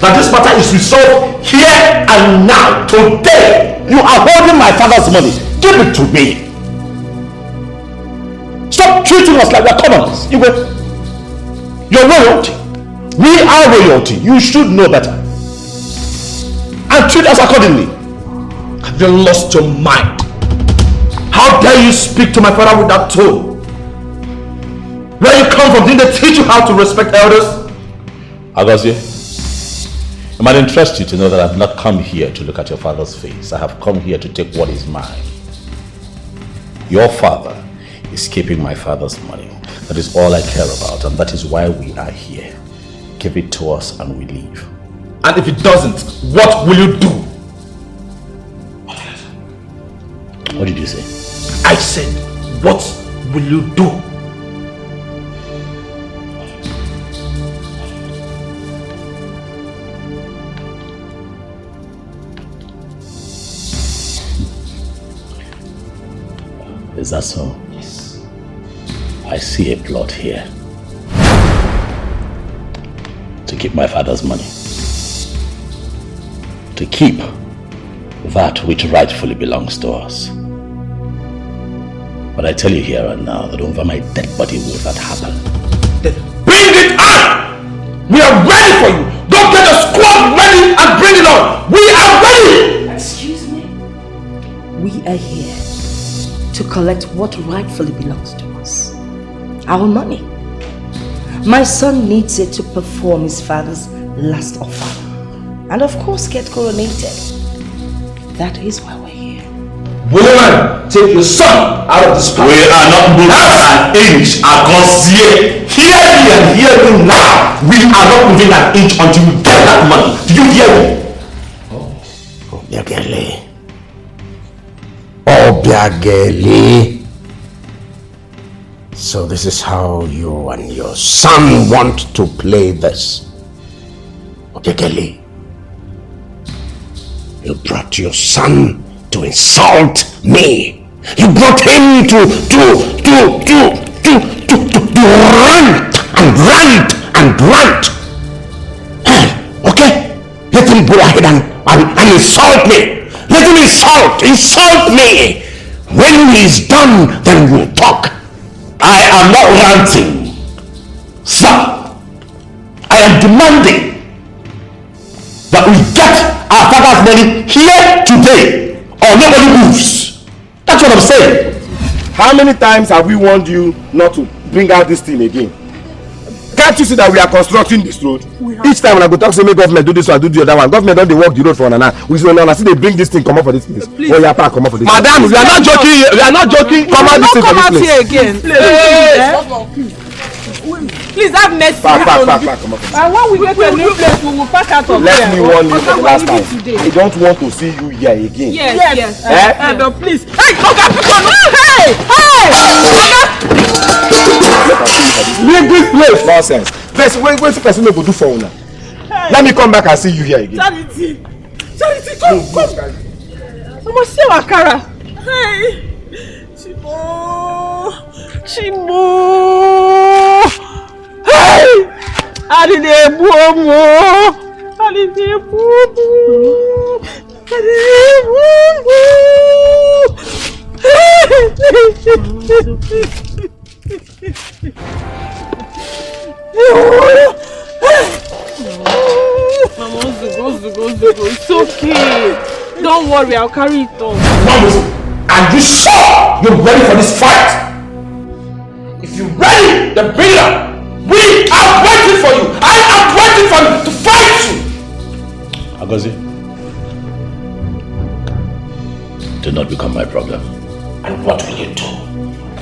that this matter is resolved here and now, today. You are holding my father's money. Give it to me. Stop treating us like we're commoners. You're royalty. We are royalty. You should know better. And treat us accordingly. Have you lost your mind? How dare you speak to my father with that tone? Where you come from, didn't they teach you how to respect elders? Agozie, it might interest you to know that I've not come here to look at your father's face. I have come here to take what is mine. Your father is keeping my father's money. That is all I care about, and that is why we are here. Give it to us and we leave. And if it doesn't, what will you do? What did you say? I said, what will you do? Is that so? Yes. I see a plot here. To keep my father's money. To keep that which rightfully belongs to us. But I tell you here and now that over my dead body will that happen. Then bring it on! We are ready for you! Don't get a squad ready and bring it on! We are ready! Excuse me? We are here to collect what rightfully belongs to us. Our money. My son needs it to perform his father's last offer. And of course get coronated. That is why we're here. Woman, take your son out of this place. We are not moving an inch across here. Hear me and hear me now. We are not moving an inch until you get that money. Do you hear me? Obiageli. Obiageli. So this is how you and your son want to play this. Obiageli. You brought your son to insult me. You brought him to rant and rant and rant. Okay? Let him go ahead and insult me. Let him insult me. When he's done, then we'll talk. I am not ranting. Sir, I am demanding that we get our father's money here today, or nobody moves. That's what I'm saying. How many times have we warned you not to bring out this thing again? Can't you see that we are constructing this road? Each time when I go talk to me, government do this one, do the other one. Government don't they walk the road for an hour. We see they bring this thing come up for this place. Please. Oh, yeah, come up for this. Madam, we are not joking. We are not joking. Come out this thing for this place. Here again. Please have mercy. Pack, come up. And when we get to a new place, we will pack out of Let here. me warn you for the last time. I don't want to see you here again. Yes. But please. Hey, leave this place. Nonsense. Wait, the person will do for you now. Let me come back and see you here again. Charity, come. I must see Akara. Hey, Chimo. Hey, Mama, it's okay. Don't worry, I'll carry it on. Are you sure you're ready for this fight? If you're ready, then bring it up. We are waiting for you. I am waiting for you to fight you. Agozie, do not become my problem. And what will you do?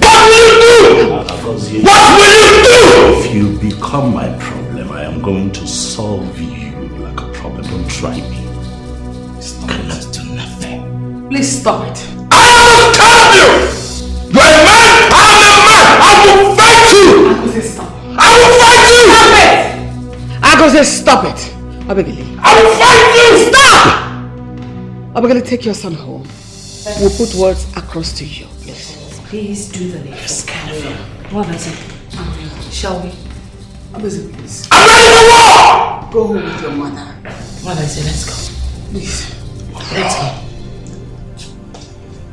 What will you do? Agozie, what will you do? If you become my problem, I am going to solve you like a problem. Don't try me. It's not going to do nothing. Please stop it. I will tell you! You're a man! I am a man! I will fight you! Agozie, stop. I will fight you! Stop it! Agozie, stop it! Abegele. I will fight you! Stop! Abegele, take your son home. We'll put words across to you, please. Please do the next. What is it? Shall we? Agozie, please. I'm ready for war! Go home with your mother. What I say, let's go. Please. Let's go.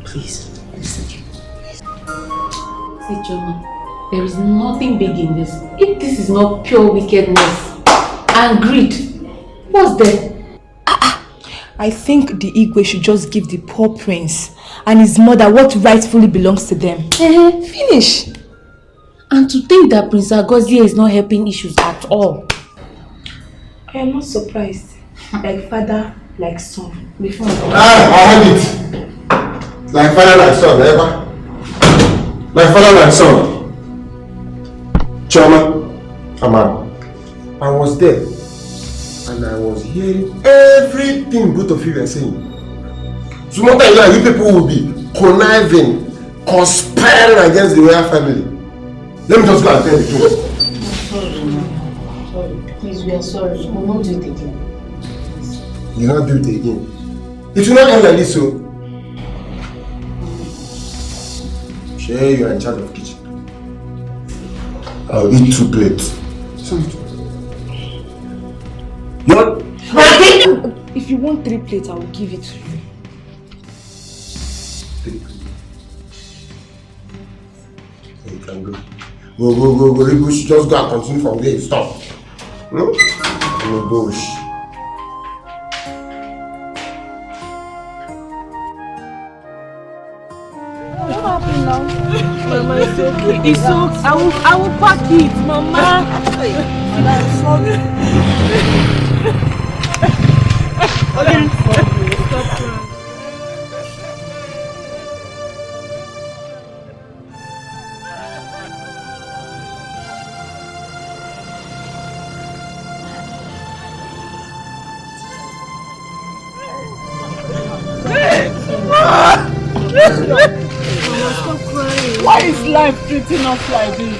Please. Listen. See, Choma, there is nothing big in this. If this is not pure wickedness and greed, what's there? I think the Igwe should just give the poor prince and his mother what rightfully belongs to them. Finish. And to think that Prince Agozie is not helping issues at all. I am not surprised. Like father, like son. Before I heard it. Like father, like son, ever. Like father, like son. Choma, Amara, I was there and I was hearing everything both of you were saying. So more than you people will be conniving, conspiring against the royal family. Let me just go and tell the truth. Sorry. Please, we are sorry. We will not do it again. You will not do it again. It will not end like this, so. Sure, you are in charge of the kitchen. I'll eat 2 plates. What? if you want 3 plates, I will give it to you. 3 plates. You can go. Go. You should just go and continue from there. Stop. No? Go. Mama, it's okay. It's okay. I will pack it, Mama. Stop crying. Why is life treating us like this?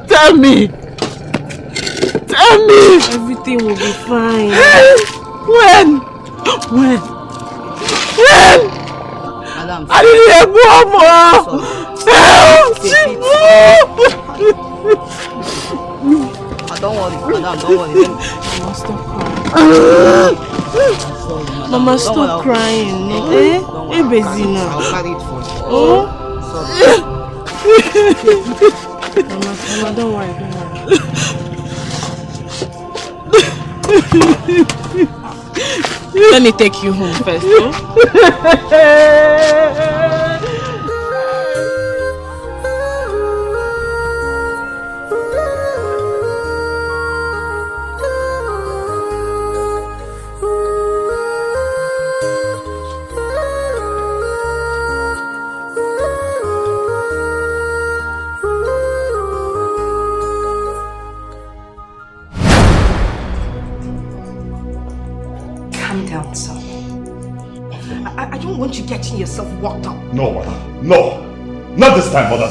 Tell me. Everything will be fine. When? Madam, I didn't hear more. don't worry. Mama, stop crying. Mama, stop crying. Hey, Bezina. I'll carry it for you. Oh? Sorry. Mama, don't worry. Let me take you home first, oh? Yourself walked up. No, mother. No. Not this time, mother.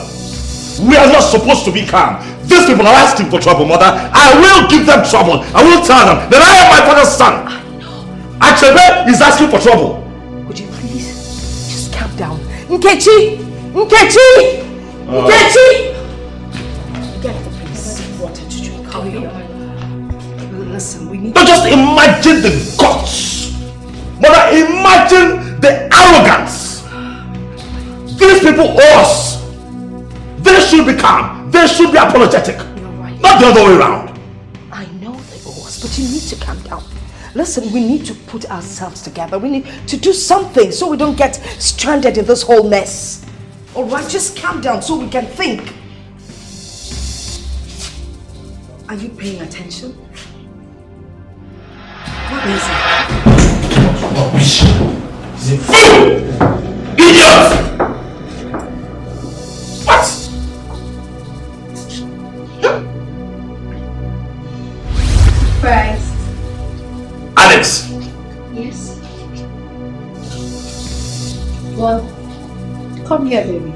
We are not supposed to be calm. These people are asking for trouble, mother. I will give them trouble. I will tell them that I am my father's son. I know. Achebe is asking for trouble. Would you please just calm down? Nkechi! Get the please water to drink. Hurry up. Listen, we need But just imagine the guts. Mother, imagine the arrogance. These people owe us. They should be calm. They should be apologetic. You're right. Not the other way around. I know they owe us, but you need to calm down. Listen, we need to put ourselves together. We need to do something so we don't get stranded in this whole mess. Alright, just calm down so we can think. Are you paying attention? What is it? Rubbish. He's a fool! Idiot! What? Christ. Alex! Yes? Well, come here, baby.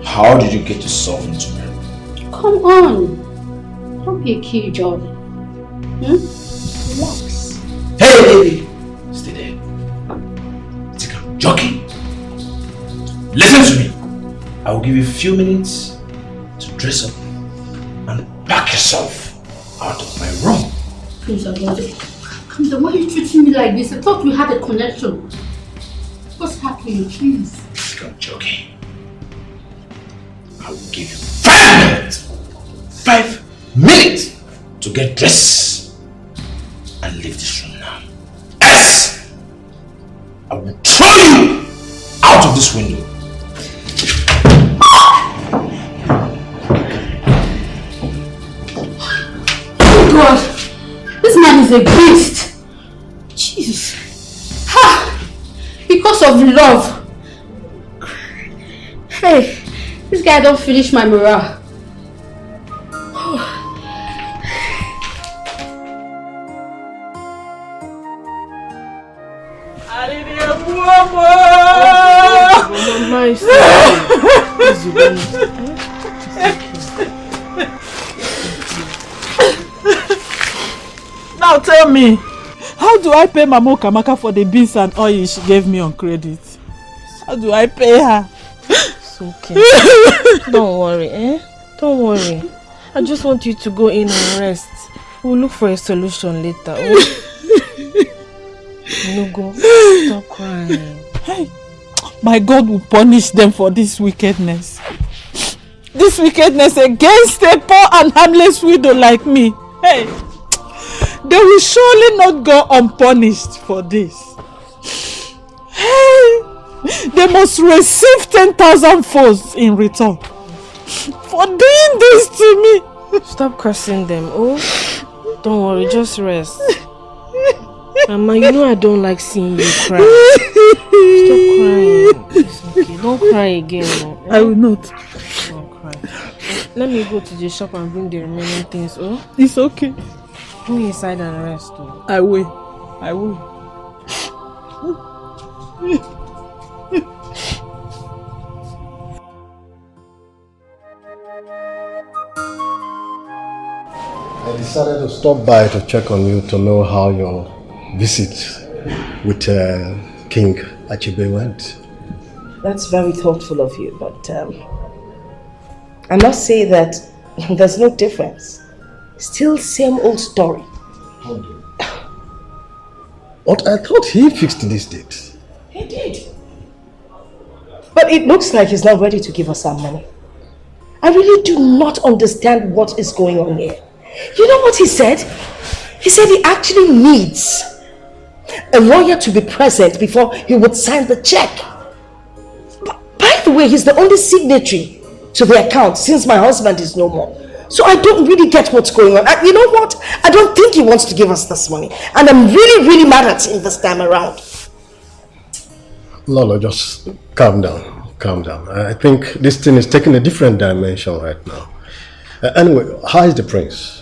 How did you get yourself into bed? Come on. Don't be a killjoy. Relax. Hey, baby! Stay there. Take a jockey. Listen to me. I will give you a few minutes to dress up and pack yourself out of my room. Please, I want to. Then why are you treating me like this? I thought we had a connection. What's happening, please? I'm joking. I will give you 5 minutes. 5 minutes to get dressed and leave this room now. Else, I will throw you out of this window. Oh God! This man is a beast! Jesus! Ha! Because of love! Hey! This guy don't finish my morale. Now tell me, how do I pay Mama Kamaka for the beans and oil she gave me on credit? How do I pay her? It's okay. Don't worry, Don't worry. I just want you to go in and rest. We'll look for a solution later. No, go. Stop crying. Hey, my God will punish them for this wickedness. This wickedness against a poor and harmless widow like me. Hey, they will surely not go unpunished for this. Hey, they must receive 10,000 folds in return for doing this to me. Stop cursing them. Oh, don't worry, just rest. Mama, you know I don't like seeing you cry. Stop crying. It's okay. Don't cry again. No. I will not. Don't cry. Let me go to the shop and bring the remaining things. Oh, it's okay. Go inside and rest. Oh. I will. I will. I decided to stop by to check on you to know how your visit with King Achebe went. That's very thoughtful of you, but I must say that there's no difference. Still same old story. But I thought he fixed this date. He did. But it looks like he's not ready to give us our money. I really do not understand what is going on here. You know what he said? He said he actually needs a lawyer to be present before he would sign the check. By the way, he's the only signatory to the account since my husband is no more. So I don't really get what's going on. You know what? I don't think he wants to give us this money. And I'm really, really mad at him this time around. Lolo, just calm down. Calm down. I think this thing is taking a different dimension right now. Anyway, how is the prince?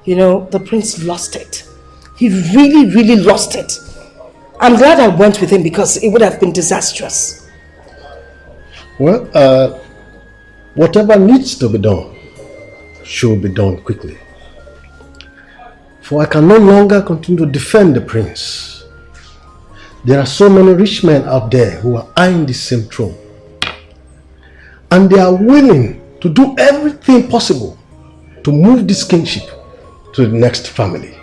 You know, the prince lost it. He really, really lost it. I'm glad I went with him because it would have been disastrous. Well, whatever needs to be done should be done quickly. For I can no longer continue to defend the prince. There are so many rich men out there who are eyeing the same throne. And they are willing to do everything possible to move this kingship to the next family.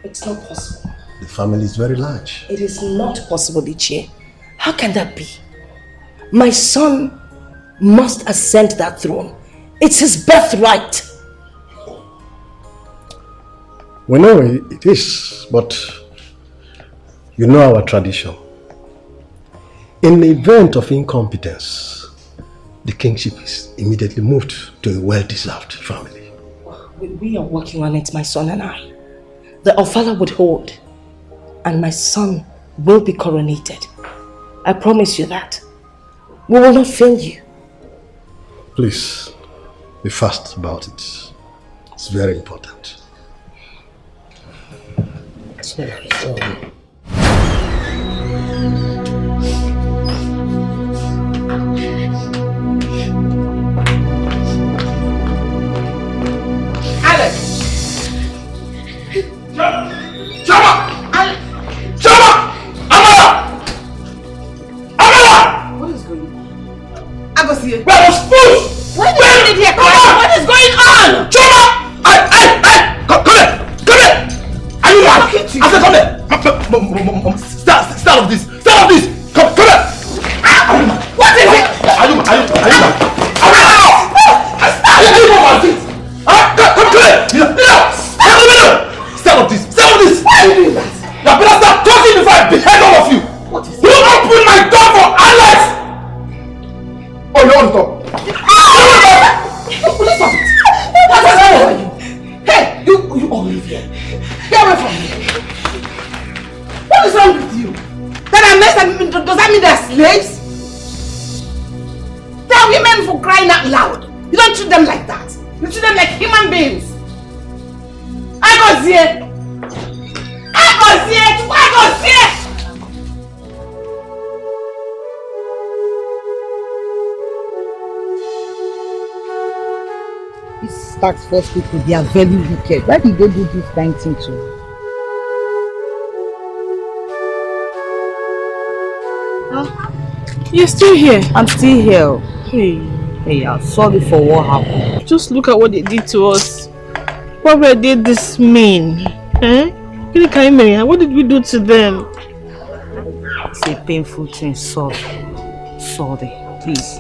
It's not possible. The family is very large. It is not possible, Ichie. How can that be? My son must ascend that throne. It's his birthright. We know it is, but you know our tradition. In the event of incompetence, the kingship is immediately moved to a well-deserved family. We are working on it, my son and I. The Ofala would hold, and my son will be coronated. I promise you that. We will not fail you. Please, be fast about it. It's very important. Sorry. What is going on? Choma! Come here! Are you mad? Start of this! Start of this! Come here! What is it? Are you mad? Come here! Start of this! Start of this! Why are you doing that? You better start talking before I behead all of you! What is it? You open my door for Alex! Oh, you want to talk? Please stop it! What is wrong with you? Hey, you all live here. Get away from me. What is wrong with you? That are men, does that mean they're slaves? They're women for crying out loud. You don't treat them like that. You treat them like human beings. I got here. These tax force people, they are very wicked. Why did they do this kind of thing to? You're still here? I'm still here. Hey. Hey, I'm sorry for what happened. Just look at what they did to us. What were they this mean? Eh? What did we do to them? It's a painful thing, sorry. Please,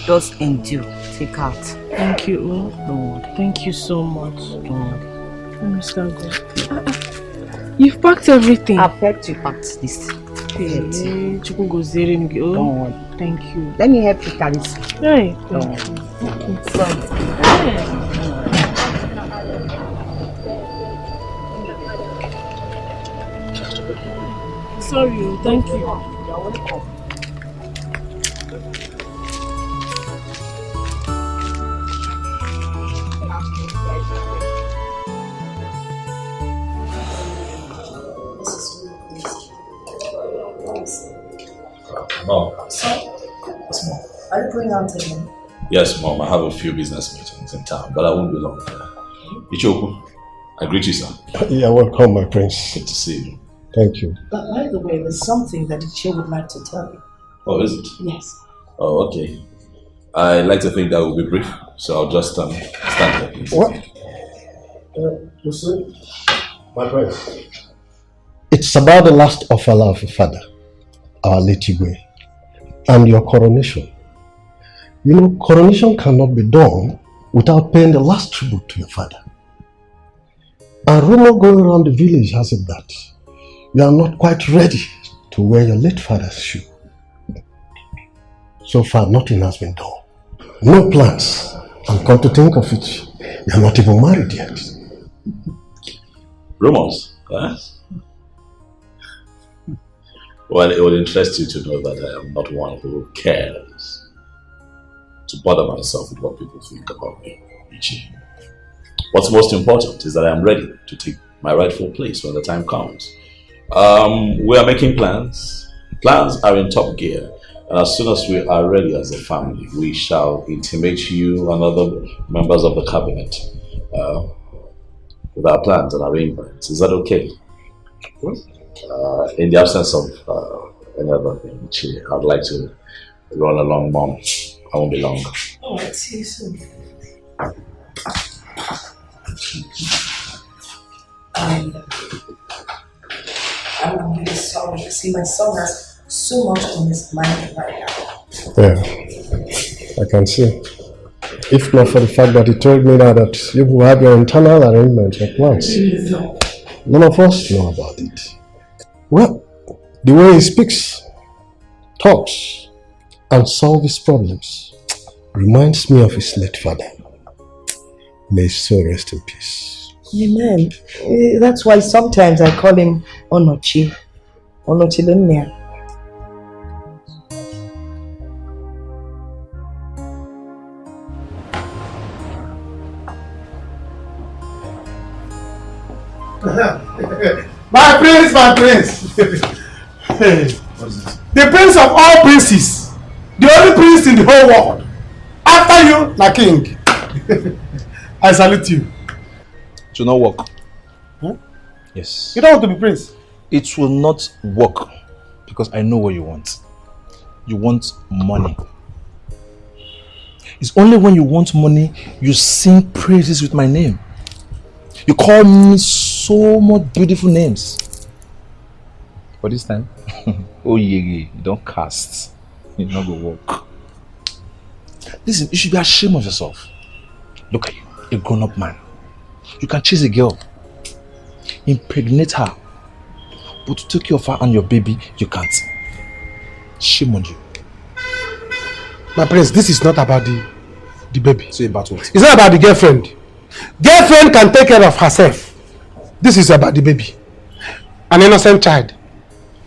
just endure. Take out. Thank you. Don't worry. Thank you so much. Don't worry. Let me start going. You've packed everything. I've packed this. Don't worry. Thank you. Let me help you carry this. Hey. Don't worry. Sorry. Sorry, thank you. You're welcome. Mom. Yes, Mom. Are you going out again? Yes, Mom. I have a few business meetings in town, but I won't be long. Ichoku, I greet you, sir. Yeah, welcome, my prince. Good to see you. Thank you. But by the way, there's something that Ichie would like to tell you. Oh, is it? Yes. Oh, okay. I like to think that will be brief, so I'll just stand there, please. What? You see, my prince. It's about the last offerer of your father, our late Igwe, and your coronation. You know, coronation cannot be done without paying the last tribute to your father. And rumor going around the village has it that you are not quite ready to wear your late father's shoe. So far, nothing has been done. No plans. And come to think of it, you are not even married yet. Rumors? Huh? Well, it would interest you to know that I am not one who cares to bother myself with what people think about me, Ichi. What's most important is that I am ready to take my rightful place when the time comes. We are making plans. Plans are in top gear. And as soon as we are ready as a family, we shall intimate you and other members of the cabinet with our plans and arrangements. Is that okay? In the absence of any other thing, I'd like to run along, Mom. I won't be long. Oh, I'll see you soon. I'm really sorry. See, my son has so much on his mind right now. Yeah, I can see. If not for the fact that he told me that you will have your internal arrangements at once. None of us know about it. Well, the way he speaks, talks, and solves his problems reminds me of his late father. May his soul rest in peace. Amen. That's why sometimes I call him Onochi. Onochi Lunia. My prince, my prince. The prince of all princes. The only prince in the whole world. After you, the king. I salute you. It will not work. Huh? Yes. You don't want to be prince? It will not work because I know what you want. You want money. It's only when you want money you sing praises with my name. You call me so much beautiful names. For this time? Oh yeah, you don't cast. It not go work. Listen, you should be ashamed of yourself. Look at you, a grown-up man. You can chase a girl, impregnate her, but to take care of her and your baby, you can't. Shame on you. My prince, this is not about the baby. So about what? It's not about the girlfriend. Girlfriend can take care of herself. This is about the baby. An innocent child.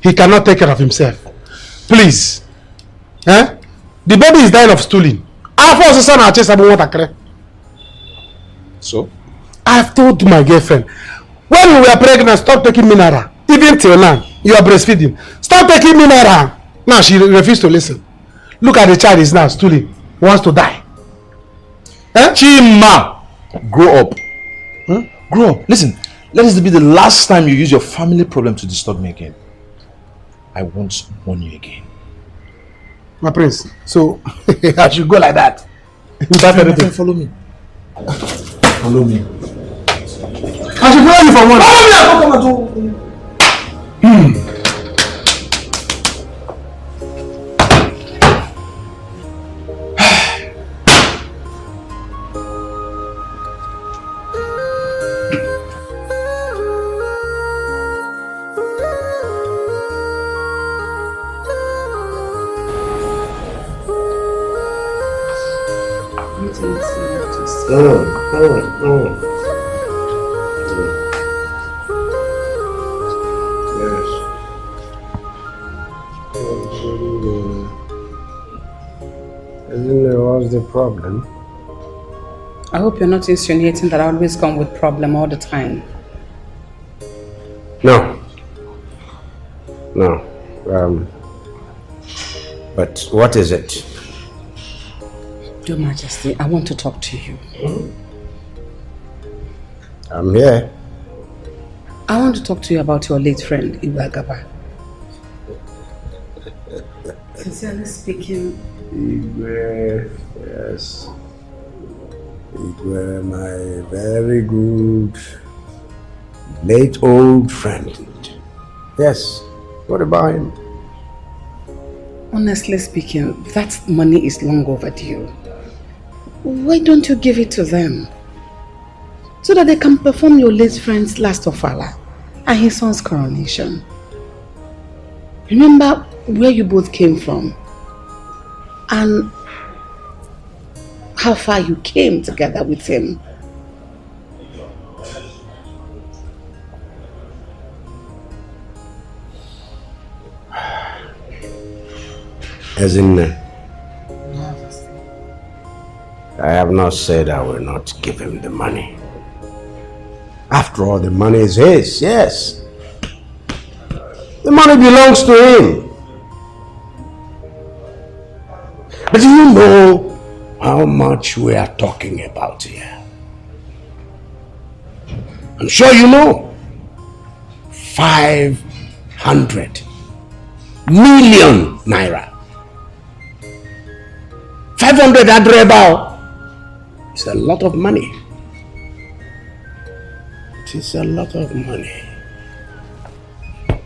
He cannot take care of himself. Please. Eh? The baby is dying of stooling. So? I've told my girlfriend, when we were pregnant, stop taking mineral. Even till now, you are breastfeeding. Stop taking mineral. Now she refused to listen. Look at the child is now stooling. Wants to die. Eh? Chima! Grow up. Huh? Grow up. Listen, let this be the last time you use your family problem to disturb me again. I won't warn you again. My prince, so I should go like that. Without anything. Follow me. Follow me. I should follow you for one. Follow me! What's the problem? I hope you're not insinuating that I always come with problem all the time. No. No. But what is it? Your Majesty, I want to talk to you. I'm here. I want to talk to you about your late friend, Iwagaba. Sincerely speaking... Igwe, yes. Igwe, my very good, late old friend. Yes. What about him? Honestly speaking, that money is long overdue. Why don't you give it to them? So that they can perform your late friend's last ofala and his son's coronation. Remember where you both came from and how far you came together with him. As in, I have not said I will not give him the money. After all, the money is his, yes. The money belongs to him. But do you know how much we are talking about here? I'm sure you know. 500 million naira. 500 adrebao. It's a lot of money. It is a lot of money.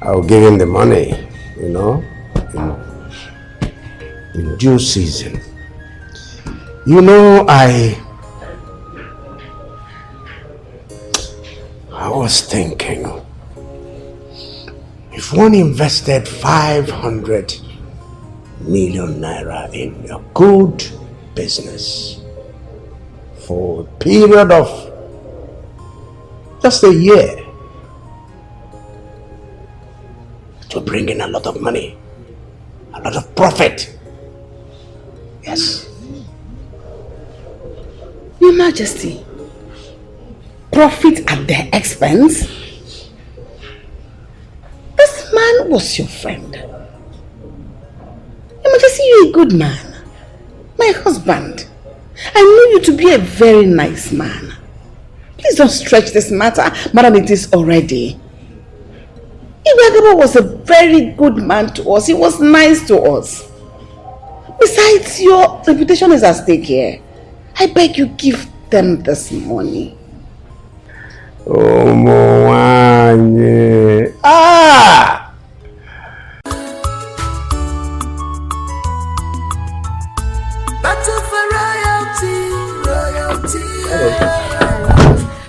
I'll give him the money, you know, in due season. You know, I was thinking, if one invested 500 million naira in a good business for a period of just a year, to bring in a lot of money, a lot of profit. Yes. Your Majesty, profit at their expense? This man was your friend. Your Majesty, you're a good man. My husband. I know you to be a very nice man. Please don't stretch this matter more than it is already. Iwagaba was a very good man to us. He was nice to us. Besides, your reputation is at stake here. I beg you, give them this money. Oh, Moanye. Ah!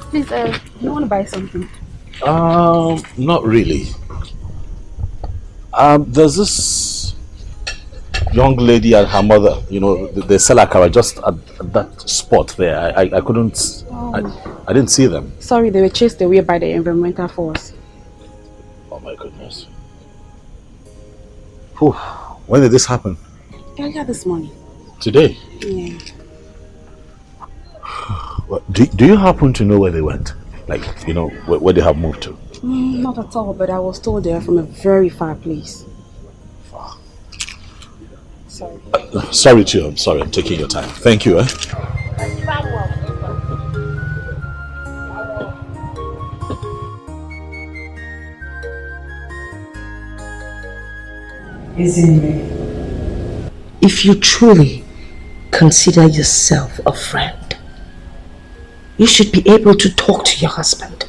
Please, you want to buy something? Not really. There's this young lady and her mother, they sell Akara just at that spot there. I couldn't, I didn't see them. Sorry, they were chased away by the environmental force. Oh my goodness. Whew. When did this happen? Earlier this morning. Today? Yeah. Do you happen to know where they went? Like, where they have moved to? Not at all, but I was told they are from a very far place. Far? Sorry. Sorry too, I'm sorry, I'm taking your time. Thank you, If you truly consider yourself a friend, you should be able to talk to your husband.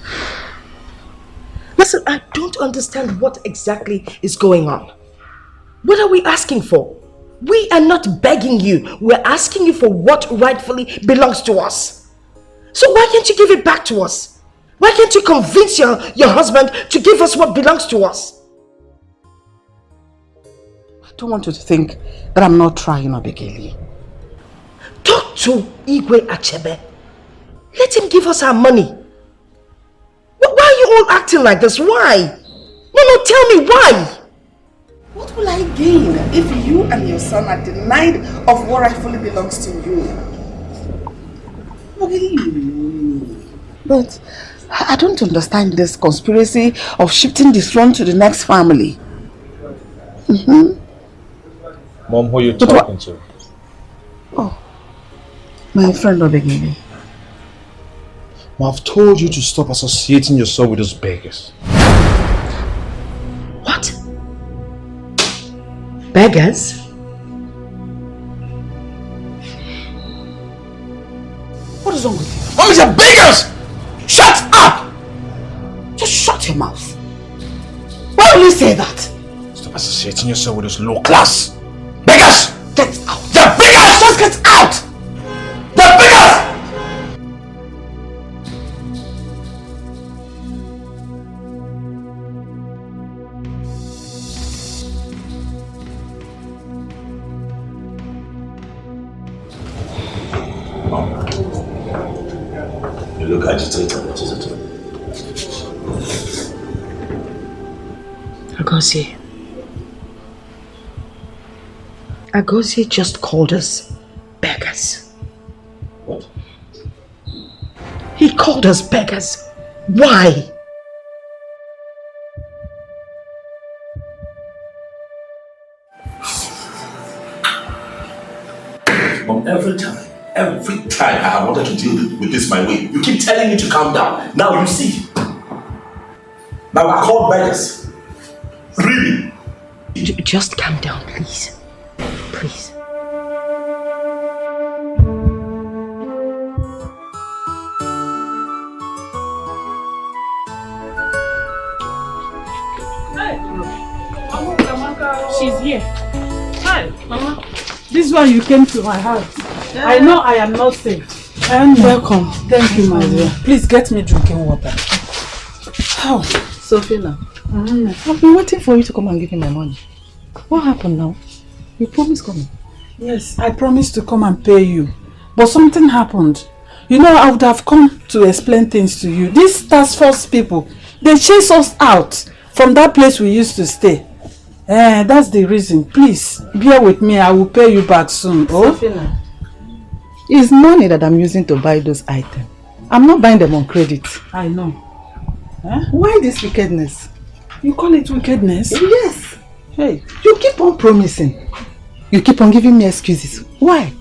Listen, I don't understand what exactly is going on. What are we asking for? We are not begging you. We're asking you for what rightfully belongs to us. So why can't you give it back to us? Why can't you convince your husband to give us what belongs to us? I don't want you to think that I'm not trying, Obegeli. Talk to Igwe Achebe. Let him give us our money. Why are you all acting like this? Why? No, tell me why. What will I gain if you and your son are denied of what rightfully belongs to you? But I don't understand this conspiracy of shifting the throne to the next family. Mom, who are you talking to? Oh, my friend Obegeli. Mom, I've told you to stop associating yourself with those beggars. What? Beggars? What is wrong with you? Mom, it's a beggars! Shut up! Just shut your mouth. Why will you say that? Stop associating yourself with those low class beggars! Get out! The beggars! Just get out! The beggars! You look agitated. What is it? Agozie just called us beggars. What? He called us beggars. Why? Mom, every time I have wanted to deal with this my way, you keep telling me to calm down. Now you see. Now we're called beggars. Really? Just calm down, please. Please. She's here. Hi, Mama. This is why you came to my house. Yeah. I know I am not safe. And welcome. Thank you, my dear. Please get me drinking water. How? Sophina, I've been waiting for you to come and give me my money. What happened now? You promised coming. Yes, I promised to come and pay you. But something happened. You know, I would have come to explain things to you. These task force people, they chase us out from that place we used to stay. That's the reason. Please, bear with me. I will pay you back soon. Oh? Sophina, it's money that I'm using to buy those items. I'm not buying them on credit. I know. Why this wickedness? You call it wickedness? Yes. Hey, you keep on promising. You keep on giving me excuses. Why?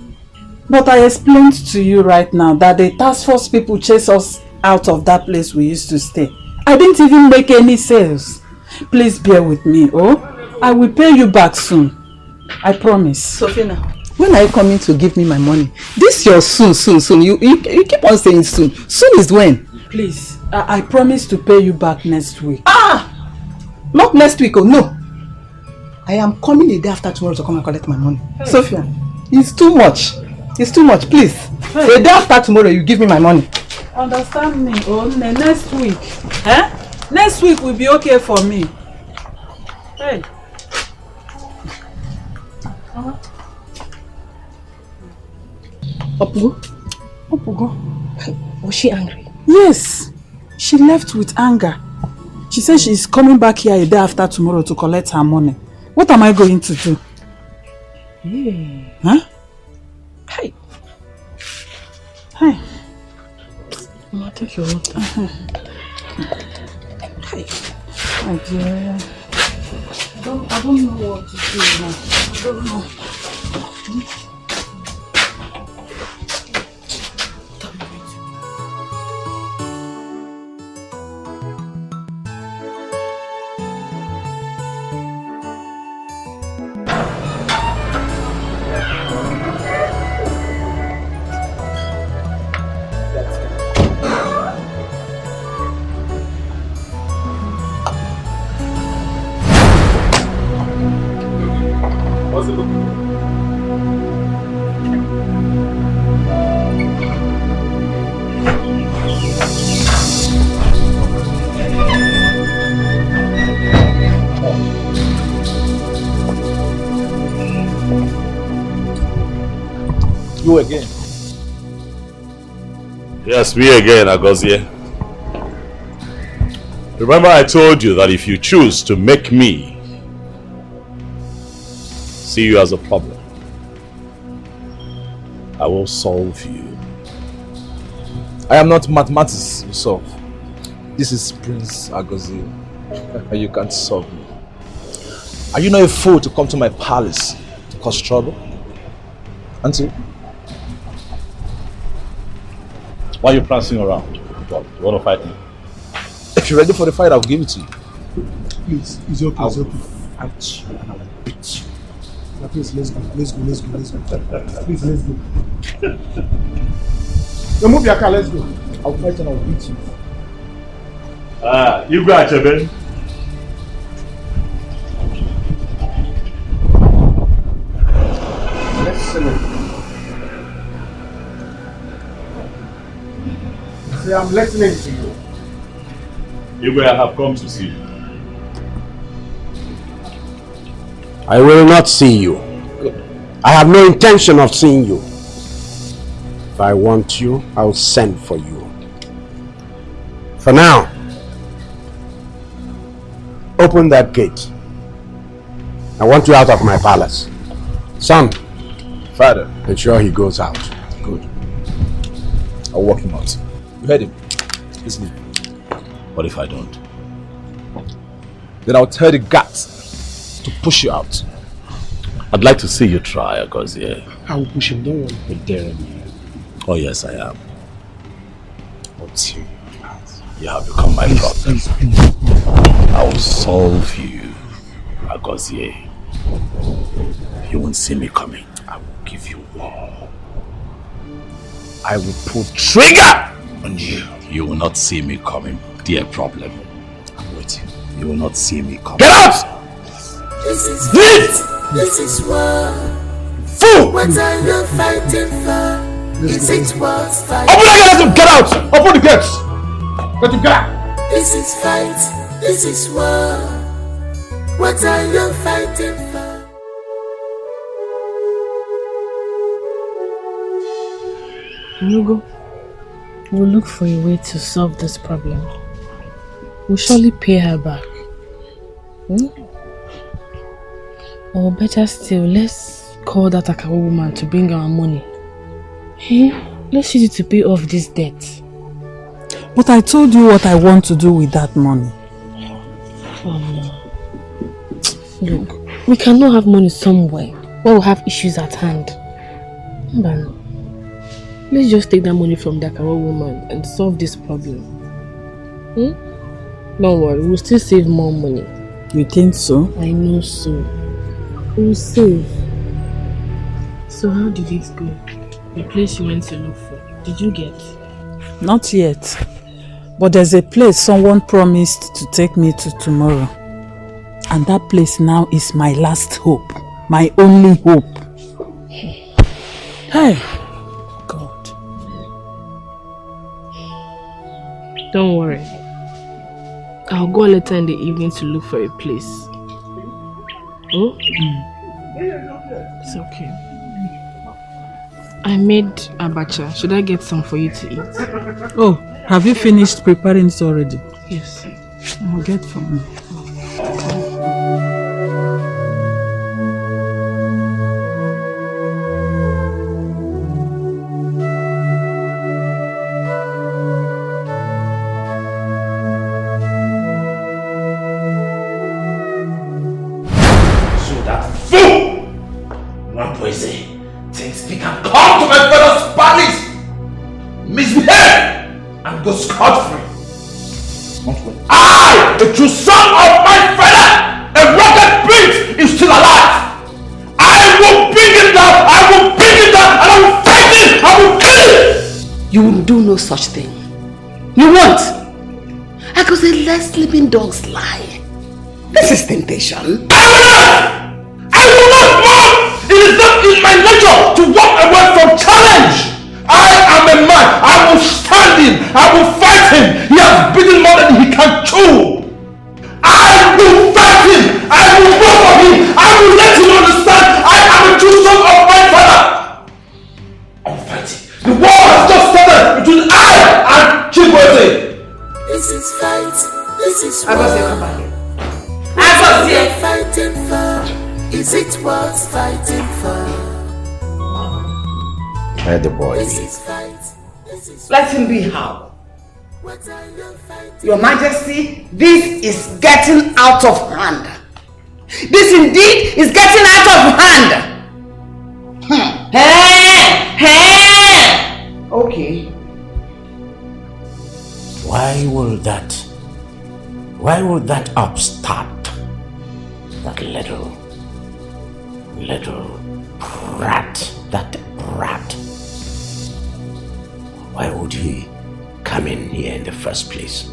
But I explained to you right now that the task force people chase us out of that place we used to stay. I didn't even make any sales. Please bear with me, oh? I will pay you back soon. I promise. Sophina, when are you coming to give me my money? This your soon. You keep on saying soon. Soon is when? Please, I promise to pay you back next week. Not next week, oh no. I am coming a day after tomorrow to come and collect my money. Hey. Sophia, it's too much. It's too much, please. The day after tomorrow, you give me my money. Understand me, next week. Eh? Next week will be okay for me. Hey. Opugo? Was she angry? Yes. She left with anger. She said she's coming back here a day after tomorrow to collect her money. What am I going to do? Hey. Huh? Hey. Hey. Mama, take your water. Hey. My dear. I don't know what to do now. I don't know. You again? Yes, me again, Agozie. Remember I told you that if you choose to make me see you as a problem, I will solve you. I am not mathematics to solve. This is Prince Agozie. You can't solve me. Are you not a fool to come to my palace to cause trouble? Auntie? Why are you prancing around? What, you want to fight me? If you're ready for the fight, I'll give it to you. Please, it's okay, it's okay. I'll fight you and I'll beat you. Now, please, let's go. Please, let's go. Now move your car, let's go. I'll fight and I'll beat you. You go, Achebe. Let's celebrate. See, I'm listening to you. You I have come to see you. I will not see you. I have no intention of seeing you. If I want you, I'll send for you. For now, open that gate. I want you out of my palace. Son, Father, ensure he goes out. Good. I'll walk him out. You heard him. Let's leave. What if I don't? Then I'll tell the guards to push you out. I'd like to see you try, Agozie. I will push him, don't worry. You're daring me. Oh yes, I am. What's you? You have become my problem. I will solve you, Agozie. You won't see me coming. I will give you war. I will pull trigger on you. You will not see me coming, dear problem. I'm waiting. You will not see me coming. Get out! This is fight. This is war. Fool! What are you fighting for? Is it worth fighting? Open the gate! Let him get out! Open the gates! Let him get out! This is fight. This is war. What are you fighting for? Nugo, we'll look for a way to solve this problem. We'll surely pay her back. Or better still, let's call that Akara woman to bring our money. Hey, let's use it to pay off this debt. But I told you what I want to do with that money. Look, we cannot have money somewhere where we have issues at hand. Let's just take that money from the Akara woman and solve this problem. Don't worry, we'll still save more money. You think so? I know so. We'll save. So how did it go? The place you went to look for, did you get? Not yet. But there's a place someone promised to take me to tomorrow. And that place now is my last hope. My only hope. Hey. Don't worry. I'll go later in the evening to look for a place. Oh? It's okay. I made abacha. Should I get some for you to eat? Oh, have you finished preparing it already? Yes. I'll get from you. Thinks he can come to my father's palace, misbehave, and go scot-free. I, the true son of my father, a rugged prince, is still alive. I will bring it down, I will bring it down, and I will fight it, I will kill it. You will do no such thing. You won't. I could say let sleeping dogs lie. This is temptation. I will not move! It is not in my nature to walk away from challenge. I am a man. I will stand him. I will fight him. He has beaten more than he can chew. I will fight him. I will go for him. I will let him understand I am a true son of my father. I will fight him. The war has just started between I and Chibueze. This is fight. This is war. I was here. Fighting for. Is it worth fighting for? Let the boy be. Let him be how? Your Majesty, this is getting out of hand. This indeed is getting out of hand. Okay. Why will that upstart, that little brat, that brat, why would he come in here in the first place?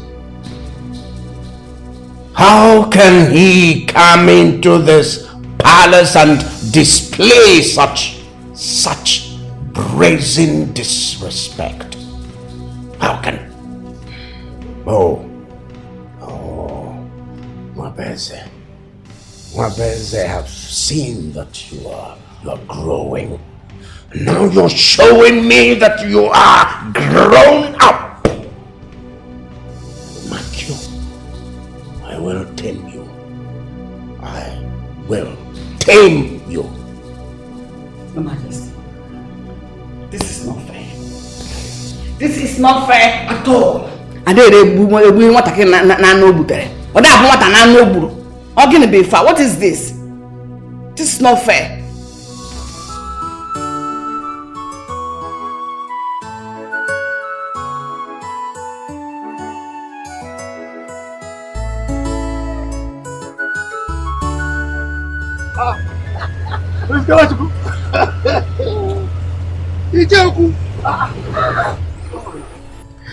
How can he come into this palace and display such brazen disrespect? How can... Mwabeze, have seen that you are growing. Now you're showing me that you are grown up. Mark you. I will tame you. I will tame you. Your Majesty, this is not fair. This is not fair at all. And we want to no butere. Or that want to no buru. How can it be fair? What is this? This is not fair.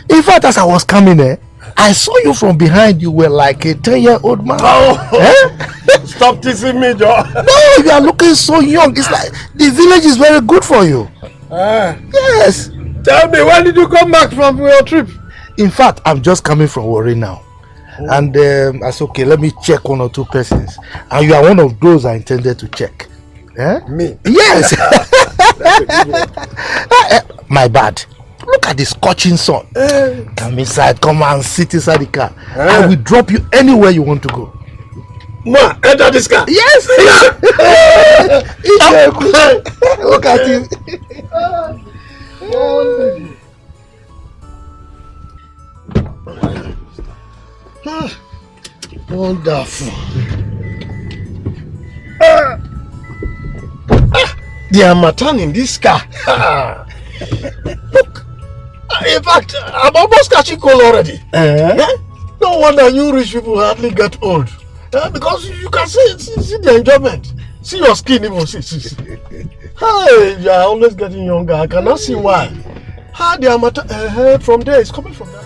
In fact, as I was coming, I saw you from behind. You were like a 10-year-old man. Stop teasing me, Joe. No, you are looking so young. It's like the village is very good for you. Yes. Tell me, when did you come back from your trip? In fact, I'm just coming from Warri now. And I said, okay, let me check 1 or 2 persons. And you are one of those I intended to check. Me? Yes. My bad. Look at the scorching sun. Come inside, come and sit inside the car. I will drop you anywhere you want to go. Ma, enter this car. Yes. Look at him. Wonderful. They are matan in this car. Look. In fact, I'm almost catching cold already. No wonder you rich people hardly get old. Because you can see the enjoyment. See your skin even. See. Hey, you are always getting younger. I cannot see why. How they are matan from there. It's coming from there.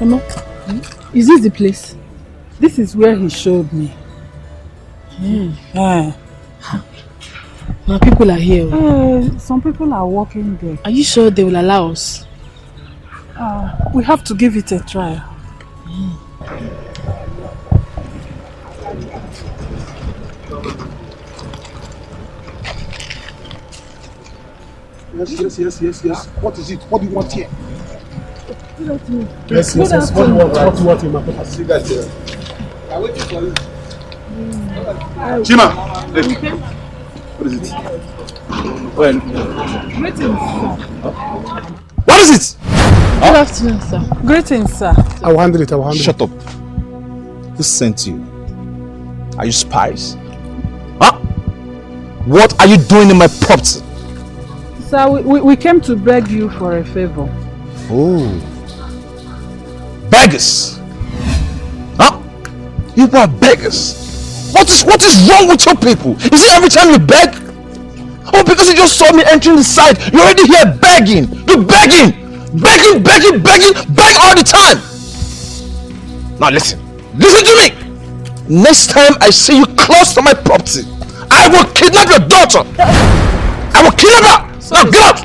Mama, Is this the place? This is where he showed me. Now people are here. Some people are working there. Are you sure they will allow us? We have to give it a try. Yes. What is it? What do you want here? Yes. What do you want in my paper? See you guys there. I'm waiting for you. Chima! What is it? Well, what is it? Good afternoon, sir. Greetings, sir. I will handle it. Shut up. Who sent you? Are you spies? Huh? What are you doing in my property? Sir, we came to beg you for a favor. Oh. Beggars. Huh? You are beggars. What is wrong with your people? Is it every time you beg? Oh, because you just saw me entering the site, you're already here begging. You're begging. Beg all the time. Now listen to me. Next time I see you close to my property, I will kidnap your daughter. I will kidnap her. Now get out.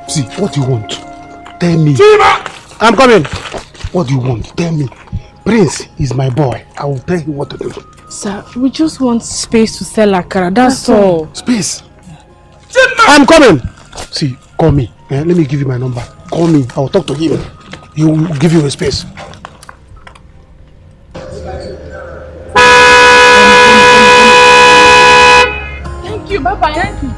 See, what do you want? Tell me. I'm coming. What do you want? Tell me. Prince is my boy. I will tell you what to do. Sir, we just want space to sell Akara. That's all. Space. I'm coming. See, call me. Let me give you my number. Call me. I will talk to him. He will give you a space. Thank you. Bye-bye. Thank you.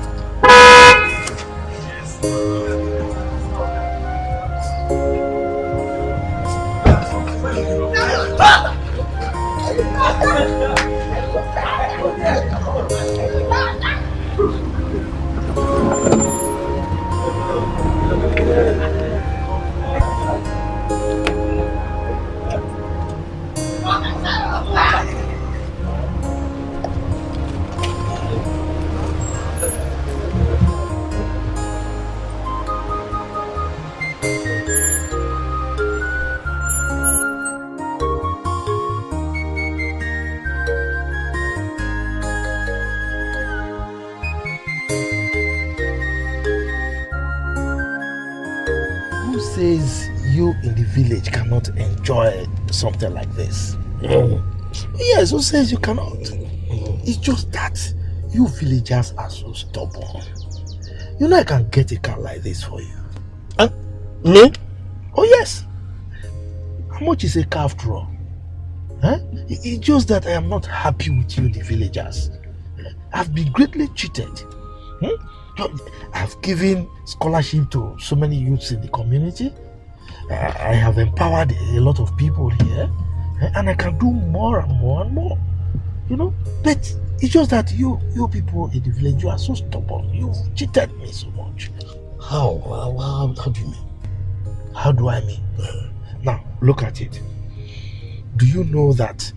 Says you in the village cannot enjoy something like this. Yes, who says you cannot? It's just that you villagers are so stubborn. You know I can get a car like this for you. Me? Oh yes. How much is a car after all? It's just that I am not happy with you, the villagers. I've been greatly cheated. I've given scholarship to so many youths in the community. I have empowered a lot of people here, and I can do more and more and more. You know, but it's just that you people in the village, you are so stubborn. You've cheated me so much. How do you mean? How do I mean? Now look at it. Do you know that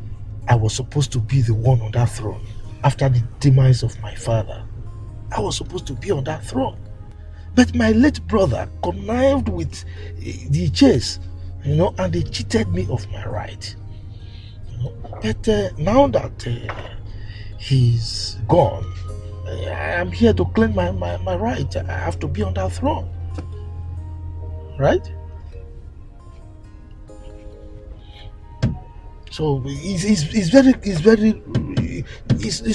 I was supposed to be the one on that throne after the demise of my father? I was supposed to be on that throne. But my late brother connived with the chase, and they cheated me of my right. But now that he's gone, I am here to claim my right. I have to be on that throne. Right? So it's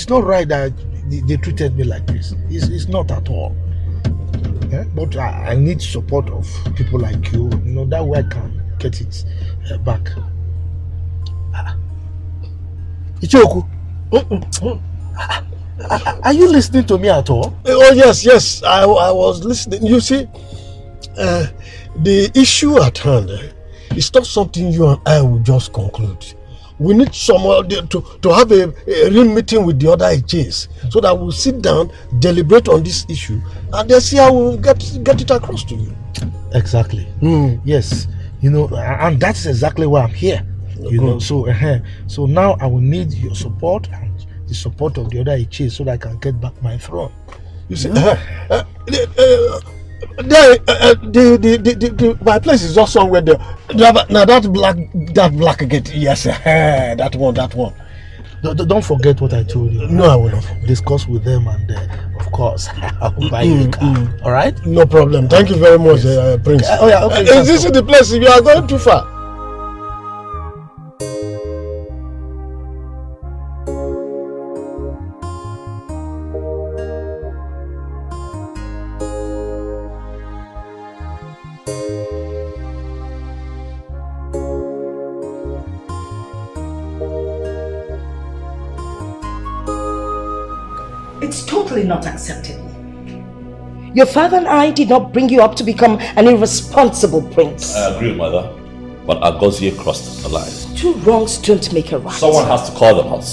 not right that they treated me like this. It's not at all. But I need support of people like you. That way I can get it back. Ichoku, are you listening to me at all? Oh yes, I was listening. You see, the issue at hand is not something you and I will just conclude. We need someone to have a real meeting with the other HAs so that we'll sit down, deliberate on this issue, and then see how we'll get it across to you. Exactly. Yes. And that's exactly why I'm here. So now I will need your support and the support of the other HAs so that I can get back my throne. You see, My place is just somewhere there. Now that black gate, yes, that one. Don't forget what I told you. No, I will not. Discuss with them and of course, I will buy you a car. All right? No problem. Thank you very much, Prince. Oh yeah, okay. Is this the place? You are going too far. It's totally not acceptable. Your father and I did not bring you up to become an irresponsible prince. I agree, mother. But Agozie crossed the line. Two wrongs don't make a right. Someone has to call them out.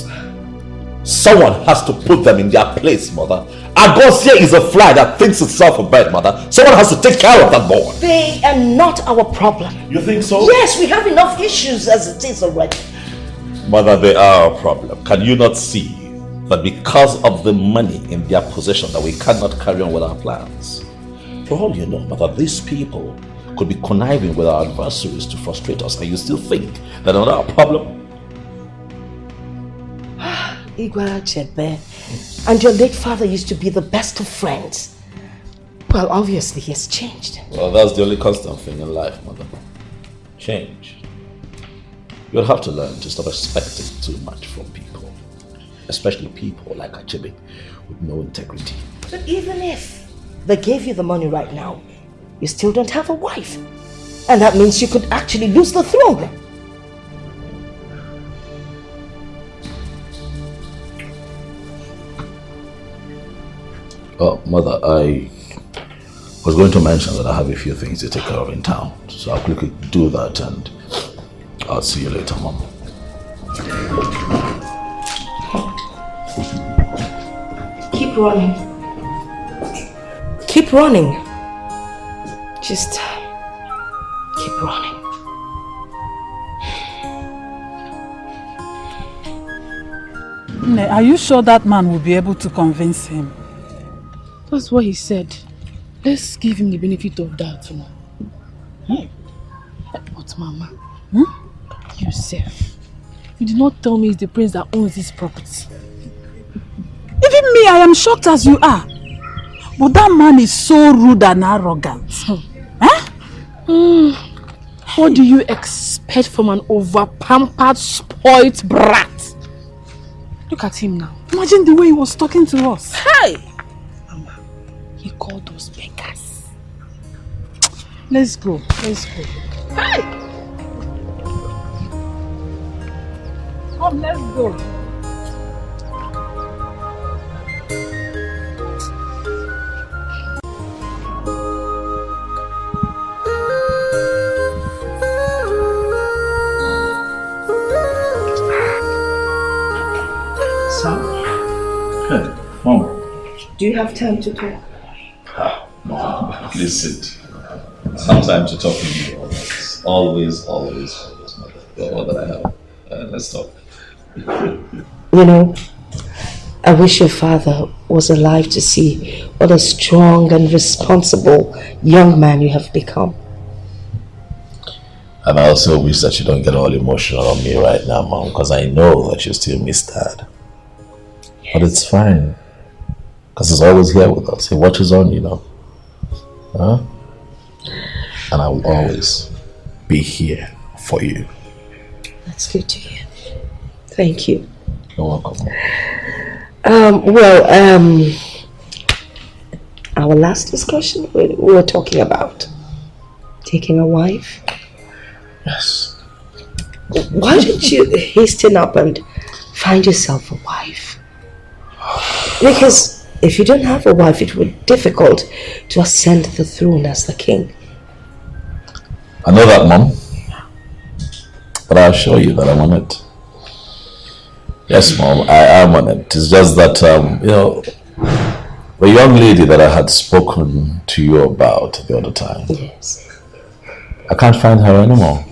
Someone has to put them in their place, mother. Agozie is a fly that thinks itself a bird, mother. Someone has to take care of that boy. They are not our problem. You think so? Yes, we have enough issues as it is already. Mother, they are our problem. Can you not see that because of the money in their possession that we cannot carry on with our plans? For all you know, mother, these people could be conniving with our adversaries to frustrate us, and you still think that not our problem? Igwa Chebe and your late father used to be the best of friends. Well, obviously he has changed. Well, that's the only constant thing in life, mother. Change. You'll have to learn to stop expecting too much from people. Especially people like Achebe with no integrity. But even if they gave you the money right now, you still don't have a wife. And that means you could actually lose the throne. Oh, mother, I was going to mention that I have a few things to take care of in town. So I'll quickly do that and I'll see you later, Mom. Keep running. Keep running. Just keep running. Are you sure that man will be able to convince him? That's what he said. Let's give him the benefit of doubt now. But Mama, yourself, you did not tell me it's the prince that owns this property. Even me, I am shocked as you are. But that man is so rude and arrogant. What do you expect from an over-pampered, spoilt brat? Look at him now. Imagine the way he was talking to us. Hey! Mama, he called those beggars. Let's go. Let's go. Hey! Come, let's go. Hey, Mom. Do you have time to talk? Mom, please sit. Some time to talk with you. Always, mother. All that I have. Let's talk. You know, I wish your father was alive to see what a strong and responsible young man you have become. And I also wish that you don't get all emotional on me right now, Mom, because I know that you still miss Dad. But it's fine, because he's always here with us. He watches on, you know. And I will always be here for you. That's good to hear. Thank you. You're welcome. Our last discussion, we were talking about taking a wife. Yes. Why don't you hasten up and find yourself a wife? Because if you don't have a wife, it would be difficult to ascend the throne as the king. I know that, Mom. But I assure you that I'm on it. Yes, Mom, I am on it. It's just that, you know, the young lady that I had spoken to you about the other time. Yes. I can't find her anymore.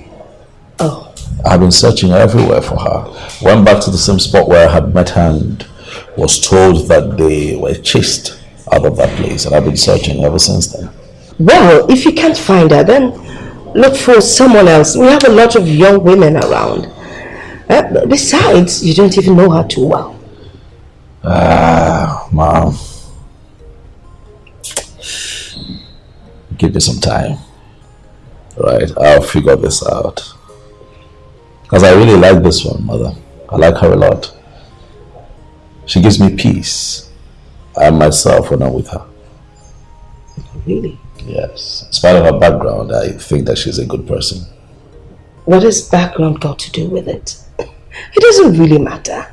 Oh. I've been searching everywhere for her. Went back to the same spot where I had met her and was told that they were chased out of that place, and I've been searching ever since then. Well, if you can't find her, then look for someone else. We have a lot of young women around. Besides, you don't even know her too well. Mom. Give me some time. Right, I'll figure this out. Because I really like this one, Mother. I like her a lot. She gives me peace. I myself when I'm with her. Really? Yes. In spite of her background, I think that she's a good person. What has background got to do with it? It doesn't really matter.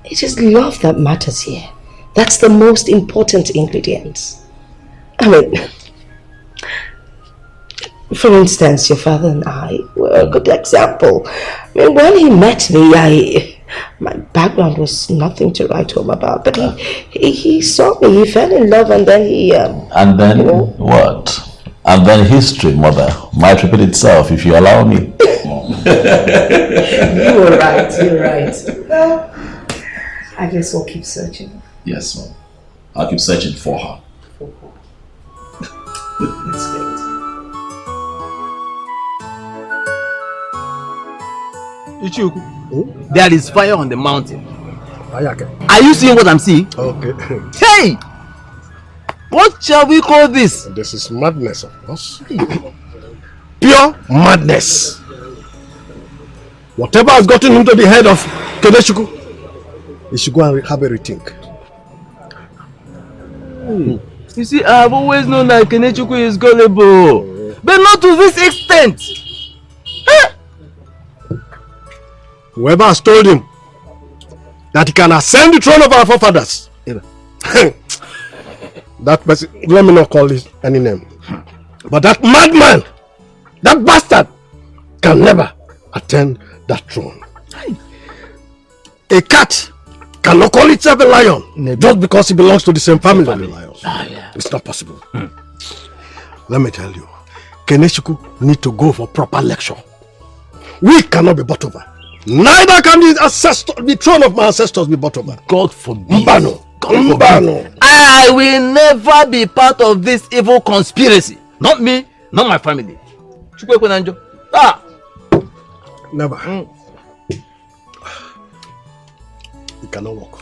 It is love that matters here. That's the most important ingredient. I mean, for instance, your father and I were a good example. I mean, when he met me, my background was nothing to write home about. But he saw me, he fell in love, and then he... and then, you know, what? And then history, Mother, might repeat itself if you allow me. You were right, you're right. Well, I guess we'll keep searching. Yes, Mom. I'll keep searching for her. That's great. Ichioku, there is fire on the mountain. Ayake. Are you seeing what I'm seeing? Okay. Hey! What shall we call this? This is madness, of course. Pure madness. Whatever has gotten into the head of Kenechukwu, he should go and have a rethink. You see, I have always known that Kenechukwu is gullible, but not to this extent. Whoever has told him that he can ascend the throne of our forefathers, that person, let me not call this any name, but that madman, that bastard, can never attain that throne. A cat cannot call itself a lion just because it belongs to the same family as the lions. It's not possible. Let me tell you, Kenechukwu need to go for proper lecture. We cannot be bought over. Neither can the throne of my ancestors be bought over. God forbid. Mbano. I will never be part of this evil conspiracy. Not me, not my family. Never. It cannot work.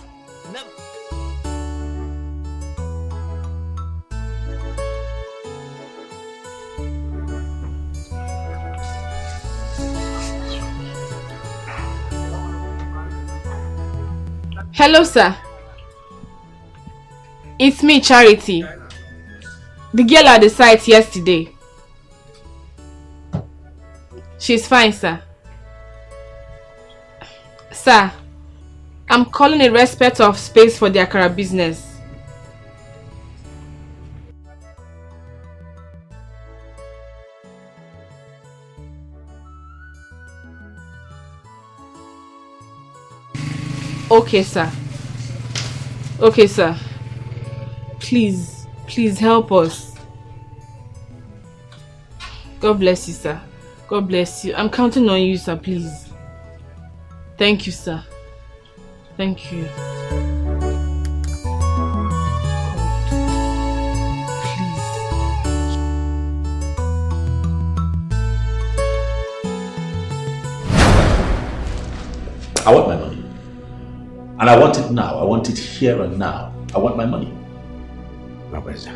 Hello, sir. It's me, Charity. The girl at the site yesterday. She's fine, sir. Sir, I'm calling in respect of space for the Akara business. Okay, sir. Okay, sir. Please help us. God bless you, sir. God bless you. I'm counting on you, sir, please. Thank you, sir. Thank you. I want my money. And I want it now. I want it here and now. I want my money. Robert,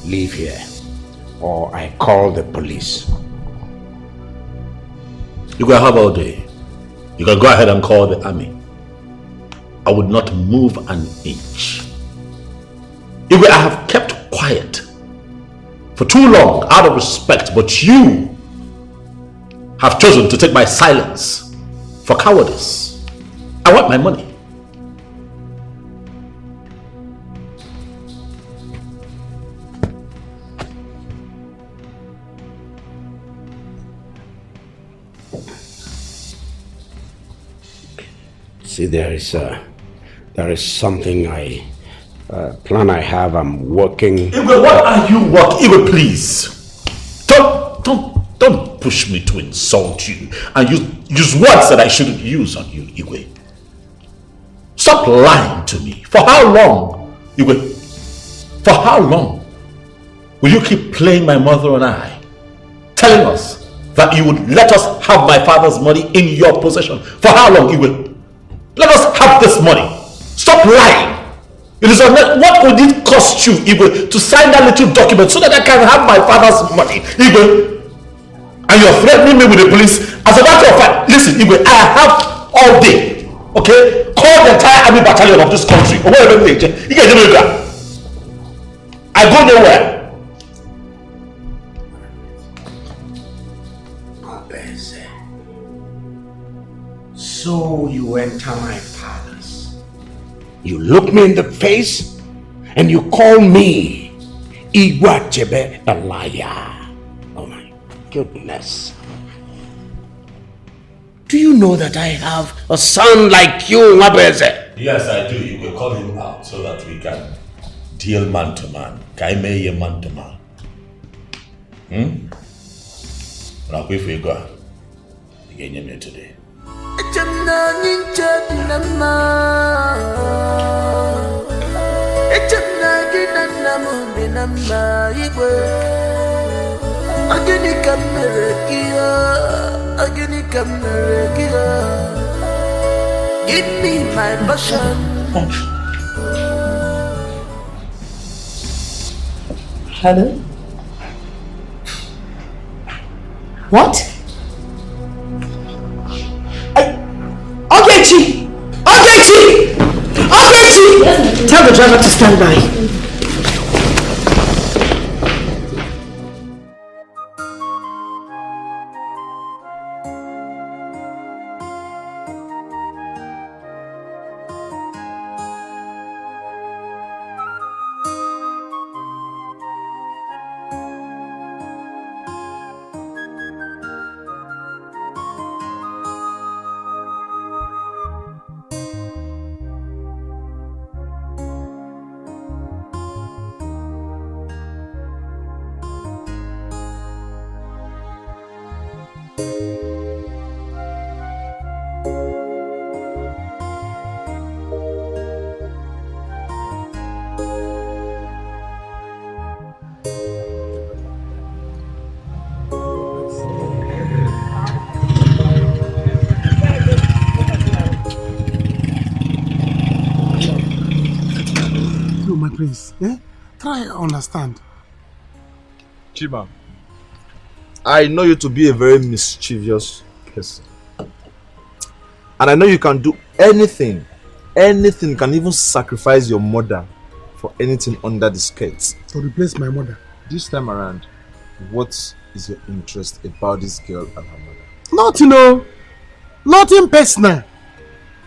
leave here or I call the police. You can have all day. You can go ahead and call the army. I would not move an inch. I have kept quiet for too long out of respect, but you have chosen to take my silence for cowardice. I want my money. See, there is something plan I have. I'm working. Igwe, what are you working? Igwe, please. Don't push me to insult you and use words that I shouldn't use on you, Igwe. Stop lying to me. For how long, Igwe? For how long? will you keep playing my mother and I, telling us that you would let us have my father's money in your possession? For how long, Igwe? Let us have this money. Stop lying. It is what would it cost you, Igwe, to sign that little document so that I can have my father's money, Igwe? And you're threatening me with the police. As a matter of fact, listen, Igwe, I have all day, okay? Call the entire army battalion of this country. Or whatever they do. You can do that. I go nowhere. So you enter my palace. You look me in the face and you call me Igwachebe the liar. Oh my goodness. Do you know that I have a son like you, Mabeze? Yes, I do. You will call him out so that we can deal man to man. Kaimeye man to man. Now, if we go, again, you mean today. Give me my passion. Hello? What? Ogechi! Ogechi! Ogechi! Tell the driver to stand by. Prince, try to understand. Chima, I know you to be a very mischievous person. And I know you can do anything. Anything. You can even sacrifice your mother for anything under the skirts. To replace my mother. This time around, what is your interest about this girl and her mother? Nothing, nothing personal.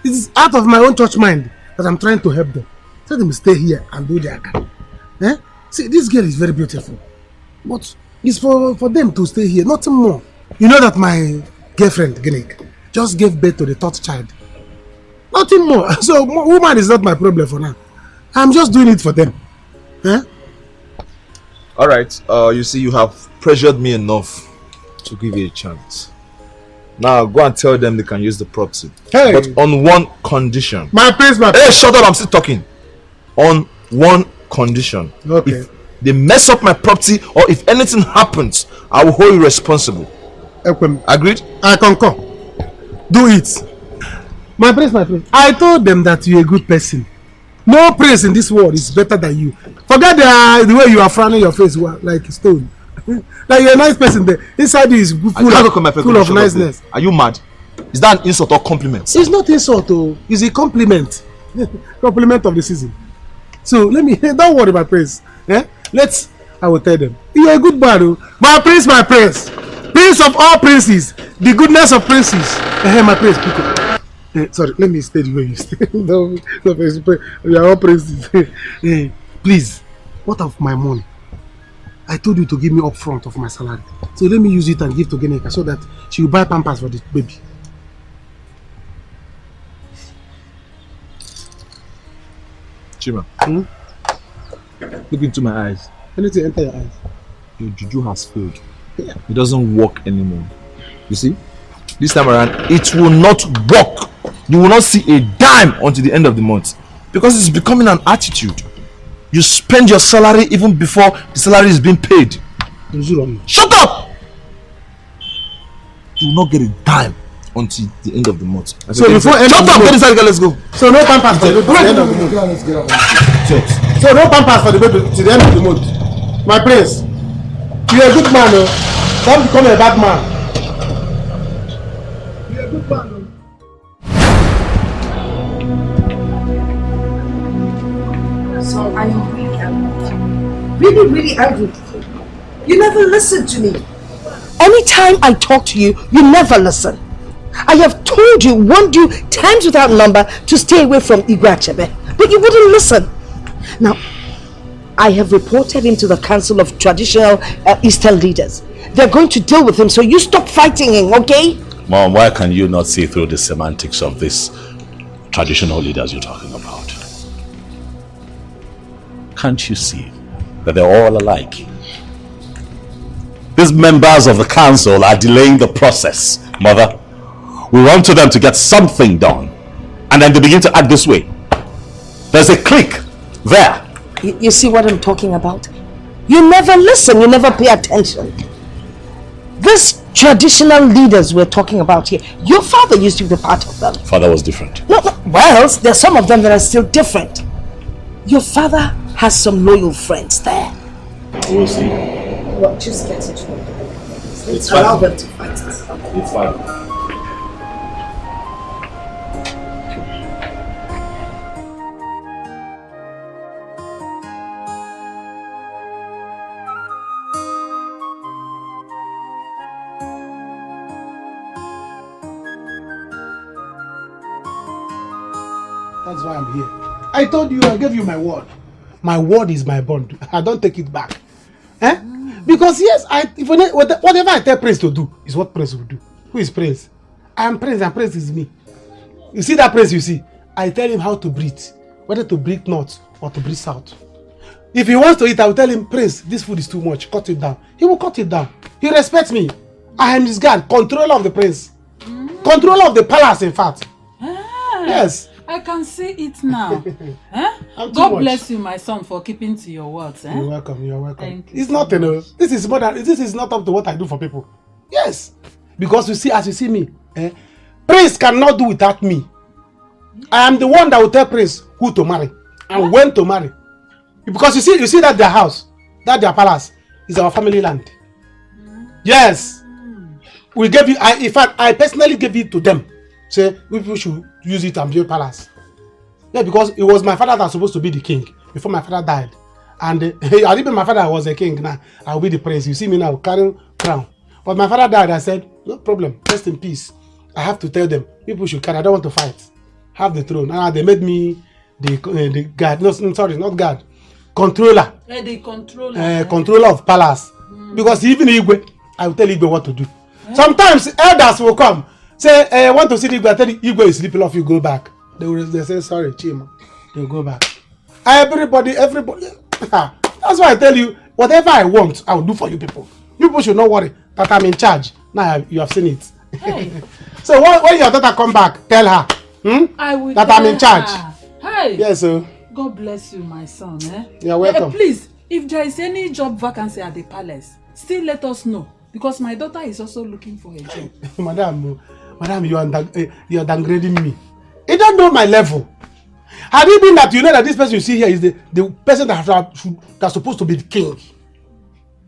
It is out of my own church mind that I'm trying to help them. Let them stay here and do their Akara. See, this girl is very beautiful. But it's for them to stay here, nothing more. You know that my girlfriend, Genek, just gave birth to the third child. Nothing more. So, woman is not my problem for now. I'm just doing it for them. Alright, you see, you have pressured me enough to give you a chance. Now, go and tell them they can use the property. Hey. But on one condition. My place, my Hey, shut up, I'm still talking. On one condition. Okay. If they mess up my property or if anything happens, I will hold you responsible. Agreed? I concur. Do it. My praise, my praise. I told them that you're a good person. No praise in this world is better than you. Forget the way you are frowning your face like a stone. Like you're a nice person there. Inside you is full of niceness. Are you mad? Is that an insult or compliment? It's not insult, it's a compliment. Compliment of the season. So let me, don't worry about praise. I will tell them. You're a good man, my praise, my praise. Prince of all princes, the goodness of princes. My praise, people. Sorry, let me stay the way you stay. We are all princes. Please, what of my money? I told you to give me upfront of my salary. So let me use it and give to Geneka so that she will buy Pampers for the baby. Chima, look into my eyes. Anything enter your eyes. Your juju has failed. Yeah. It doesn't work anymore. You see? This time around, it will not work. You will not see a dime until the end of the month. Because it's becoming an attitude. You spend your salary even before the salary is being paid. Shut up! You will not get a dime until the end of the month. So before end shut of the up! month. Get inside, let's go. So no pampers for the end of the month. So no pampers for the baby to the end of the month. My prince, you're a good man, oh. Don't become a bad man. You're a good man, oh. So I am really angry. Really, really angry. You never listen to me. Anytime I talk to you, you never listen. I have told you, warned you times without number to stay away from Igwachebe, but you wouldn't listen. Now, I have reported him to the Council of Traditional Eastern Leaders. They're going to deal with him, so you stop fighting him, okay? Mom, why can you not see through the semantics of these traditional leaders you're talking about? Can't you see that they're all alike? These members of the council are delaying the process, Mother. We want them to get something done, and then they begin to act this way. There's a clique there. You see what I'm talking about? You never listen, you never pay attention. These traditional leaders we're talking about here, your father used to be part of them. Father was different. No, well, there's some of them that are still different. Your father has some loyal friends there. We'll see. Well, just get it from them. It's Allow fine. them to fight it. It's fine. That's why I'm here. I told you, I gave you my word. My word is my bond. I don't take it back. Eh? Because yes, whatever I tell Prince to do is what Prince will do. Who is Prince? I am Prince and Prince is me. You see that Prince you see? I tell him how to breathe. Whether to breathe north or to breathe south. If he wants to eat, I will tell him, Prince, this food is too much. Cut it down. He will cut it down. He respects me. I am his guard. Controller of the prince. Controller of the palace, in fact. Yes. I can see it now. Eh? I'm too God much. bless you, my son, for keeping to your words. Eh? You're welcome. You're welcome. Thank you It's not, this is more than, this is not up to what I do for people. Yes. Because you see, as you see me, Prince cannot do without me. I am the one that will tell Prince who to marry and when to marry. Because you see that their house, that their palace is our family land. Yes. We gave you, in fact, I personally gave it to them. Say, we should use it and build palace. Yeah, because it was my father that was supposed to be the king before my father died. And I even my father was a king, now I will be the prince. You see me now carrying crown. But my father died, I said, no problem, rest in peace. I have to tell them, people should carry, I don't want to fight. Have the throne. And they made me the guard, no, sorry, not guard. Controller. The controller. Controller of palace. Because even Igwe, I will tell Igwe what to do. Sometimes elders will come. Say, I want to see Igwe. I tell Igwe is sleeping off, you go back. They say, sorry, Chima. They'll go back. Everybody. That's why I tell you, whatever I want, I will do for you people. You people should not worry that I'm in charge. Now you have seen it. Hey. So when your daughter come back, tell her I will that I'm in charge. her. Hey. Yes, sir. God bless you, my son. Eh? You're welcome. Please, if there is any job vacancy at the palace, still let us know. Because my daughter is also looking for a job. Madam, you are downgrading me. You don't know my level. Had it been that you know that this person you see here is the person that's supposed to be the king,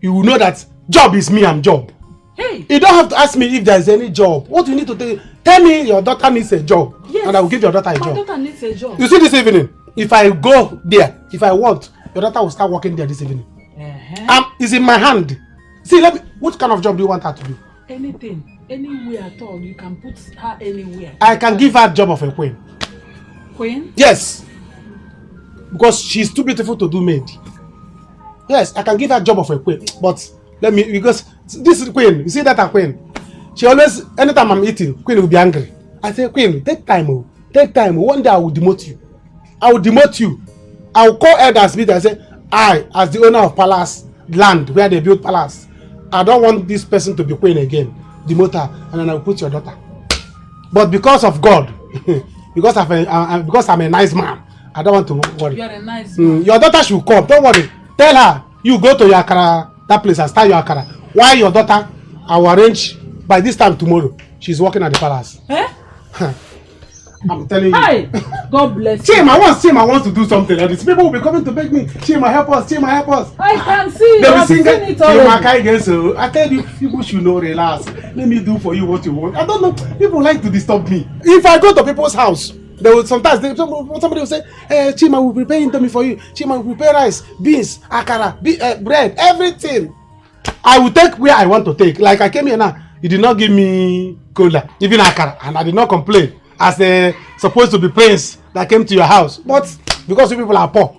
you will know that job is me and job. Hey. You don't have to ask me if there is any job. What you need to tell me your daughter needs a job. Yes. And I will give your daughter a job. My daughter needs a job. You see this evening, if I go there, if I want, your daughter will start working there this evening. It's in my hand. See, what kind of job do you want her to do? Anything, anywhere at all. You can put her anywhere. I can give her a job of a queen. Queen? Yes. Because she's too beautiful to do maid. Yes, I can give her a job of a queen. But because this is queen, you see that a queen? She always, anytime I'm eating, queen will be angry. I say, queen, take time, oh. Take time. One day I will demote you. I will demote you. I will call elders meeting and say, I, as the owner of palace land where they build palace, I don't want this person to be queen again. Demote her, and then I will put your daughter. But because of God, because I'm a nice man, I don't want to worry. You are a nice man. Your daughter should come. Don't worry. Tell her you go to your Akara, that place, and start your Akara. Why your daughter? I will arrange by this time tomorrow. She's working at the palace. Eh? I'm telling you. Hi. God bless you. Chima wants to do something like this. People will be coming to beg me. Chima, help us. Chima, help us. I can see. They will I've sing seen it already. so I tell you, people should know, relax. Let me do for you what you want. I don't know. People like to disturb me. If I go to people's house, they will sometimes somebody will say, Chima will prepare indomie for you. Chima will prepare rice, beans, akara, bread, everything. I will take where I want to take. Like I came here now, you did not give me cola, even akara, and I did not complain. As a supposed to be prince that came to your house, but because you people are poor,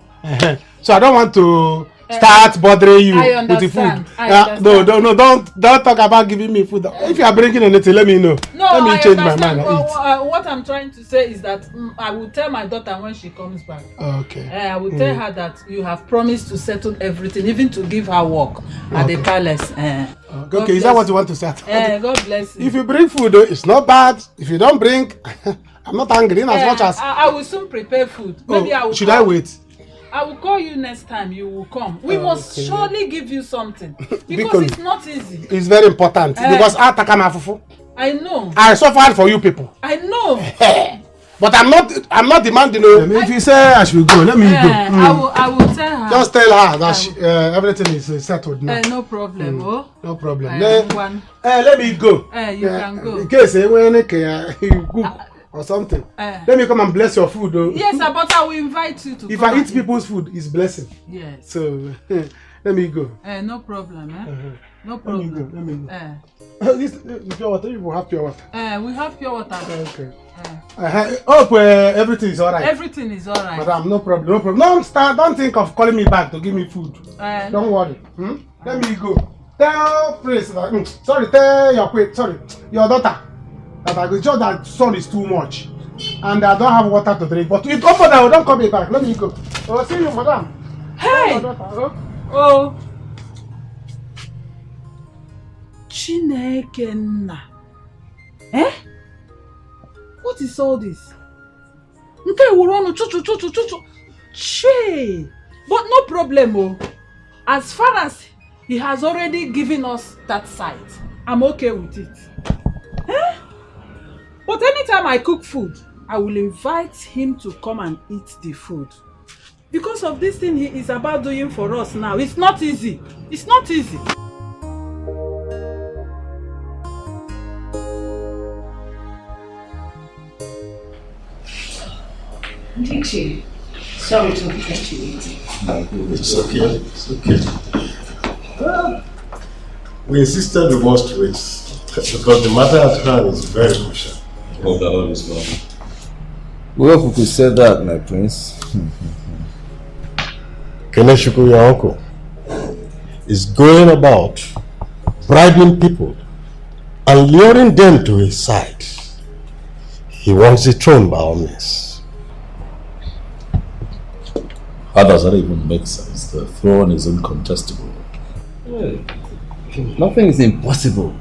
so I don't want to start bothering you with the food. No, don't talk about giving me food. If you are bringing anything, let me know. No, let me change my mind. What I'm trying to say is that I will tell my daughter when she comes back. Okay. I will tell her that you have promised to settle everything, even to give her work at the palace. Okay, is that what you want to say? God bless you. If you bring food, though, it's not bad. If you don't bring, I'm not angry as much as. I will soon prepare food. Maybe I will. Should I wait? I will call you next time you will come. We must surely give you something because it's not easy. It's very important because I know. I suffered for you people. I know. But I'm not demanding. If you say I should go, let me go. I will tell her. Just tell her that everything is settled now. No problem. No problem. Let me go. You can go. In case when you cook or something, let me come and bless your food. Yes, but I will invite you to. If I eat people's food, it's blessing. Yes. So let me go. No problem. No problem. Let me go. This pure water. You will have pure water. We have pure water. Okay. I hope everything is alright. Everything is alright. Madam, no problem. Don't think of calling me back to give me food. Don't worry. Let me go. Tell Prince tell your daughter that I go just that sun is too much and I don't have water to drink. But you come for that, don't call me back. Let me go. Oh, see you, madam. Hey! Oh. Chineke nna. What is all this? Che! But no problem. As far as he has already given us that site, I'm okay with it. But anytime I cook food, I will invite him to come and eat the food. Because of this thing he is about doing for us now. It's not easy. It's not easy. Dixie, sorry to have kept you waiting. It's okay. It's okay. We insisted we must wait because the matter at hand is very crucial. Oh, the Lord is well. Well, if we could say that, my prince. Keneshuku, your uncle, is going about bribing people and luring them to his side. He wants the throne by all means. How does that even make sense? The throne is incontestable. Nothing is impossible.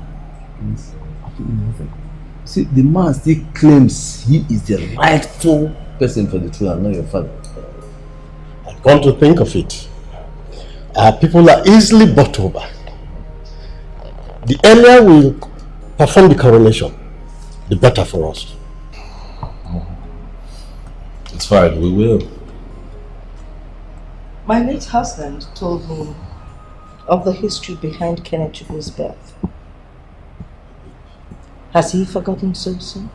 See, the man still claims he is the rightful person for the throne and not your father. Come to think of it, our people are easily bought over. The earlier we perform the coronation, the better for us. It's fine, we will. My late husband told me of the history behind Kennechukwu's birth. Has he forgotten so soon?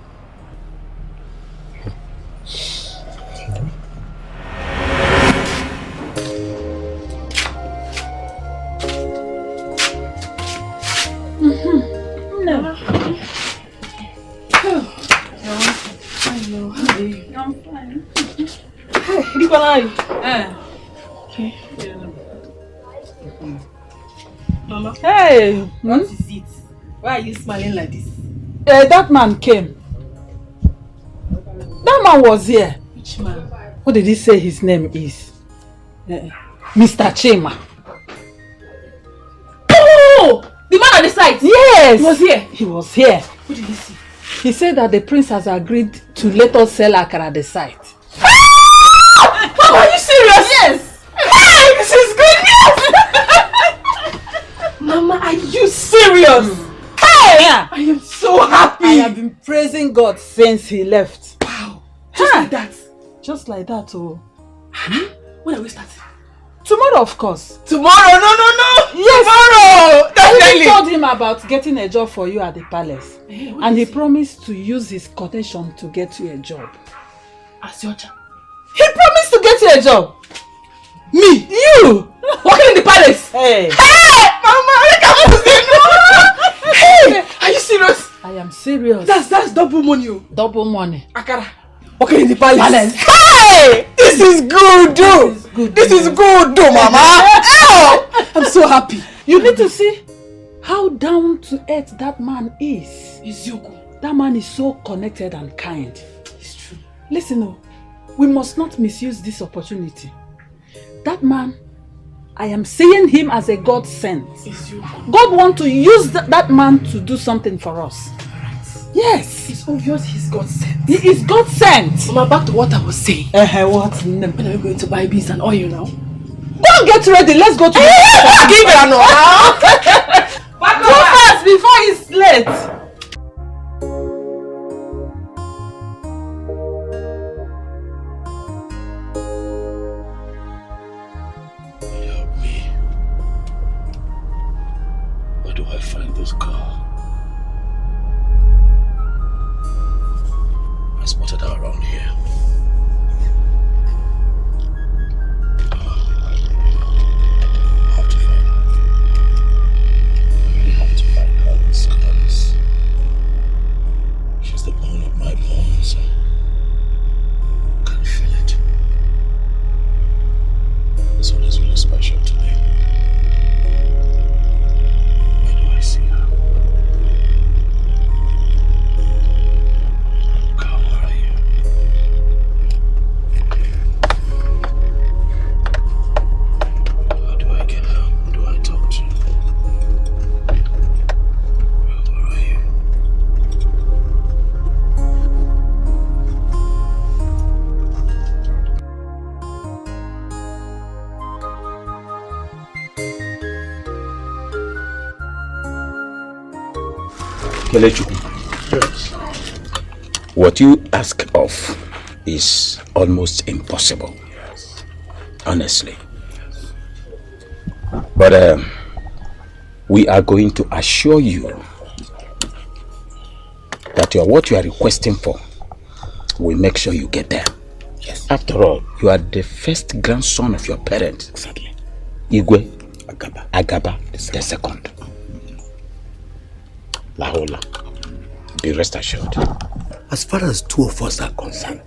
No. Hello, honey. I'm fine. Hey, Nikolai. Okay. Mama. Hey. What is it? Why are you smiling like this? That man came. That man was here. Which man? What did he say his name is? Mr. Chima. Oh! The man at the site? Yes! He was here? He was here. What did he say? He said that the prince has agreed to let us sell Akara at the site. Mama, are you serious? Yes. Hey, this is good news. Mama, are you serious? Hey, I am so happy. I have been praising God since he left. Wow. Just like that. Just like that, oh. When are we starting? Tomorrow, of course. Tomorrow? No. Yes. Tomorrow! Definitely. I told him about getting a job for you at the palace. And he promised to use his connection to get you a job. As your job? He promised to get you a job? Me? You? Working in the palace? Hey! Hey! Mama, I can't Hey! Are you serious? I am serious. That's double money. Double money. Akara. Working in the palace. Hey! This is good, dude. This is good, dude, Mama. Oh, I'm so happy. You need to see how down to earth that man is. That man is so connected and kind. It's true. Listen, we must not misuse this opportunity. That man, I am seeing him as a God sent. God wants to use that man to do something for us. Yes. It's obvious he's God sent. He is God sent. Mama, back to what I was saying. What? When are we going to buy beans and oil now? Go and get ready. Let's go to Give it now. Go fast before it's late. Help me. Where do I find this car? I spotted her around here. She's the bone of my bones. I can feel it. This one is really special to me. Where do I see her? God, where are you? How do I get her? Who do I talk to? Where are you? Kelechukwu. Yes. What you ask of is almost impossible. Honestly. But we are going to assure you that what you are requesting for, we'll make sure you get there. Yes. After all, you are the first grandson of your parents. Exactly. Igwe Agaba is the second. Lahola, be rest assured. As far as two of us are concerned,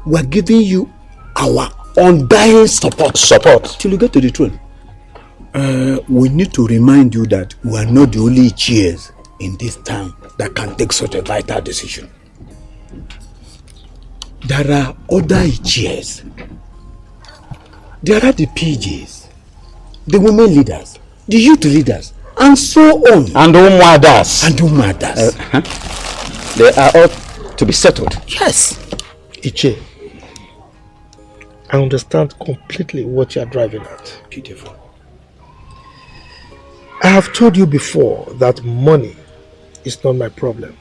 we are giving you our undying support till you get to the throne. We need to remind you that we are not the only cheers in this town that can take such a vital decision. There are other cheers. There are the PJs, the women leaders, the youth leaders, and so on. And Umadas. And Umadas. They are all to be settled. Yes. Iche, I understand completely what you are driving at. Beautiful. I have told you before that money is not my problem.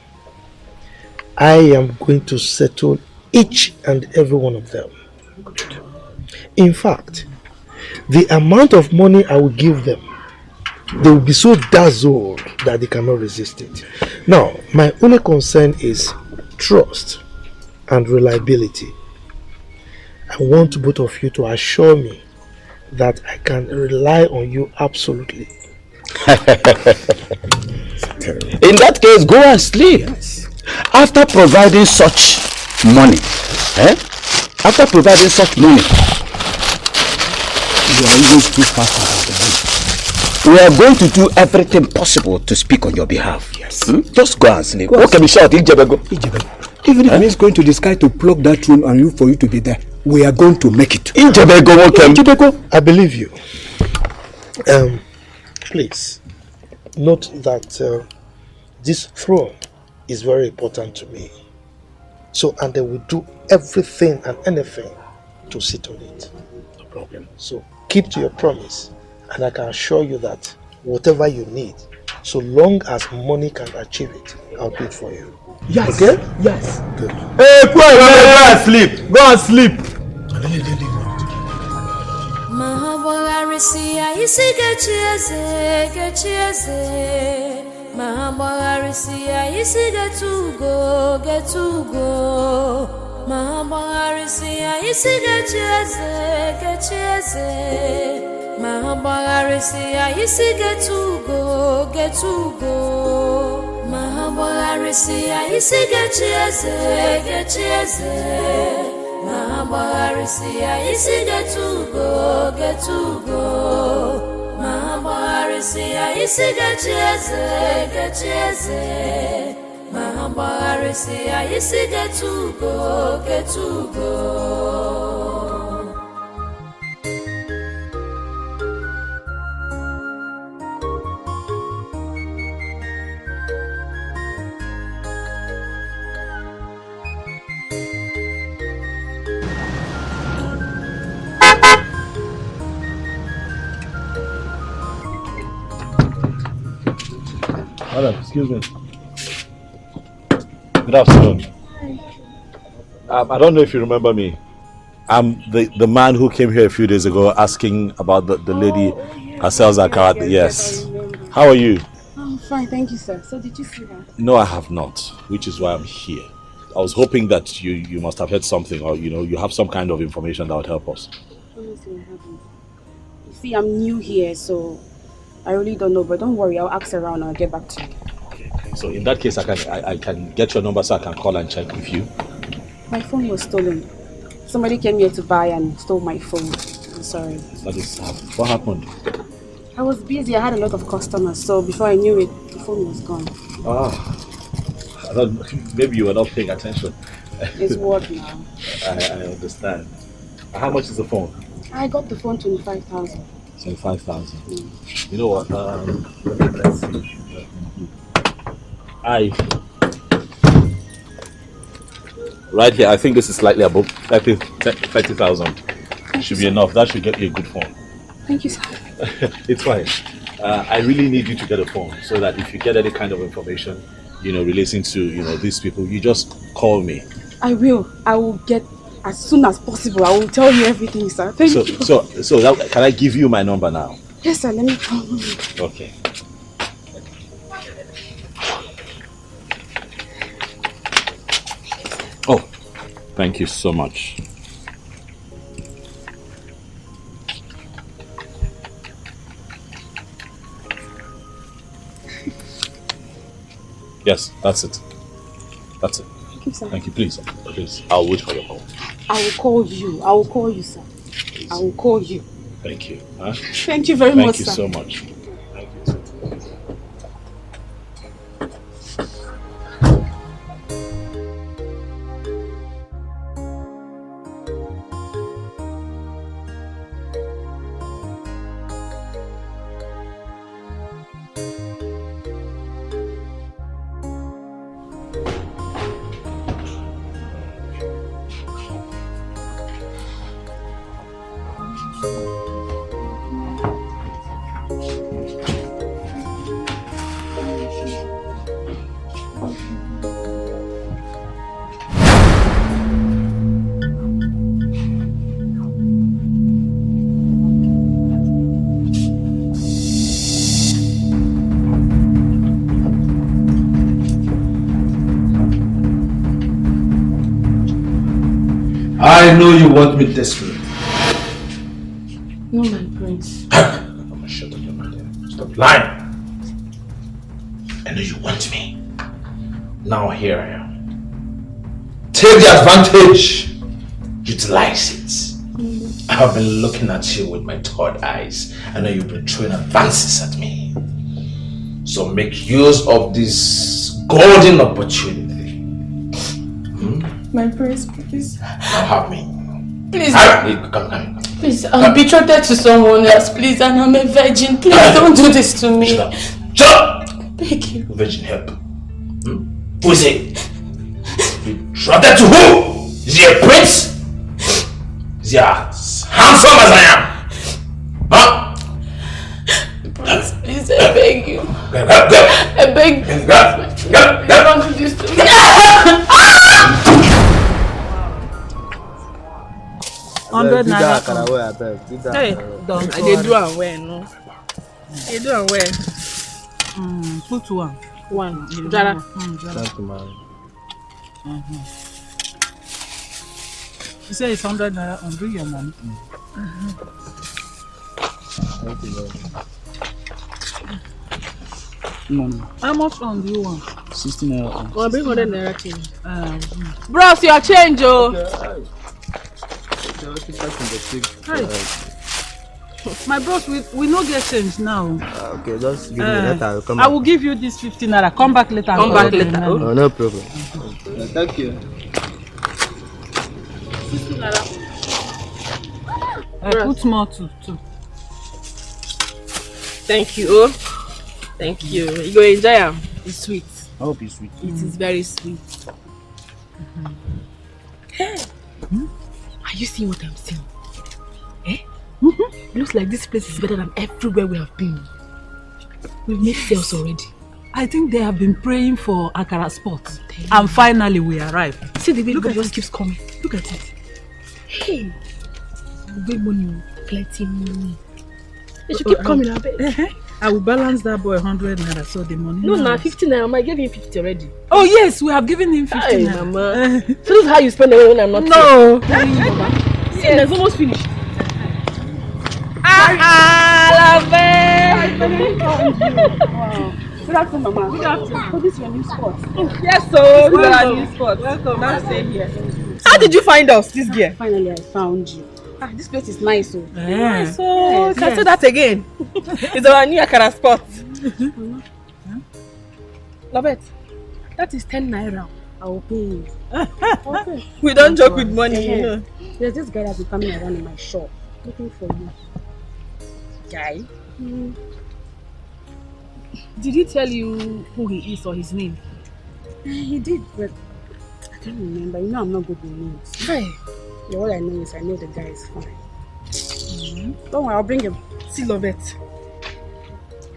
I am going to settle each and every one of them. In fact, the amount of money I will give them, they will be so dazzled that they cannot resist it. Now, my only concern is trust and reliability. I want both of you to assure me that I can rely on you absolutely. In that case, go and sleep. Yes. After providing such money, after providing such money, you are even too fast. We are going to do everything possible to speak on your behalf. Yes. Just go and sleep. What can we shout? Ijebego. Even if it means going to the sky to plug that room and look for you to be there, we are going to make it. Ijebego. I believe you. Please note that this throne is very important to me. So, and they will do everything and anything to settle it. No problem. So keep to your promise, and I can assure you that whatever you need, so long as money can achieve it, I'll do it for you. Yes. Okay? Yes. Good. Hey, go and sleep. Go and sleep. Mahabarisi ayisi gechieze Mahabarisi ayisi getugo Mahabarisi ayisi gechieze Mahabarisi ayisi getugo Mahabarisi ayisi gechieze Mahabarisi ayisi getugo Mahabarisi ayisi gechieze Mahabarisi ayisi getugo Madam, excuse me. Good afternoon. I don't know if you remember me. I'm the man who came here a few days ago asking about the lady herself, Akara. Yes. How are you? I'm fine, thank you, sir. So did you see her? No, I have not, which is why I'm here. I was hoping that you must have heard something, or you have some kind of information that would help us. Honestly, I haven't. You see, I'm new here, so I really don't know, but don't worry, I'll ask around and I'll get back to you. Okay. So in that case, I can get your number so I can call and check with you. My phone was stolen. Somebody came here to buy and stole my phone. I'm sorry. That is what happened. I was busy, I had a lot of customers, so before I knew it, the phone was gone. I don't, maybe you were not paying attention. It's worth now. I understand. How much is the phone? I got the phone 25,000. 25,000. You know what? Let's see. Right here, I think this is slightly above 30,000. Should be enough. That should get you a good phone. Thank you, sir. It's fine. I really need you to get a phone so that if you get any kind of information, relating to these people, you just call me. I will. I will get as soon as possible. I will tell you everything, sir. Thank you. So can I give you my number now? Yes, sir. Let me call you. Okay. Oh, thank you so much. Yes, that's it. That's it. Thank you, sir. Thank you. Please, I'll wait for your call. I will call you. I will call you, sir. I will call you. Thank you. Huh? Thank you very much, sir. Thank you so much. Thank you. I know you want me desperately. No, my prince. I'm gonna shut up your mouth. Stop lying. I know you want me. Now here I am. Take the advantage. Utilize it. I have been looking at you with my third eyes. I know you've been throwing advances at me. So make use of this golden opportunity. My prince, please. Now have me. Please. Come. Please, I'm betrothed to someone else, please, and I'm a virgin. Please don't do this to me. Shut up! Thank you. Virgin help. Who is it? Betrothed to who? Is he a prince? Is he as handsome as I am? Huh? Please, I beg you. Go. I beg you. Don't do this to me. $100 naira. Hey, don't. I did do it well, no. You do it well. Put one. One. Jara. Thank you, man. You say it's $100 naira. Bring your money. Thank you very much. How much on do you want? 16 naira. Well, bring 100 naira change. Bros, your change, oh. Hey. My bros, we no get change now. Okay, just give me later. I'll come I back. will give you this 15 naira. Come back later. Come back later. Oh, no problem. Thank you. 16 naira. Put more too. Thank you, oh. Thank you. You go enjoy them. It's sweet. I hope it's sweet. It is very sweet. Hey. Are you seeing what I'm seeing? Eh? Looks like this place is better than everywhere we have been. We've made sales already. I think they have been praying for Akara spot. And finally we arrived. See the way the just keeps coming. Look at it. Hey. Good money. Plenty money. They should keep coming, I bet. I will balance that boy 100 naira so the money. No, now 50 naira. I gave him 50 already. Oh yes, we have given him 50 naira. Mama. So this is how you spend the money when I'm not No. here. See, it's almost finished. Love it. Wow. Good afternoon, Mama. Good afternoon. So this is your new spot? Yes, so this is our new spot. Welcome. Now stay here. How did you find us this year? Finally, I found you. This place is nice, so. Nice, so can say that again. It's our new Akara spot. Love it. That is 10 naira. I will pay you. Okay. We don't joke with money, you know. There's this guy that's been coming around in my shop looking for you. Guy? Did he tell you who he is or his name? He did, but I can't remember. You know I'm not good with names. Hey. Yeah, all I know is I know the guy is fine. Don't worry, I'll bring him. See, love it.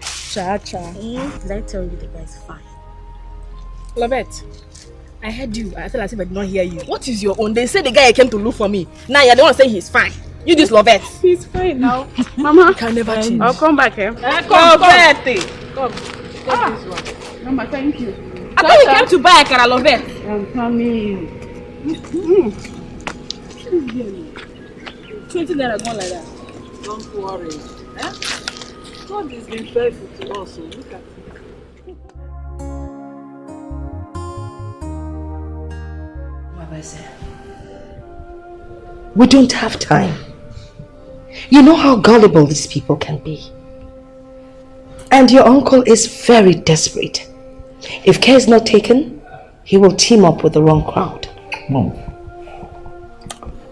Cha. Did I tell you the guy is fine? Love it. I heard you. I felt as if I did not hear you. What is your own? They say the guy came to look for me. Now you're the one saying he's fine. You just love it. He's fine now. Mama, can never change. I'll come back, eh? Come. Come. This one. Mama, thank you. I thought you came to buy Akara, love it. I'm coming. 20 naira gone like that. Don't worry. God has been faithful to us, so look at it. We don't have time. You know how gullible these people can be. And your uncle is very desperate. If care is not taken, he will team up with the wrong crowd. Mom,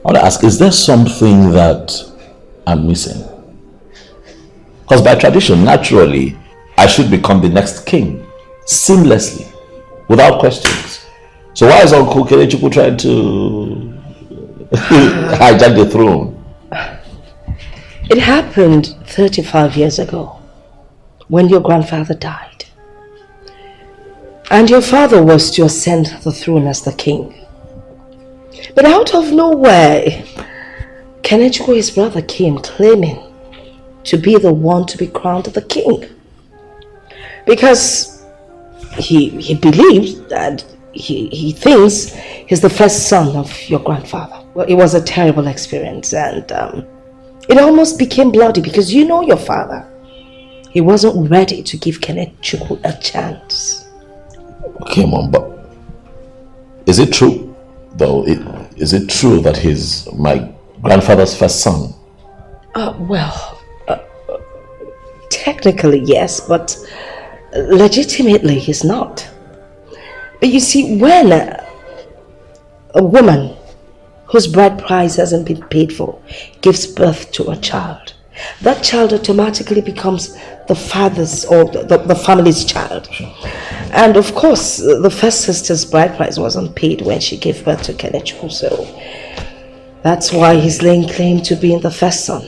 I want to ask, is there something that I'm missing? Because by tradition, naturally, I should become the next king, seamlessly, without questions. So why is Uncle Kelechukwu trying to hijack the throne? It happened 35 years ago, when your grandfather died. And your father was to ascend the throne as the king. But out of nowhere, Kenechukwu, his brother, came claiming to be the one to be crowned the king. Because he believes that he thinks he's the first son of your grandfather. Well, it was a terrible experience, and it almost became bloody because you know your father. He wasn't ready to give Kenechukwu a chance. Okay, Mom, but is it true, though? Is it true that he's my grandfather's first son? Technically, yes, but legitimately, he's not. But you see, when a woman whose bride price hasn't been paid for gives birth to a child, that child automatically becomes the father's or the family's child. And of course, the first sister's bride price wasn't paid when she gave birth to Kenechukwu, so That's why he's laying claim to being the first son.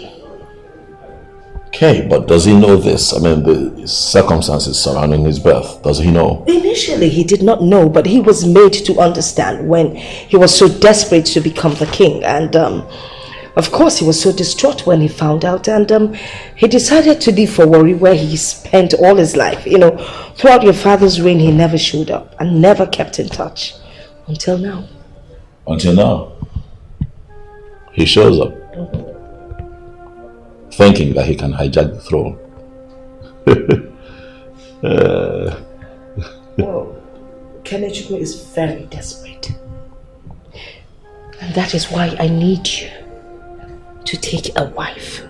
Okay, but does he know this? I mean, the circumstances surrounding his birth, does he know? Initially, he did not know, but he was made to understand when he was so desperate to become the king. And of course, he was so distraught when he found out. And he decided to leave for Warri, where he spent all his life. You know, throughout your father's reign, he never showed up and never kept in touch. Until now. Until now. He shows up. Thinking that he can hijack the throne. Well, Kenechukwu is very desperate. And that is why I need you to take a wife.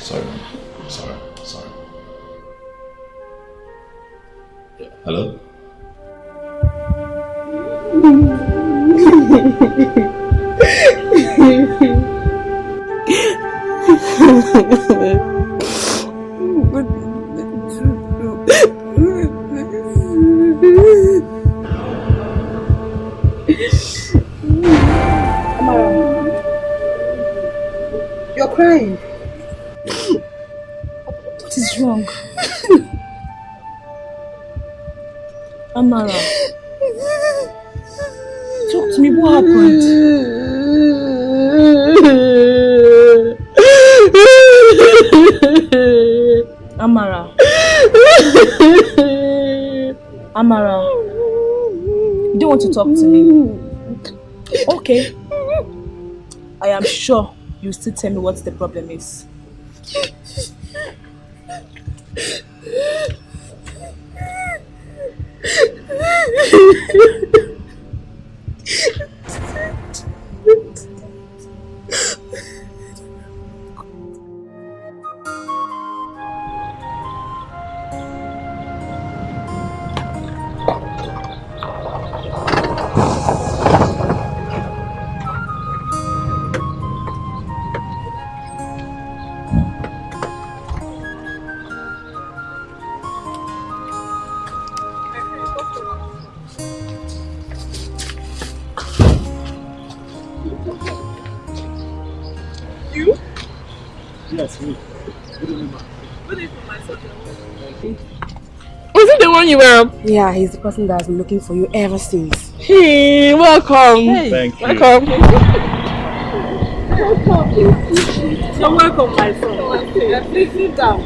Sorry. Yeah. Hello? You're crying. What is wrong? Amara, talk to me. What happened? Amara. Amara, you don't want to talk to me? Okay. I am sure you still tell me what the problem is. Yes, me. Good evening, ma. Good evening, my son. Was it the one you were? Yeah, he's the person that's been looking for you ever since. Hey, welcome. Hey. Thank you. Welcome. You're welcome, my son. Please sit down.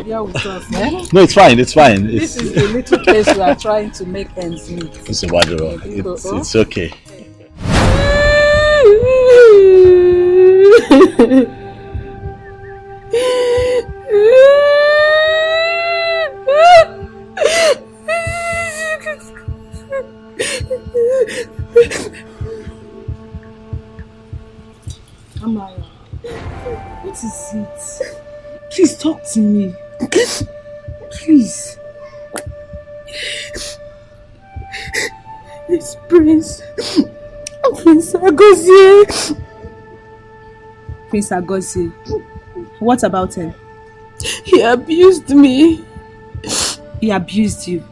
Yeah, with us, eh? No, it's fine. It's fine. This is the little place we are trying to make ends meet. It's a wonderful. It's okay. Amara, what is it? Please talk to me. Please. It's Prince Agozie. Prince Agozie. What about him? He abused me. He abused you.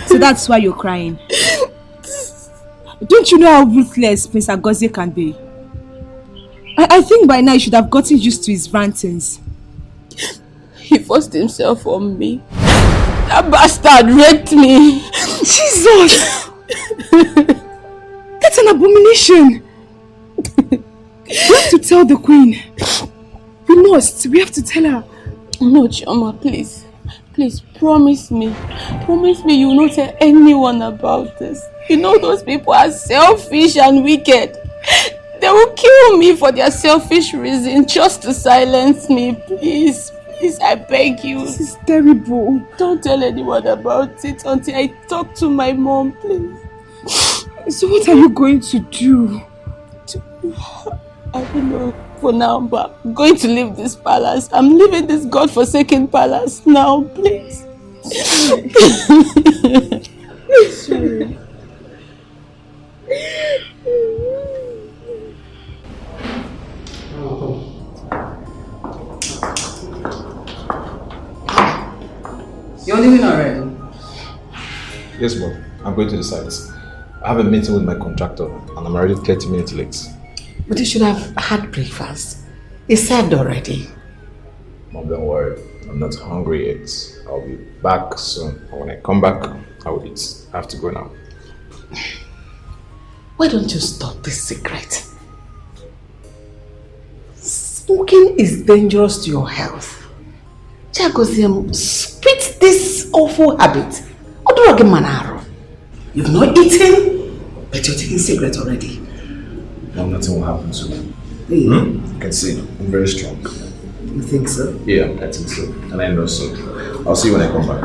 So that's why you're crying. Don't you know how ruthless Prince Agozie can be? I think by now you should have gotten used to his rantings. He forced himself on me. That bastard raped me. Jesus! That's an abomination. We have to tell the queen. We must. We have to tell her. No, Chioma, please. Please, promise me. Promise me you will not tell anyone about this. You know those people are selfish and wicked. They will kill me for their selfish reason just to silence me. Please, please, I beg you. This is terrible. Don't tell anyone about it until I talk to my mom, please. So what are you going to do? I don't know for now, but I'm going to leave this palace. I'm leaving this godforsaken palace now, please. Sorry. You're leaving already? This morning, I'm going to the site. I have a meeting with my contractor and I'm already 30 minutes late. But you should have had breakfast. It's served already. Mom, don't worry. I'm not hungry yet. I'll be back soon. And when I come back, I will eat. I have to go now. Why don't you stop this cigarette? Smoking is dangerous to your health. Chagosium, quit this awful habit. You've not eaten, but you're taking cigarettes already. No, nothing will happen to me. Really? You can see, I'm very strong. You think so? Yeah, I think so. And I know so. I'll see you when I come back.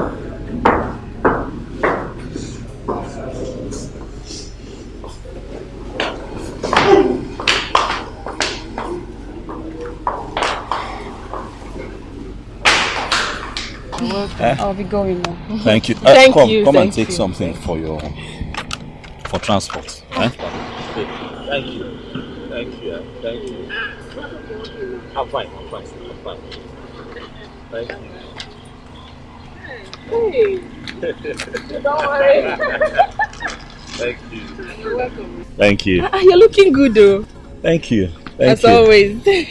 I'll be going now. Thank you. Thank come, you. Come thank and take you. something for transport. Thank you. Thank you. Thank you. I'm fine. Thank you. Hey. Don't worry. Thank you. You're welcome. Thank you. You're looking good though. Thank you. As always. Hey,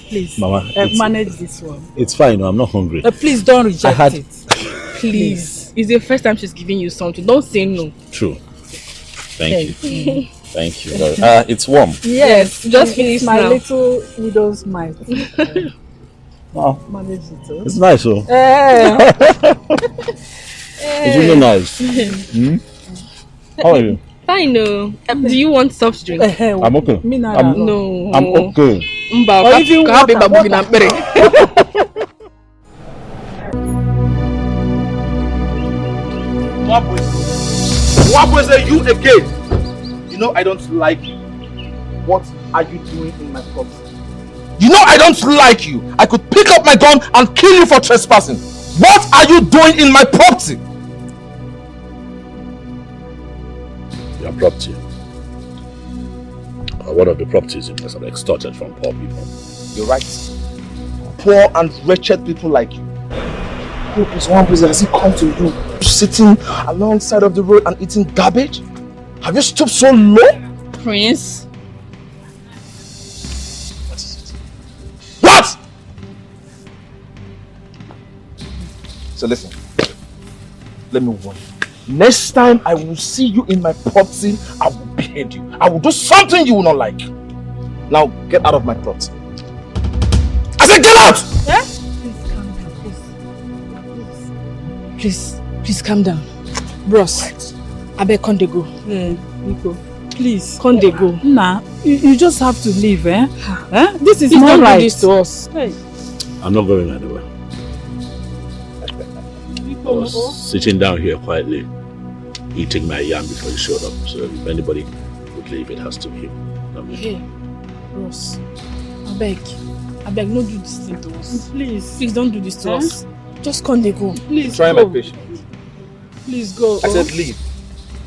please, Mama. manage this one. It's fine. No, I'm not hungry. Please don't reject it. Please. It's the first time she's giving you something. Don't say no. True. Thank you. Thank you. It's warm. Yes, just finish my now. little widow's mite. Wow. Manage it. It's nice, oh. It's really nice. How are you? Fine, no. Do you want soft drink? I'm okay. No. I'm okay. Or even water. What was you again? You know I don't like you. What are you doing in my property? You know I don't like you. I could pick up my gun and kill you for trespassing. What are you doing in my property? Your property. One of the properties you must have extorted from poor people. You're right. Poor and wretched people like you. Who is one person has he come to you? Sitting alongside of the road and eating garbage? Have you stooped so low? Prince. What? So listen. Let me warn you. Next time I will see you in my property, I will behead you. I will do something you will not like. Now get out of my property. I said get out! Eh? Please calm down. Bros, I beg Conde go. Nico, please. Conde go. Nah, you just have to leave, eh? This is Please not don't right. do this to us. Hey. I'm not going anywhere. I was sitting down here quietly, eating my yam before you showed up. So if anybody would leave, it has to be him. Not me. Hey, Bros, I beg, no do this thing to us. Please don't do this to us. Just Conde go. Please Try go. my patience. Please go. I said leave.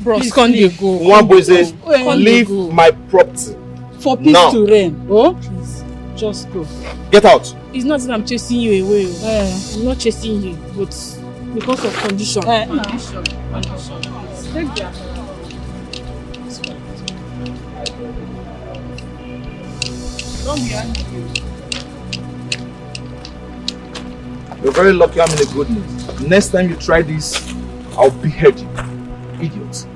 Bros, Conde go. One boy says Conde leave go. my property. For peace now. to reign. Oh? Please. Just go. Get out. It's not that I'm chasing you away. I'm not chasing you, but because of condition. Condition. Take their Don't be angry. You're very lucky I'm in a good mood. Next time you try this, I'll behead you. Idiots.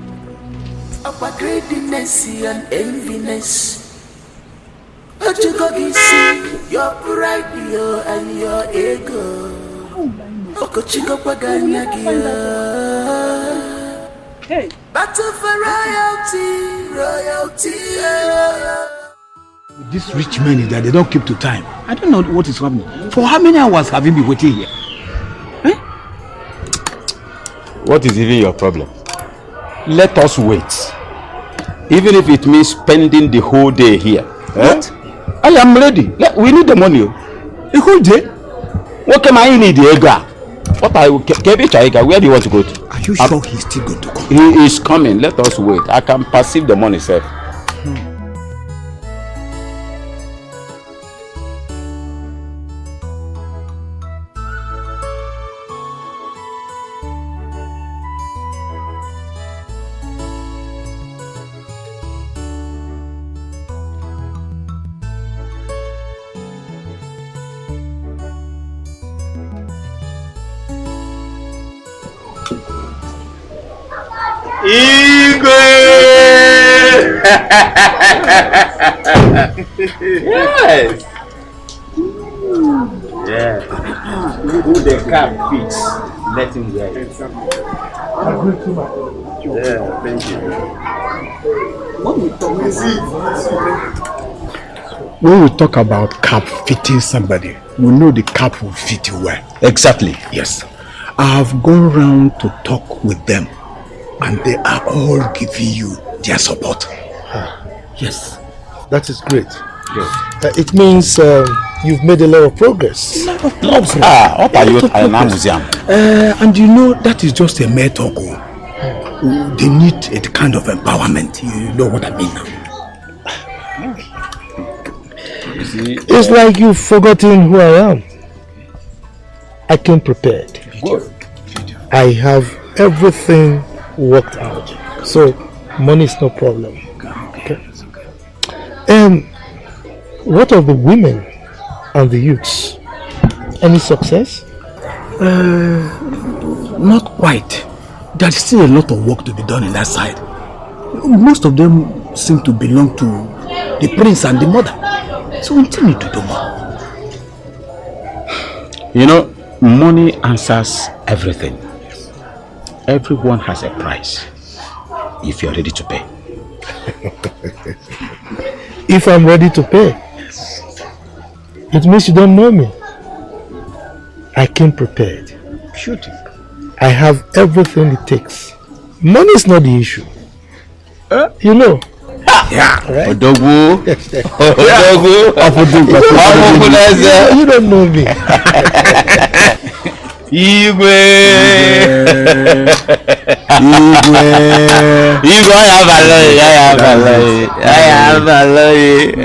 About greediness and enviness. But you go see your pride and your ego. Okochiko Paganyagio. Hey. Battle for royalty. This rich man is that they don't keep to time. I don't know what is happening. For how many hours have you been waiting here? What is even your problem? Let us wait. Even if it means spending the whole day here. What? I am ready. We need the money. The whole day? What can I need the ega? What are you? Where do you want to go to? Are you sure he's still going to come? He is coming. Let us wait. I can perceive the money, sir. Igwe! Yes! Yeah. Who the cap fits, let him wear it. Yeah, thank you. When we talk about cap fitting somebody, we know the cap will fit you well. Exactly. Yes. I have gone round to talk with them and they are all giving you their support. Yes. That is great. It means you've made a lot of progress. And you know, that is just a mere talk. They need a kind of empowerment. You know what I mean now? It's like you've forgotten who I am. I came prepared. I have everything worked out. So, money is no problem. Okay. What of the women and the youths? Any success? Not quite. There's still a lot of work to be done in that side. Most of them seem to belong to the prince and the mother. So we still need to do more. You know, money answers everything. Everyone has a price if you're ready to pay. If I'm ready to pay, it means you don't know me. I came prepared. Shooting. I have everything it takes. Money is not the issue. You know. Yeah. Right? Odogu. You don't know me. Igwe.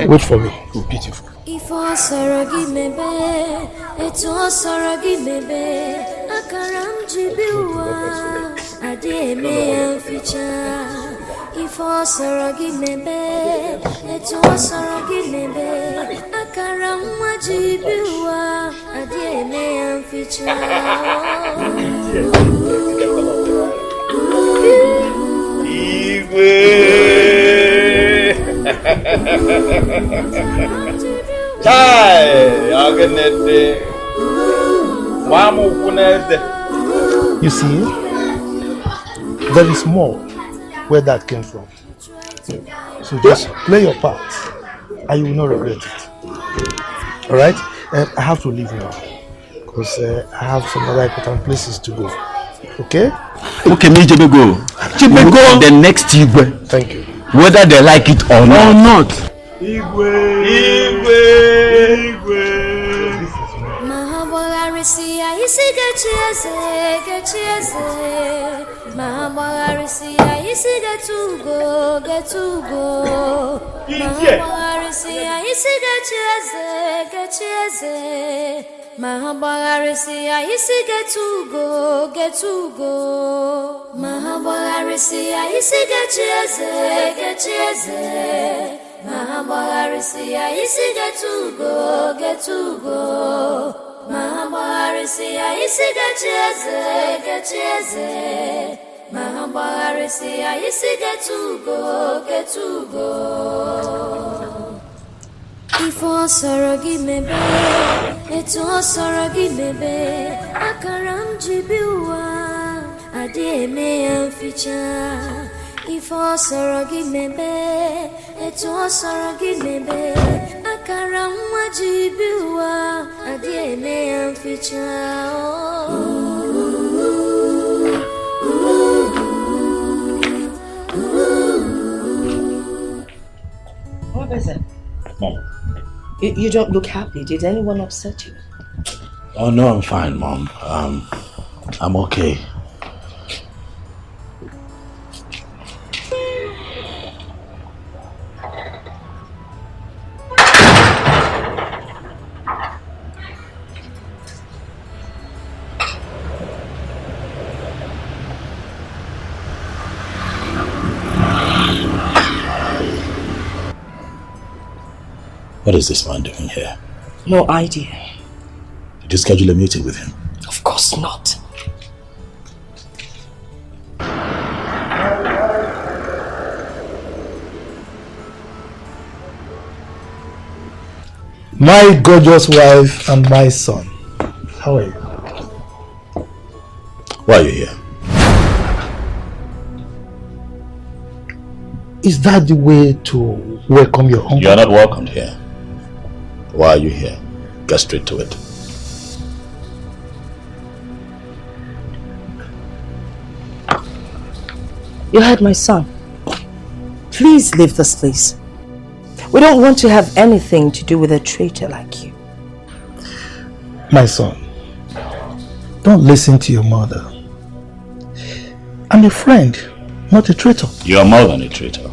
Wait for me. Beautiful. If I sorry me be, it was sorry me be. Akaram jibiwa, ade me amficha. If I sorry me be, it was sorry me be. Akaram jibiwa, ade me amficha. Igwe. Chai, agenede. Mamu kunede. You see, there is more where that came from. So just play your part and you will not regret it. Alright? I have to leave now because I have some other important places to go. Okay? Okay, me Jebego. Jebego, the next Igwe. Thank you. Whether they like it or not. Igwe. Mahabarisi, I see get cheers. Mahabarisi, I see get to go. Mahabarisi, I see get cheers. Mahabarisi, I see get to go. Mahabarisi, I see get cheers. Mahabarisi, I see get to go. Mahabarisi, I see get cheers. Mahabarisi, I see get to go. If I sorrow give me be, it's all sorrow give me be. Akaram jibiwa, ade me amficha. If I sorrow give me be, it's all sorrow give me be. Akaram jibiwa, ade me amficha. What is it? Mom. You don't look happy. Did anyone upset you? Oh no, I'm fine, Mom. I'm okay. What is this man doing here? No idea. Did you schedule a meeting with him? Of course not. My gorgeous wife and my son. How are you? Why are you here? Is that the way to welcome your uncle? You are not welcomed here. Why are you here? Get straight to it. You heard my son. Please leave this place. We don't want to have anything to do with a traitor like you. My son, don't listen to your mother. I'm a friend, not a traitor. You are more than a traitor.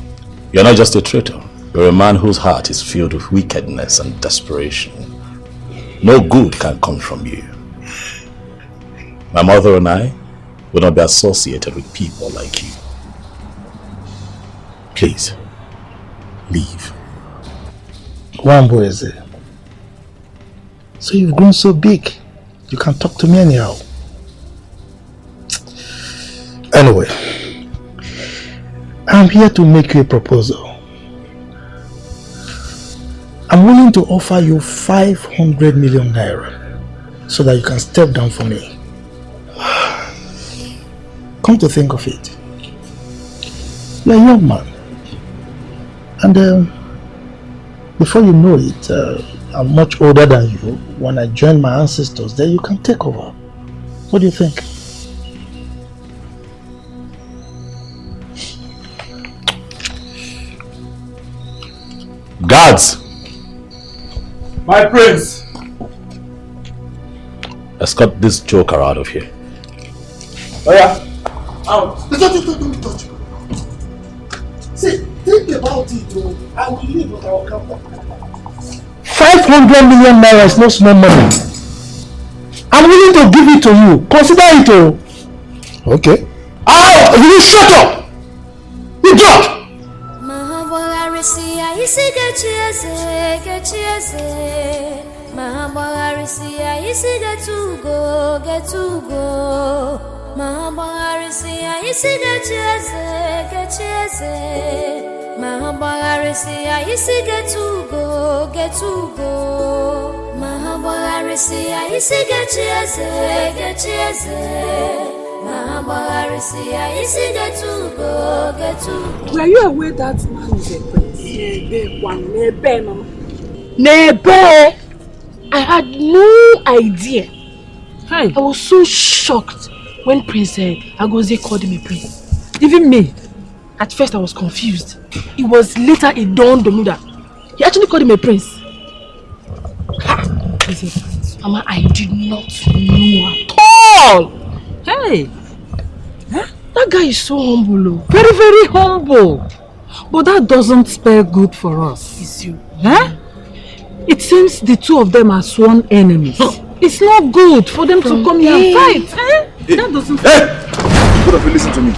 You are not just a traitor. You're a man whose heart is filled with wickedness and desperation. No good can come from you. My mother and I will not be associated with people like you. Please, leave. Wamboeze. So you've grown so big, you can talk to me anyhow. Anyway, I'm here to make you a proposal. I'm willing to offer you 500 million naira so that you can step down for me. Come to think of it, you're a young man. And before you know it, I'm much older than you. When I join my ancestors, then you can take over. What do you think? Guards! My prince! Escort this joker out of here. Oh yeah? Out. Don't touch me. See, think about it. I will leave, but I will come back. 500 million naira is no small money. I'm willing to give it to you. Consider it. Okay. Oh, will you shut up? You judge. Were you aware that man is a prince? Nebe! I had no idea. I was so shocked when Prince Agoze called him a prince. Even me. At first I was confused. It was later it dawned on me that he actually called him a prince. Mama, I did not know at all. Hey! That guy is so humble. Very, very humble. But that doesn't spell good for us. It's you. It seems the two of them are sworn enemies. It's not good for them to come here and fight. That doesn't... Hey! Both of you listen to me.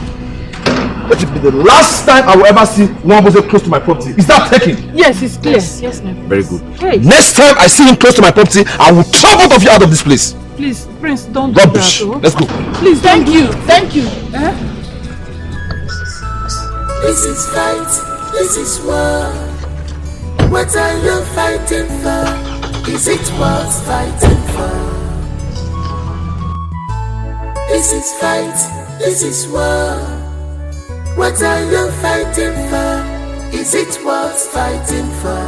Let it be the last time I will ever see one person close to my property. Is that taken? Yes, it's clear. Yes, my prince. Very good. Hey. Next time I see him close to my property, I will chop both of you out of this place. Please, Prince, don't Rubbish. do that. Let's go. Please, thank you. Thank you. This is fight. This is war. What are you fighting for? Is it worth fighting for? This is fight. This is war. What are you fighting for? Is it worth fighting for?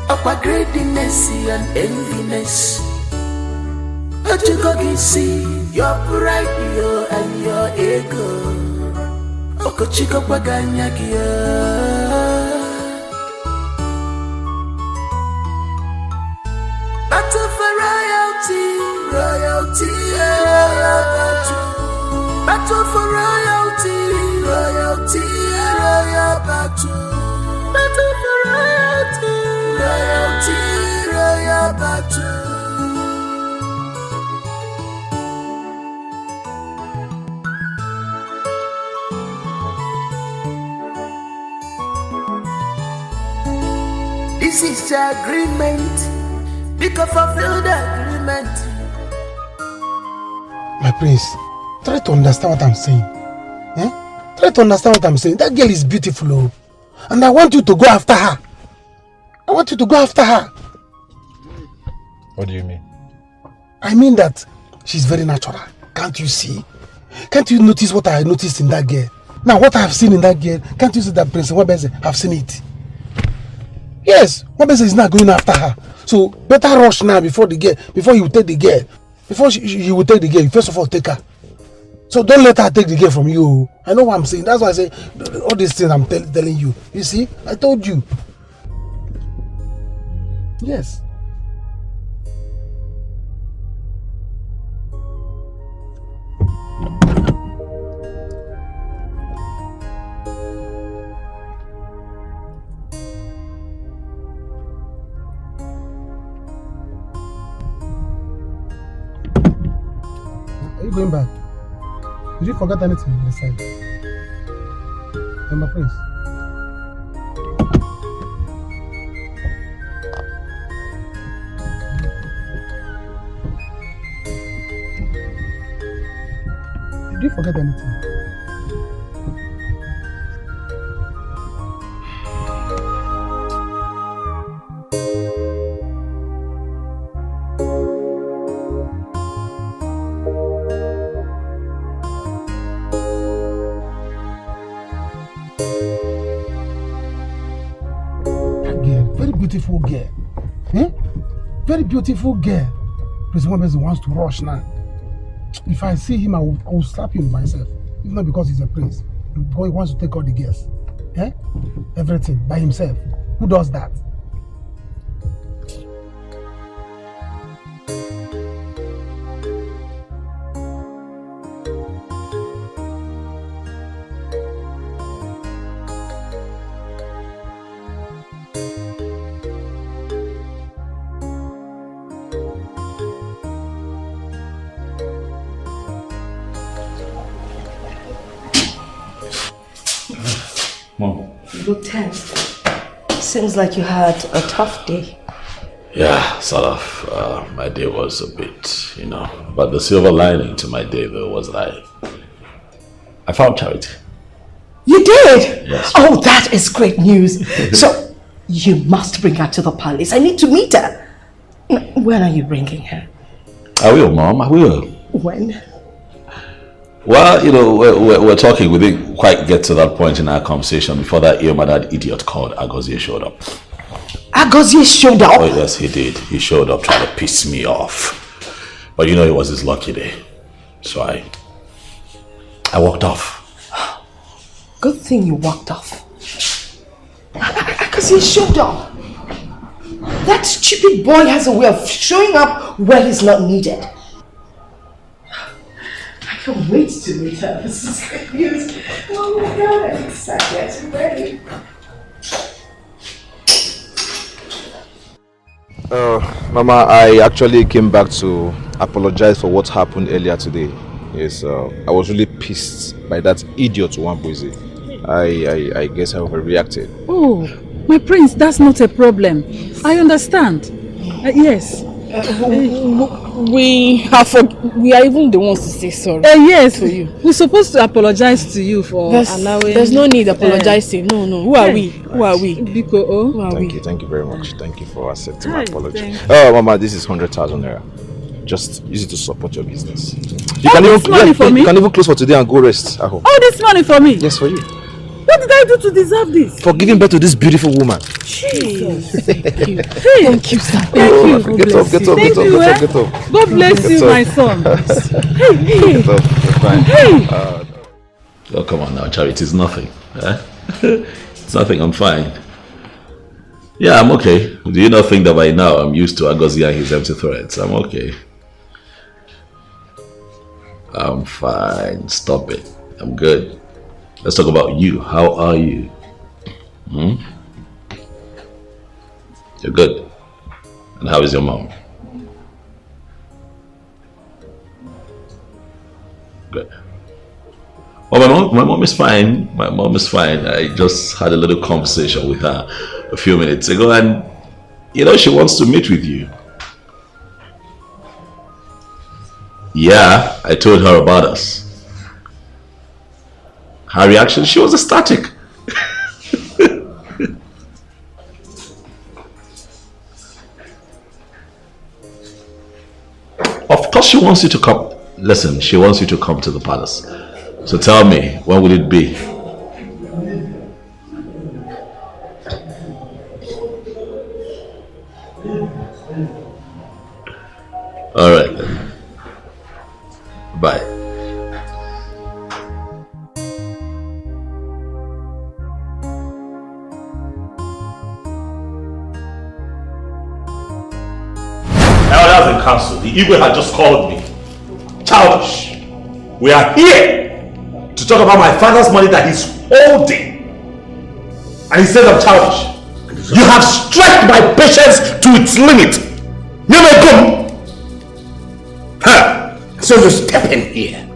Upper greediness and enviness. What you go see? Your pride, and your ego. Okochiko Paganyagia. Battle for royalty, royalty, royal battle. Battle for royalty, royalty, royal battle. Battle for royalty, royalty, royal battle. This is the agreement. Because fulfill the agreement. My prince, try to understand what I'm saying. Try to understand what I'm saying. That girl is beautiful, oh. And I want you to go after her. I want you to go after her. What do you mean? I mean that she's very natural. Can't you see? Can't you notice what I noticed in that girl? Now what I have seen in that girl, can't you see that Prince Wabese have seen it? Yes, Wabese is not going after her. So better rush now before you take the girl. Before you will take the girl, first of all take her. So don't let her take the girl from you. I know what I'm saying. That's why I say all these things I'm telling you. You see, I told you. Yes. Are you going back? Did you forget anything on the side? My prince. Did you forget anything? Beautiful girl. Very beautiful girl. President Wabese wants to rush now. If I see him, I will slap him myself. It's not because he's a prince. The boy wants to take all the girls. Everything by himself. Who does that? Mom. You look tense. Seems like you had a tough day. Yeah, sort of. My day was a bit, But the silver lining to my day, though, was that I found Charity. You did? Yes. Oh, that is great news. So, you must bring her to the palace. I need to meet her. When are you bringing her? I will, Mom. I will. When? Well, we're talking. We didn't quite get to that point in our conversation before that ill-mannered idiot called Agozie showed up. Agozie showed up? Oh, yes, he did. He showed up trying to piss me off. But it was his lucky day. So I walked off. Good thing you walked off. Agozie showed up. That stupid boy has a way of showing up where he's not needed. I can't wait to meet her. This is great news. Oh my God, I'm excited. I'm ready. Mama, I actually came back to apologize for what happened earlier today. Yes, I was really pissed by that idiot Wambweze. I guess I overreacted. Oh, my prince, that's not a problem. I understand. Yes. We are even the ones to say sorry. Yes, to you. We're supposed to apologize to you for allowing. There's no need apologizing. No. Who are we? Who are we? Biko, who are we? Thank you very much. Thank you for accepting my apology. Oh, Mama, this is 100,000 naira. Just use it to support your business. You can even close for today and go rest at home. All this money for me? Yes, for you. What did I do to deserve this? For giving birth to this beautiful woman. Jesus. Thank you. Hey. Thank you, sir. Thank you. Get up. God bless you, my son. Hey. Get up. You're fine. Hey. Oh, come on now, Charity. It's nothing. It's nothing. I'm fine. Yeah, I'm okay. Do you not think that by now I'm used to Agozie and his empty threats? I'm okay. I'm fine. Stop it. I'm good. Let's talk about you. How are you? You're good. And how is your mom? Good. Well, my mom is fine. My mom is fine. I just had a little conversation with her a few minutes ago, and she wants to meet with you. Yeah, I told her about us. Her reaction, she was ecstatic. Of course she wants you to come. Listen, she wants you to come to the palace. So tell me, when will it be? Alright then. Bye. Elders in council, the Igwe had just called me. Childish. We are here to talk about my father's money that he's holding. And he says I'm childish. You have stretched my patience to its limit. You may come. Huh. So you step in here.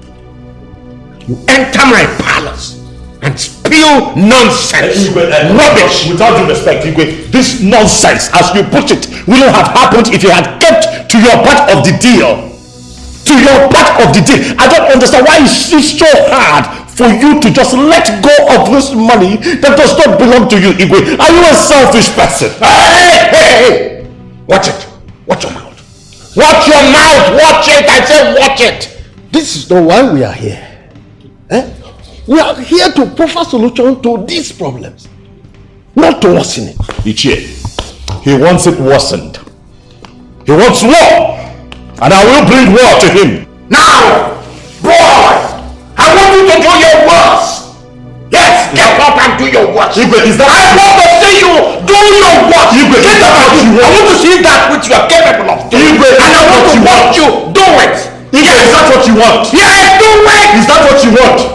You enter my palace and spew nonsense. Rubbish. Without due respect, Igwe, this nonsense, as you put it, wouldn't have happened if you had kept to your part of the deal. To your part of the deal. I don't understand why it's so hard for you to just let go of this money that does not belong to you, Igwe. Are you a selfish person? Hey! Watch it. Watch your mouth. Watch your mouth. Watch it. I said watch it. This is not why we are here. We are here to provide solution to these problems, not to worsen it. Ichie, he wants it worsened. He wants war, and I will bring war to him. Now, boy, I want you to do your worst. Yes, get up and do your worst. Igwe, is that I want to see you do your worst. Igwe, get up and do. I want to see that which you are capable of doing. Igwe, and I want to watch you do it. Igwe, yes. Is that what you want? Yes, do it. Is that what you want?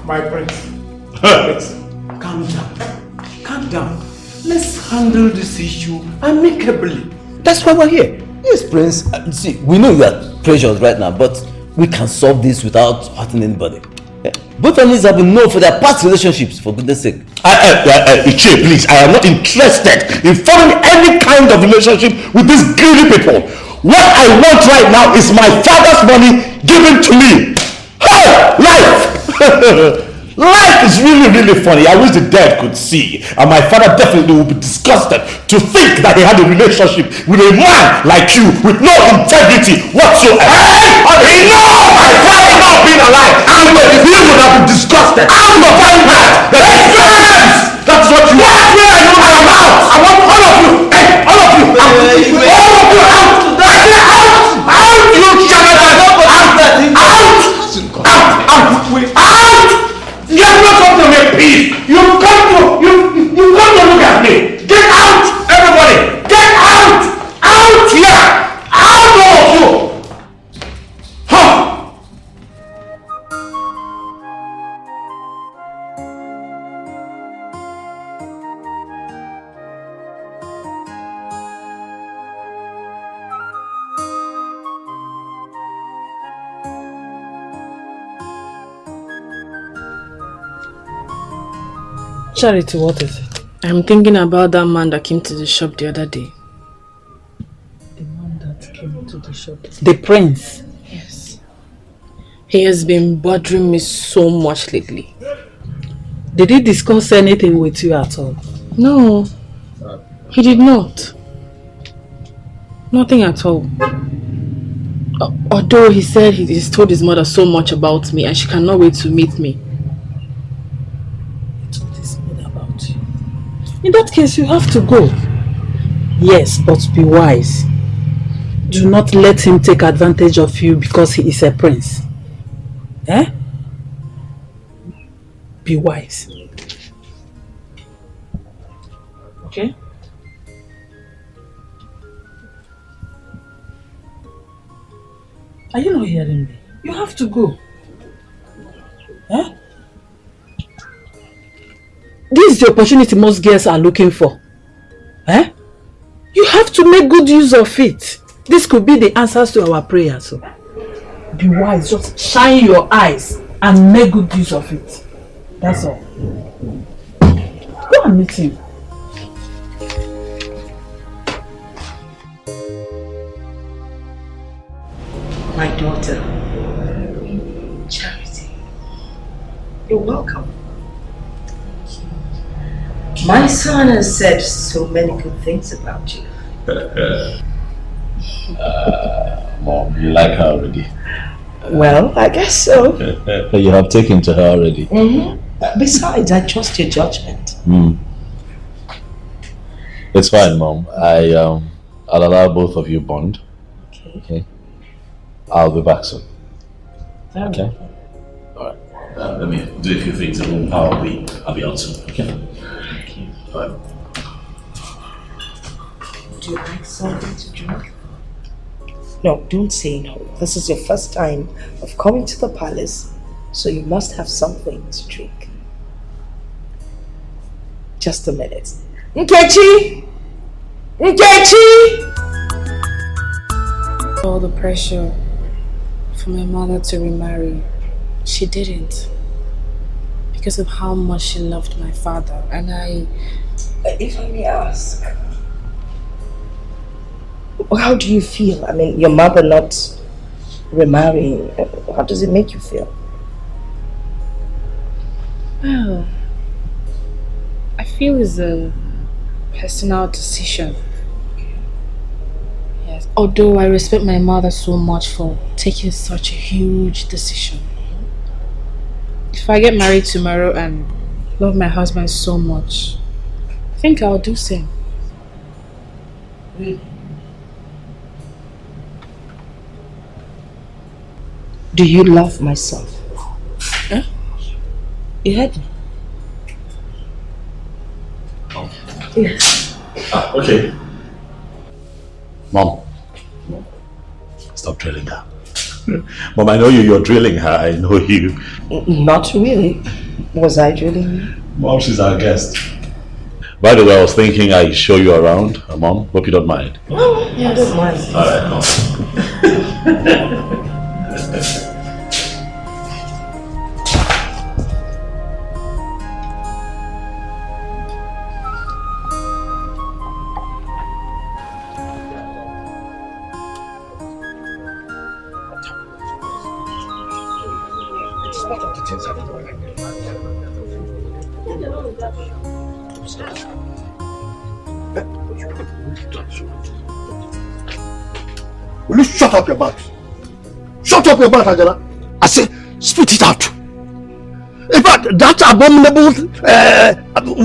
My prince, calm down. Calm down. Let's handle this issue amicably. That's why we're here. Yes, Prince. See, we know you are precious right now, but we can solve this without hurting anybody. Both families have been known for their past relationships, for goodness sake. Ichie, please, I am not interested in forming any kind of relationship with these greedy people. What I want right now is my father's money given to me. Hey, life! Life is really, really funny. I wish the dead could see. And my father definitely would be disgusted to think that he had a relationship with a man like you with no integrity whatsoever. Hey! No! My father not being alive. And he would have been disgusted. I'm not find that. That's what you want. I am out. I want all of you. Hey, all of you. All of you out. I say out. Out, you charlatans. Out. Out! You have not come to make peace. You've come to look at me. Get out, everybody. Get out. Out here. Out of you. Huh? Charity, what is it? I'm thinking about that man that came to the shop the other day. The man that came to the shop? The prince? Yes. He has been bothering me so much lately. Did he discuss anything with you at all? No, he did not. Nothing at all. Although he said he's told his mother so much about me and she cannot wait to meet me. In that case, you have to go. Yes, but be wise. Do not let him take advantage of you because he is a prince. Eh? Be wise. Okay? Are you not hearing me? You have to go. Eh? This is the opportunity most girls are looking for. Eh? You have to make good use of it. This could be the answers to our prayers. So be wise. Just shine your eyes and make good use of it. That's all. Go and meet him. My daughter, Charity, You're welcome. My son has said so many good things about you. Mom, you like her already? Well, I guess so. You have taken to her already. Besides, I trust your judgment. It's fine, Mom. I'll allow both of you bond. Okay. I'll be back soon. Okay. All right. Let me do a few things at home. I'll be out soon. Okay. Thank you. Bye. Would you like something to drink? No, don't say no. This is your first time of coming to the palace, so you must have something to drink. Just a minute. Nkechi! Nkechi! All the pressure for my mother to remarry, she didn't. Because of how much she loved my father, and if I may ask, how do you feel? I mean, your mother not remarrying, how does it make you feel? Well, I feel it's a personal decision. Yes. Although I respect my mother so much for taking such a huge decision. If I get married tomorrow and love my husband so much, I think I'll do same. Really? Do you love my son? Huh? You heard me? Yes. Okay. Mom. Stop drilling her. Mom, I know you're drilling her. I know you. Not really. Was I drilling you? Mom, she's our guest. By the way, I was thinking I show you around. Mom, hope you don't mind. Oh, yeah, I don't mind. Alright, come. Will you shut up your mouth? Shut up your mouth, Angela. I say, spit it out. In fact, that abominable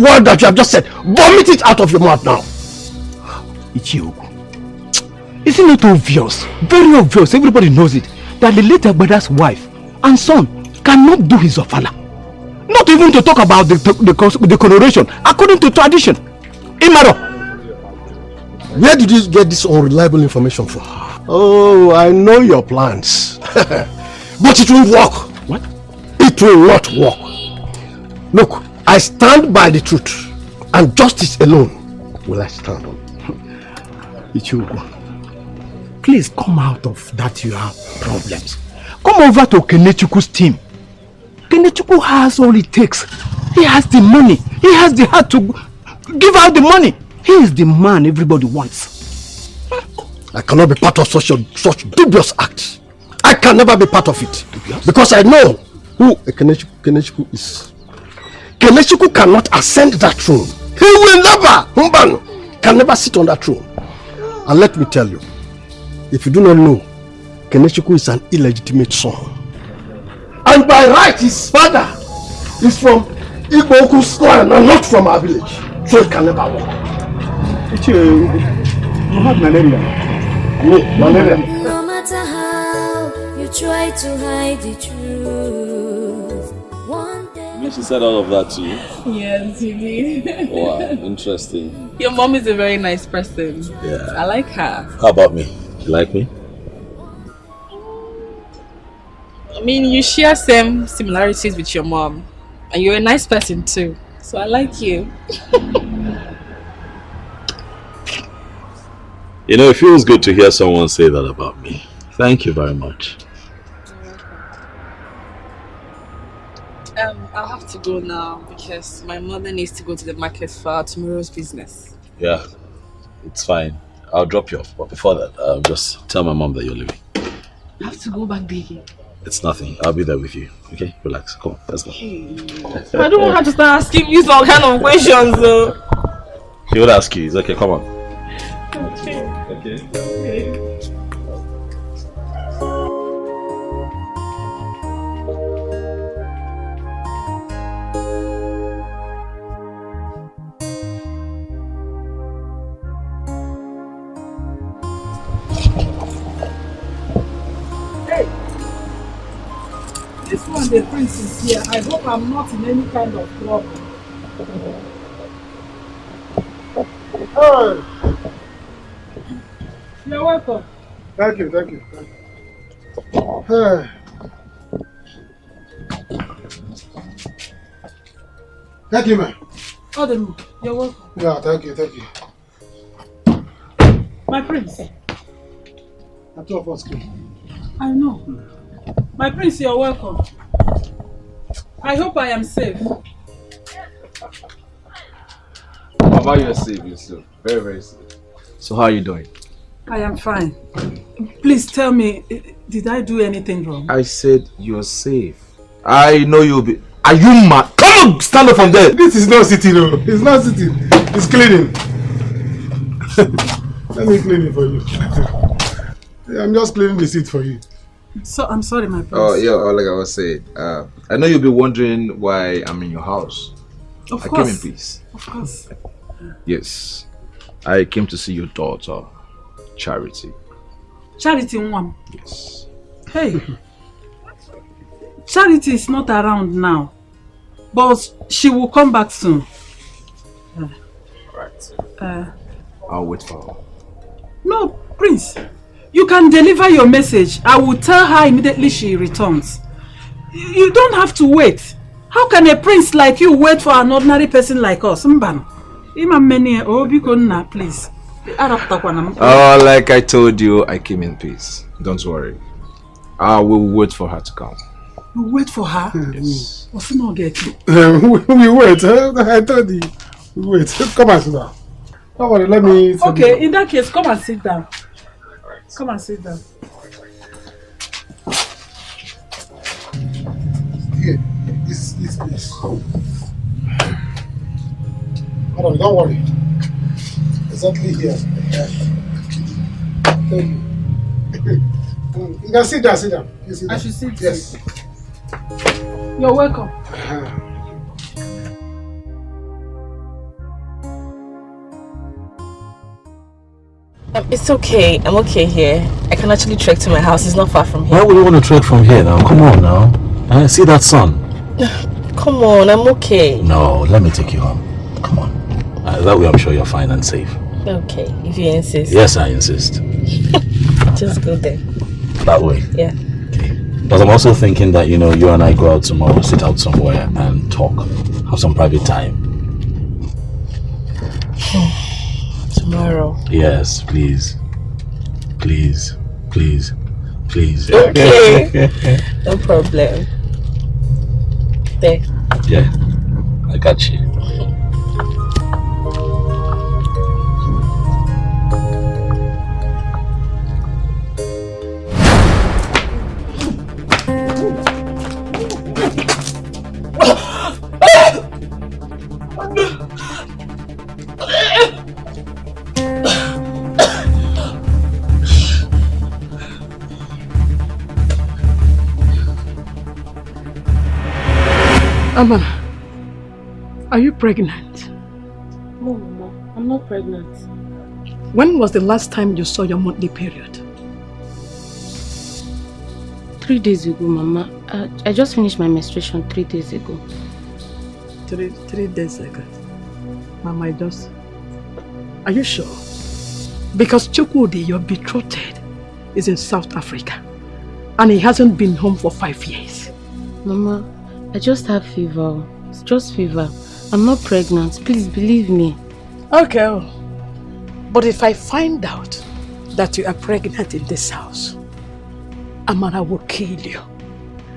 word that you have just said, vomit it out of your mouth now. Ichioku, isn't it obvious, very obvious, everybody knows it, that the late brother's wife and son cannot do his ofala? Not even to talk about the coronation according to tradition. Imaro, where did you get this unreliable information from? Oh, I know your plans. But it won't work. What? It will not work. Look, I stand by the truth, and justice alone will I stand on. Ichioku, please come out of that you have problems. Come over to Kenechuku's team. Kenechuku has all it takes. He has the money. He has the heart to give out the money. He is the man everybody wants. I cannot be part of such dubious act. I can never be part of it. Because I know who Kenechuku is. Kenechuku cannot ascend that throne. He will never, can never sit on that throne. And let me tell you, if you do not know, Kenechuku is an illegitimate son. And by right, his father is from Igboku's clan and not from our village. So it can never work. You have malaria. No matter how you try to hide the truth, one day. She said all of that to you? Yes, he did. Wow, interesting. Your mom is a very nice person. Yeah. I like her. How about me? You like me? I mean, you share same similarities with your mom. And you're a nice person too. So I like you. You know, it feels good to hear someone say that about me. Thank you very much. I'll have to go now because my mother needs to go to the market for tomorrow's business. Yeah, it's fine. I'll drop you off. But before that, just tell my mom that you're leaving. I have to go back, baby. It's nothing. I'll be there with you. Okay? Relax. Come on, let's go. I don't want her to start asking you some kind of questions though. She will ask you. It's okay, come on. Okay. This one, the prince is here. I hope I'm not in any kind of trouble. Hey. You're welcome. Thank you. Hey. Thank you, man. Odem, you're welcome. Yeah, thank you. My prince. The two of us came. I know. My prince, you're welcome. I hope I am safe. Mama, you're safe, very, very safe. So how are you doing? I am fine. Please tell me, did I do anything wrong? I said you're safe. I know you'll be... Are you mad? Come on, stand up from there. This is not sitting, no. It's not sitting. It's cleaning. Let me clean it for you. I'm just cleaning the seat for you. So I'm sorry, my prince. Oh, yeah, like I was saying, I know you'll be wondering why I'm in your house. Of I course. came in peace. Of course. Yes. I came to see your daughter, Charity. Charity Nwam. Yes. Hey. Charity is not around now, but she will come back soon. Right. I'll wait for her. No, Prince. You can deliver your message. I will tell her immediately she returns. You don't have to wait. How can a prince like you wait for an ordinary person like us? Mban. Please. Oh, like I told you, I came in peace. Don't worry. I will wait for her to come. You wait for her? Yes. What's not getting? We wait. I told you. We wait. Come and sit down. Don't worry, let me... Okay, in that case, come and sit down. Come and sit down. Here, this place. Hold on, don't worry. Exactly here. Thank you. You can sit down, sit down. You sit down. I should sit. Yes. You're welcome. It's okay. I'm okay here. I can actually trek to my house. It's not far from here. Why would you want to trek from here now? Come on now. See that sun? Come on, I'm okay. No, let me take you home. Come on. That way I'm sure you're fine and safe. Okay, if you insist. Yes, I insist. Just go there. That way? Yeah. But I'm also thinking that, you and I go out tomorrow, sit out somewhere and talk. Have some private time. Tomorrow? Yes, please. Please. Please. Please. Okay. No problem. There. Yeah. I got you. Aman, are you pregnant? No, Mama, I'm not pregnant. When was the last time you saw your monthly period? 3 days ago, Mama. I just finished my menstruation 3 days ago. Three days ago? Mama, Are you sure? Because Chukwudi, your betrothed, is in South Africa. And he hasn't been home for 5 years. Mama, I just have fever. It's just fever. I'm not pregnant. Please believe me. Okay. But if I find out that you are pregnant in this house, Amara will kill you.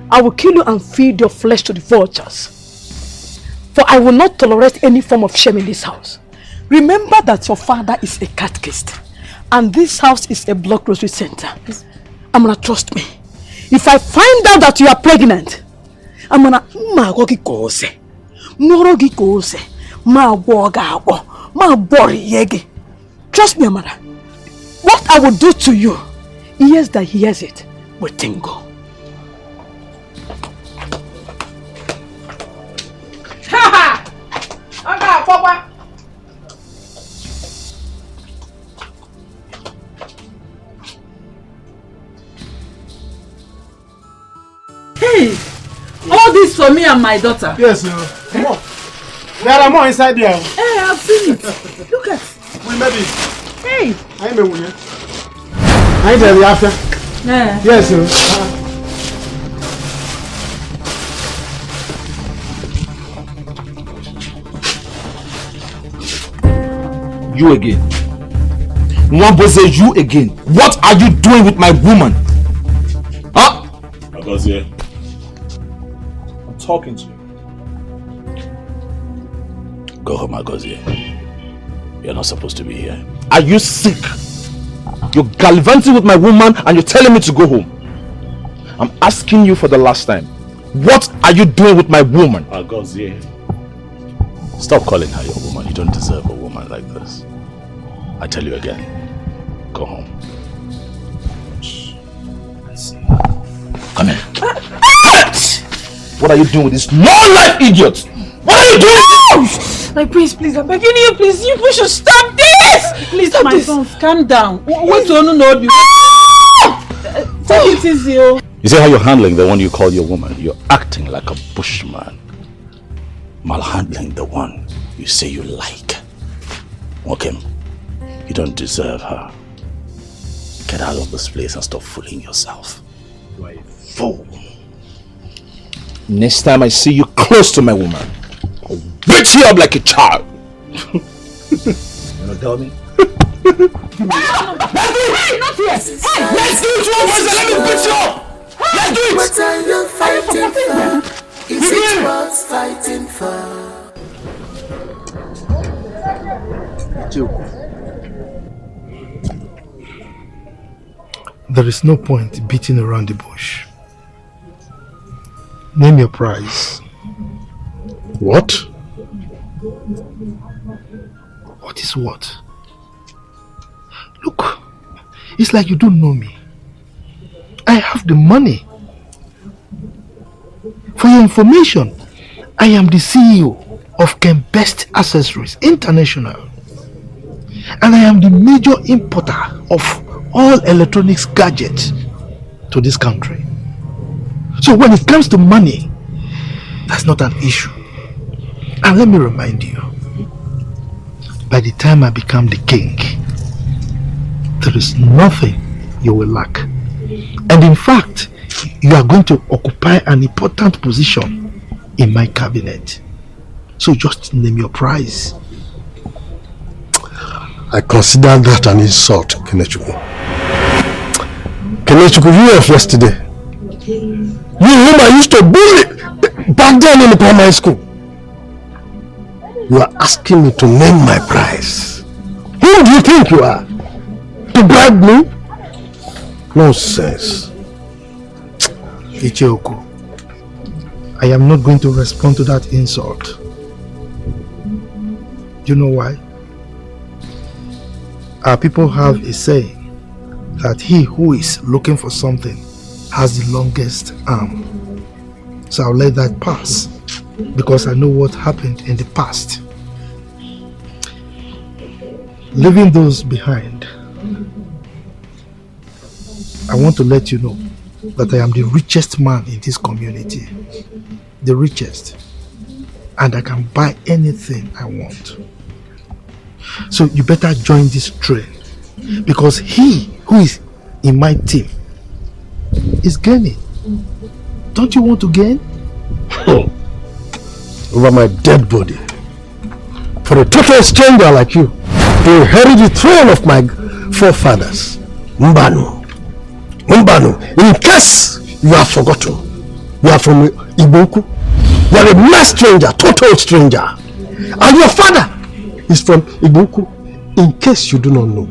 I will kill you and feed your flesh to the vultures. For I will not tolerate any form of shame in this house. Remember that your father is a catechist. And this house is a block grocery center. Amara, trust me. If I find out that you are pregnant, I'm gonna trust me, Amara. What I will do to you, ears that hears it will tingle. Hey, all this for me and my daughter. Yes, sir. Come on. There are more inside there. Hey, I've seen it. Look at. We made it. Hey. I know you. I tell you after. Yeah. Yes, sir. You again. Mwamboze, you again. What are you doing with my woman? Huh? Agozie, I'm talking to you. Go home, Agozie. You're not supposed to be here. Are you sick? You're gallivanting with my woman and you're telling me to go home. I'm asking you for the last time. What are you doing with my woman? Agozie. Stop calling her your woman. You don't deserve a woman like this. I tell you again. Go home. Come here. What are you doing with this no-life idiot? What are you doing? My prince, please, I'm begging you, please. You should stop this! Please, stop my this. sons, calm down. Wait till you know. Take it easy, oh. You see how you're handling the one you call your woman? You're acting like a bushman. Malhandling the one you say you like. Okay, you don't deserve her. Get out of this place and stop fooling yourself. You are a fool. Next time I see you close to my woman, I'll beat you up like a child. You wanna tell me? Hey, not yet. Hey, let's do it, let me beat you up. Let's do it. What are you fighting for? Is it worth fighting for? There is no point beating around the bush. Name your price. What? What is what? Look, it's like you don't know me. I have the money. For your information, I am the CEO of Ken Best Accessories International. And I am the major importer of all electronics gadgets to this country. So when it comes to money, that's not an issue. And let me remind you, by the time I become the king, there is nothing you will lack. And in fact, you are going to occupy an important position in my cabinet. So just name your price. I consider that an insult, Kenechukwu. Kenechukwu, you of yesterday. You whom I used to bully back then in the primary school. You are asking me to name my price. Who do you think you are? To bribe me? Nonsense. Ichioku, I am not going to respond to that insult. Do you know why? Our people have a saying that he who is looking for something has the longest arm. So I'll let that pass because I know what happened in the past. Leaving those behind, I want to let you know that I am the richest man in this community. The richest. And I can buy anything I want. So you better join this train because he who is in my team is gaining. Don't you want to gain? Over my dead body. For a total stranger like you to inherit the throne of my forefathers. Mbano. In case you have forgotten, you are from Iboku. You are a mass stranger, total stranger. And your father is from Iboku. In case you do not know,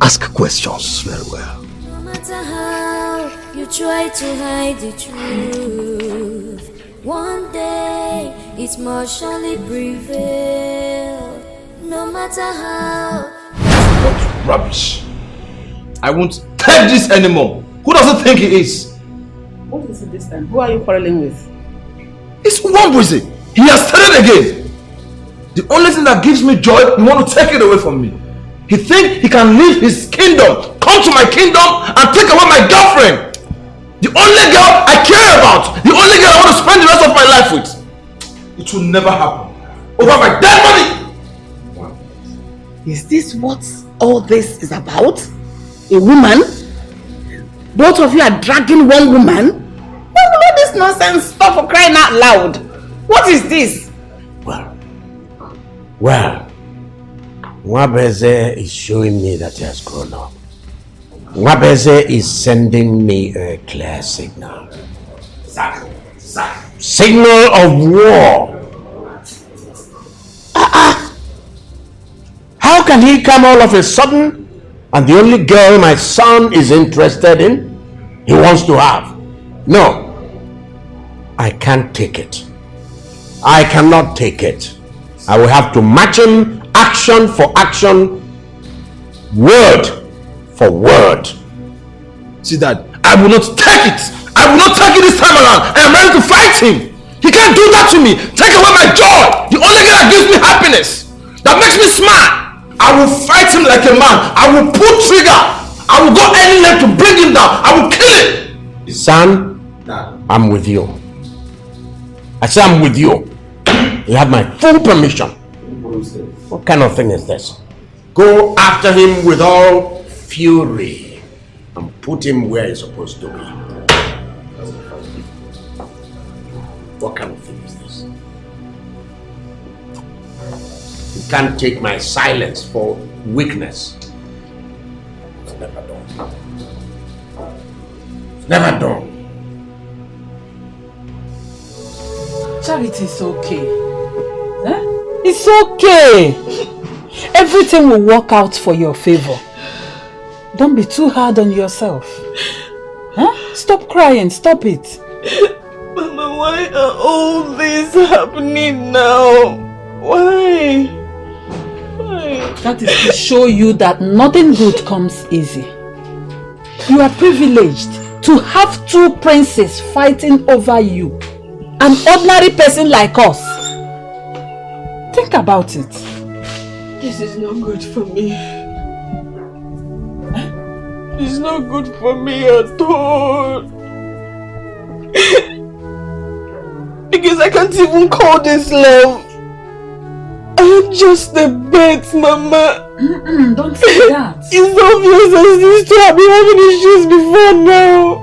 ask questions very well. No matter how you try to hide the truth. One day it must surely prevail, no matter how. What rubbish! I won't take this anymore. Who doesn't think he is? What is it this time? Who are you quarreling with? It's Wambweze. He has started again. The only thing that gives me joy, you want to take it away from me. He thinks he can leave his kingdom, come to my kingdom and take away my girlfriend. The only girl I care about, the only girl I want to spend the rest of my life with. It will never happen. Over my dead money! Is this what all this is about? A woman? Both of you are dragging one woman? When will all this nonsense stop, for crying out loud? What is this? Well, Wambweze is showing me that he has grown up. Wambweze is sending me a clear signal. Signal of war. How can he come all of a sudden and the only girl my son is interested in, he wants to have? No. I can't take it. I cannot take it. I will have to match him action for action, word for word. See, Dad, I will not take it. I will not take it this time around. I am ready to fight him. He can't do that to me. Take away my joy. The only thing that gives me happiness, that makes me smile. I will fight him like a man. I will pull trigger. I will go any length to bring him down. I will kill him. Son, I'm with you. I say I'm with you. You have my full permission. What kind of thing is this? Go after him with all fury and put him where he's supposed to be. What kind of thing is this? You can't take my silence for weakness. It's never done. It's never done. Charity, it's okay. Huh? It's okay. Everything will work out for your favor. Don't be too hard on yourself. Huh? Stop crying. Stop it. Mama, why are all this happening now? Why? That is to show you that nothing good comes easy. You are privileged to have two princes fighting over you. An ordinary person like us. Think about it. This is not good for me. It's not good for me at all. Because I can't even call this love. I'm just a bet, Mama. Don't say that. It's obvious as these two have been having issues before now.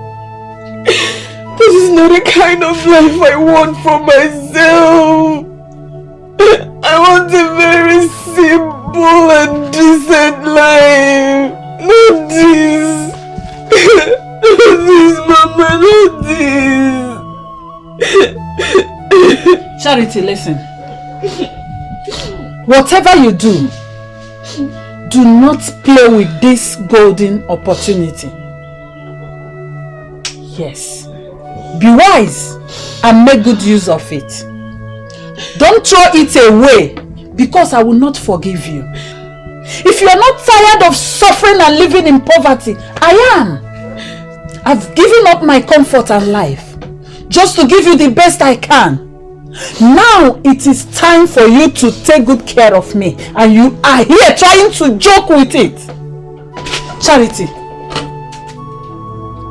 This is not the kind of life I want for myself. I want a very simple and decent life. Not this. Not this, Mama, not this. Charity, listen. Whatever you do, do not play with this golden opportunity. Yes. Be wise and make good use of it. Don't throw it away because I will not forgive you. If you are not tired of suffering and living in poverty, I am. I've given up my comfort and life just to give you the best I can. Now it is time for you to take good care of me, and you are here trying to joke with it. Charity,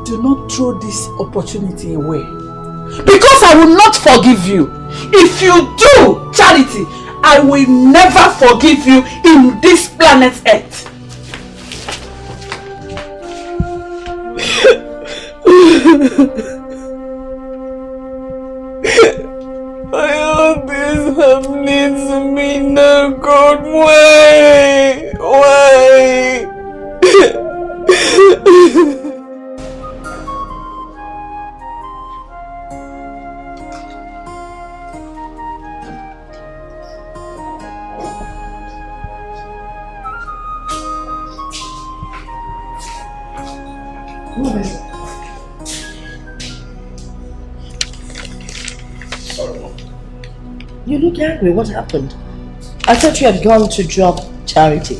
do not throw this opportunity away because I will not forgive you. If you do, Charity, I will never forgive you in this planet Earth. Why all this happening to me now, God? Why? Why? sorry, Mom. You look angry. What happened? I thought you had gone to drop Charity.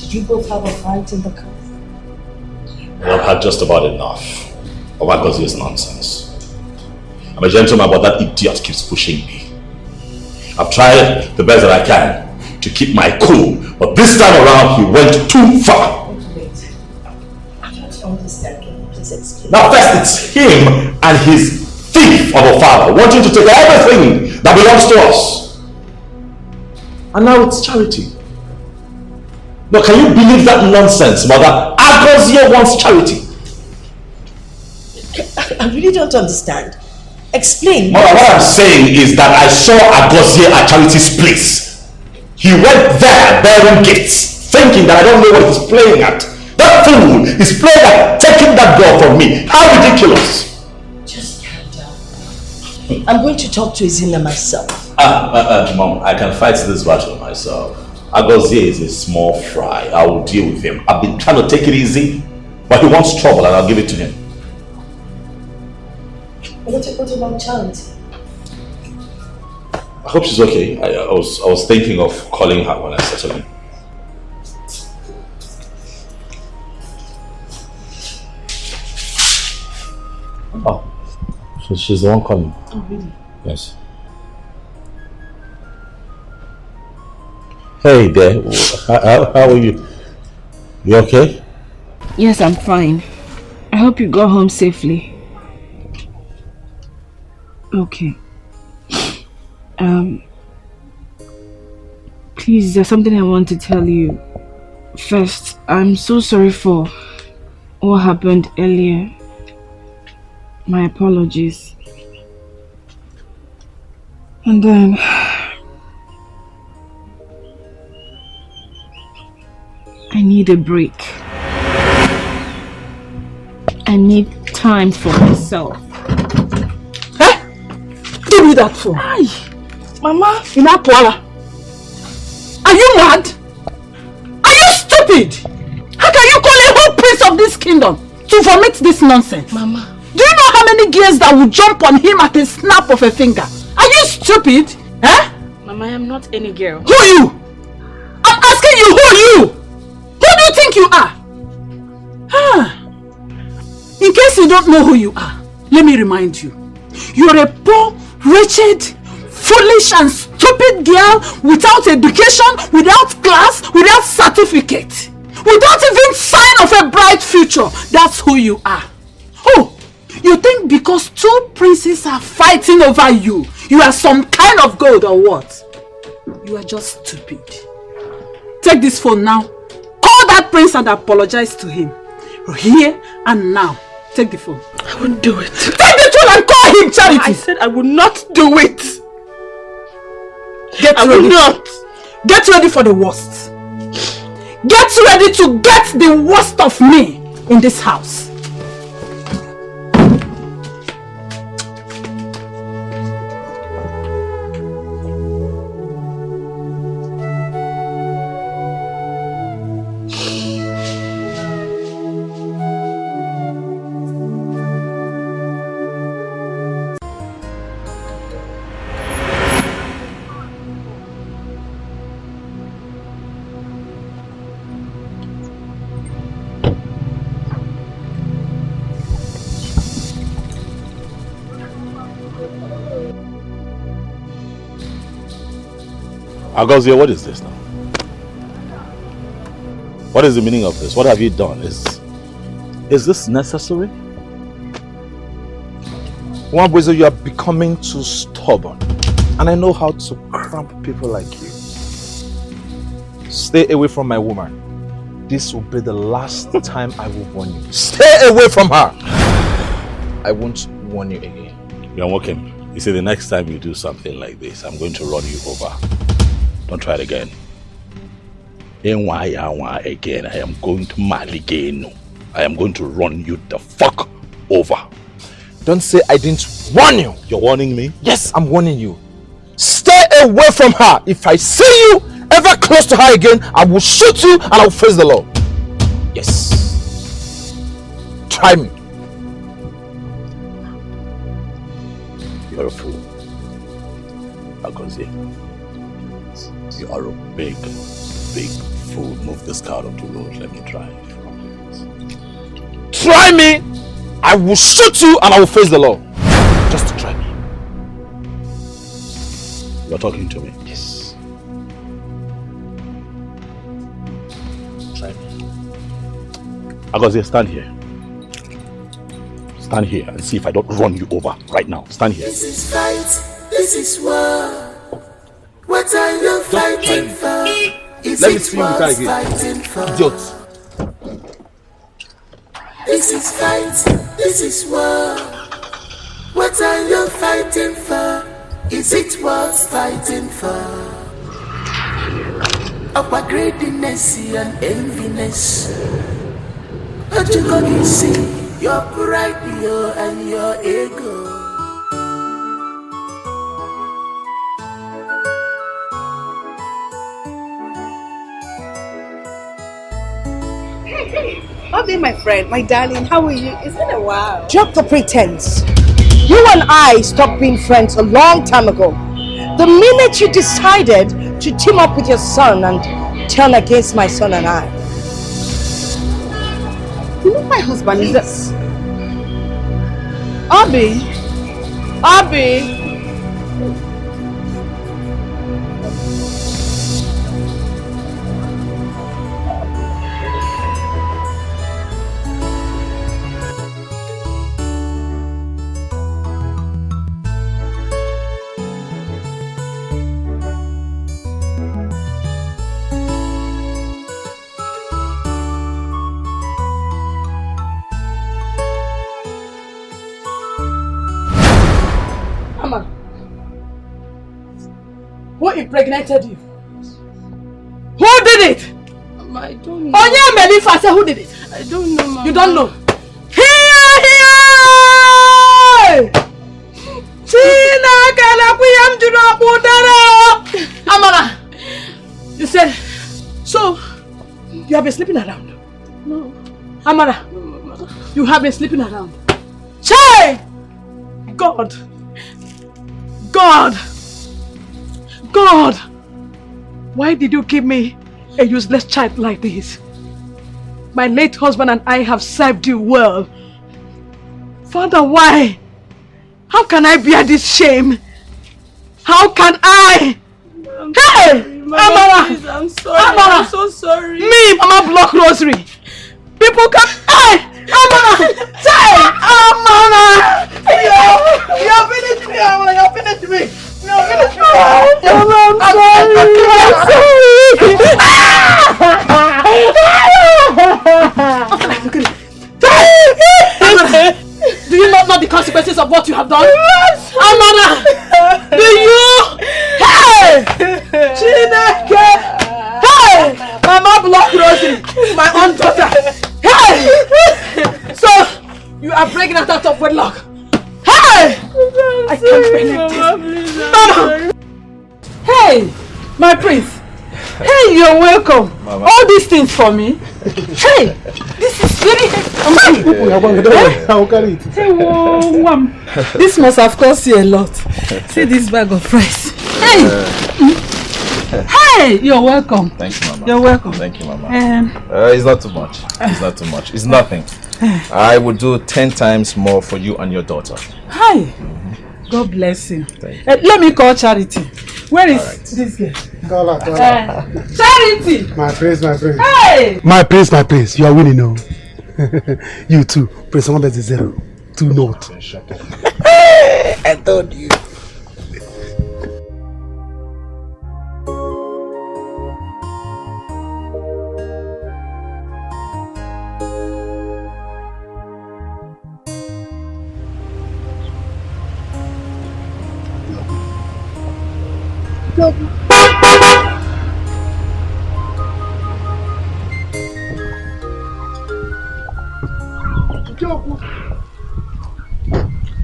Did you both have a fight in the car? Well, I've had just about enough of Agozio's nonsense. I'm a gentleman, but that idiot keeps pushing me. I've tried the best that I can to keep my cool, but this time around he went too far. Wait. I don't understand. Can you please explain? Now first it's him and his thief of a father wanting to take everything that belongs to us. And now it's Charity. No, can you believe that nonsense, Mother? Agozio wants Charity. I really don't understand. Explain. Mother, what I'm saying is that I saw Agozio at Charity's place. He went there bearing gifts, thinking that I don't know what he's playing at. That fool is playing at taking that girl from me. How ridiculous. Just calm down. I'm going to talk to Izina myself. Mom, I can fight this battle myself. Agozio is a small fry. I will deal with him. I've been trying to take it easy, but he wants trouble and I'll give it to him. What about Charity? I hope she's okay. I was thinking of calling her when I settled in. Oh, so she's the one calling. Oh, really? Yes. Hey there, how are you? You okay? Yes, I'm fine. I hope you got home safely. Okay. Please, there's something I want to tell you. First, I'm so sorry for what happened earlier. My apologies. And then I need a break. I need time for myself. Give me that phone. Aye. Mama, Inapwala. Are you mad? Are you stupid? How can you call a whole prince of this kingdom to vomit this nonsense? Mama. Do you know how many gears that will jump on him at a snap of a finger? Are you stupid? Eh? Mama, I am not any girl. Who are you? I'm asking you, who are you? Who do you think you are? In case you don't know who you are, let me remind you. You're a poor, wretched, foolish and stupid girl without education, without class, without certificate, without even sign of a bright future. That's who you are. Oh, you think because two princes are fighting over you, you are some kind of gold or what? You are just stupid. Take this phone now. Call that prince and apologize to him. Here and now. Take the phone. I won't do it. Take the phone and call him, Charity. I said I will not do it. Get I ready. will not. Get ready for the worst. Get ready to get the worst of me in this house. Agozio, what is this now? What is the meaning of this? What have you done? Is this necessary? Wambuzo, you are becoming too stubborn. And I know how to cramp people like you. Stay away from my woman. This will be the last time I will warn you. Stay away from her! I won't warn you again. You're welcome. You see, the next time you do something like this, I'm going to run you over. Don't try it again. Again, I am going to Maligeno. I am going to run you the fuck over. Don't say I didn't warn you. You're warning me? Yes, I'm warning you. Stay away from her. If I see you ever close to her again, I will shoot you and I will face the law. Yes. Try me. You're a fool. Agozie, you are a big fool. Move this car off the road. Let me drive. Try me! I will shoot you and I will face the law. Just to try me. You are talking to me? Yes. Try me. Agozie, stand here. Stand here and see if I don't run you over right now. Stand here. This is fight. This is war. What are you fighting for? Is Let me it see you without worth again. fighting for? Idiot. This is fight. This is war. What are you fighting for? Is it worth fighting for? Upper greediness and enviness. What you gonna see? Your pride, and your ego. Bobby, my friend, my darling, how are you? It's been a while. Drop the pretense. You and I stopped being friends a long time ago. The minute you decided to team up with your son and turn against my son and I. You know my husband is this. Abby. Who impregnated you? Who did it? Mama, I don't know. Onya Melifa said who did it? I don't know, Mama. You don't know? Here! Amara! You said, so you have been sleeping around? No. Amara, you have been sleeping around. Che! God! Why did you give me a useless child like this? My late husband and I have served you well. Father, why? How can I bear this shame? How can I? Hey! Amara! Please, I'm sorry. Amara! I'm so sorry. Me, Mama Block Rosary. People come. Hey! Amara! Say! Amara! You're finished me, Amara! You're finished me! You're finished me! I'm sorry! Do you not know the consequences of what you have done? Amara! Do you? Hey! Chineke! Hey! Mama Block Rosary, my own daughter. Hey! So, you are pregnant out of wedlock. Hey! I can't believe this. Mama! Hey! My prince. Hey, you're welcome. Mama. All these things for me. Hey! This is very heavy. I'll carry it. Hey, whoa, this must have cost you a lot. See this bag of rice. Hey! Hey! You're welcome. Thank you, Mama. You're welcome. Thank you, Mama. It's not too much. It's not too much. It's nothing. I would do 10 times more for you and your daughter. Hi. God bless you. Thank you. Let me call Charity. Where is this girl? Call her. Charity! My praise. Hey! My praise. You are winning now. You too. Press 1.0. 2 note. I told you.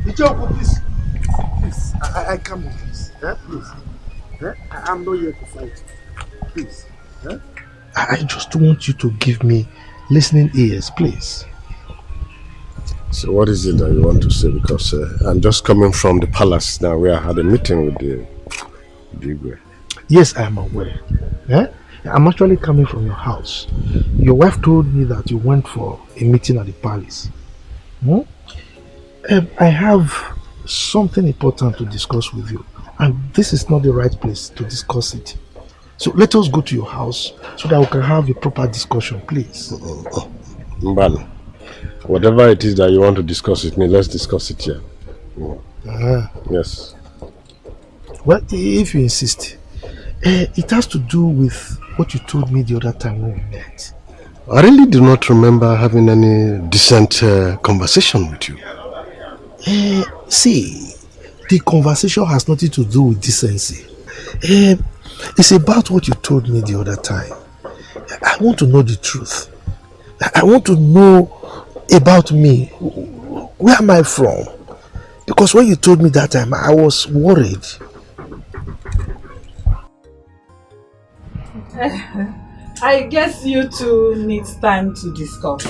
Ichoku, please. I come on, please. Please. I'm not here to fight. Please. I just want you to give me listening ears, please. So what is it that you want to say? Because I'm just coming from the palace now where I had a meeting with Yes, I am aware. Eh? I'm actually coming from your house. Your wife told me that you went for a meeting at the palace. I have something important to discuss with you, and this is not the right place to discuss it. So let us go to your house so that we can have a proper discussion, please. Mbano, whatever it is that you want to discuss with me, let's discuss it here. Yes. Well, if you insist, it has to do with what you told me the other time when we met. I really do not remember having any decent conversation with you. See, the conversation has nothing to do with decency. It's about what you told me the other time. I want to know the truth. I want to know about me. Where am I from? Because when you told me that time, I was worried. I guess you two need time to discuss.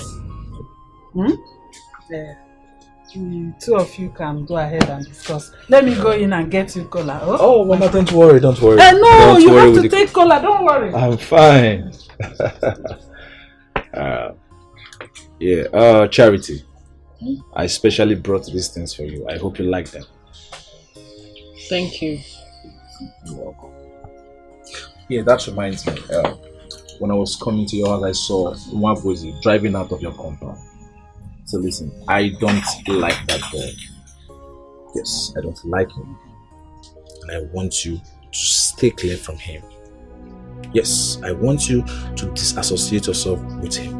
Two of you can go ahead and discuss. Let me go in and get you cola. Oh, Mama, don't worry, don't worry. No, don't you worry have to take cola, don't worry. I'm fine. Charity. I specially brought these things for you. I hope you like them. Thank you. You're welcome. Yeah, that reminds me. When I was coming to your house, I saw Nwabuzi driving out of your compound. So listen, I don't like that boy. Yes, I don't like him. And I want you to stay clear from him. Yes, I want you to disassociate yourself with him.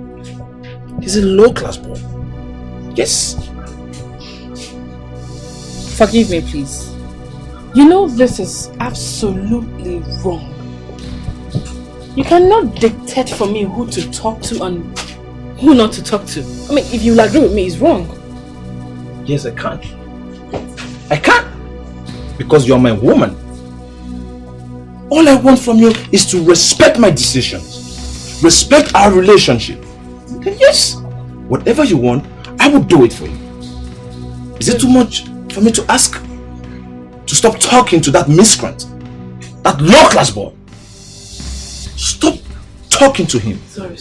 He's a low-class boy. Yes. Forgive me, please. You know this is absolutely wrong. You cannot dictate for me who to talk to and who not to talk to. I mean, if you agree with me, it's wrong. Yes, I can. I can. Because you're my woman. All I want from you is to respect my decisions. Respect our relationship. And yes, whatever you want, I will do it for you. Is it too much for me to ask? To stop talking to that miscreant? That low-class boy? Stop talking to him. Sorry.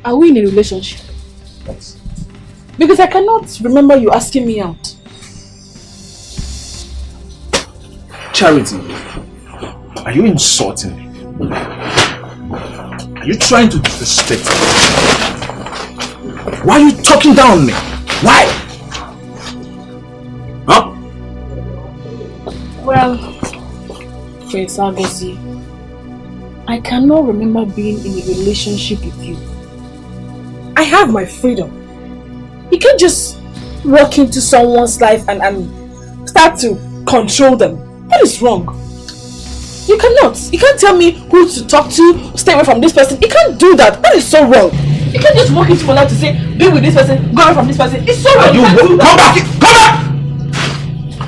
Are we in a relationship? Yes. Because I cannot remember you asking me out. Charity, are you insulting me? Are you trying to disrespect me? Why are you talking down on me? Why? Huh? Well, Prince Agosi, I cannot remember being in a relationship with you. I have my freedom. You can't just walk into someone's life and start to control them. That is wrong. You cannot. You can't tell me who to talk to, stay away from this person. You can't do that. That is so wrong. You can't just walk into my life to say, be with this person, go away from this person. It's so wrong. Come back! Come back!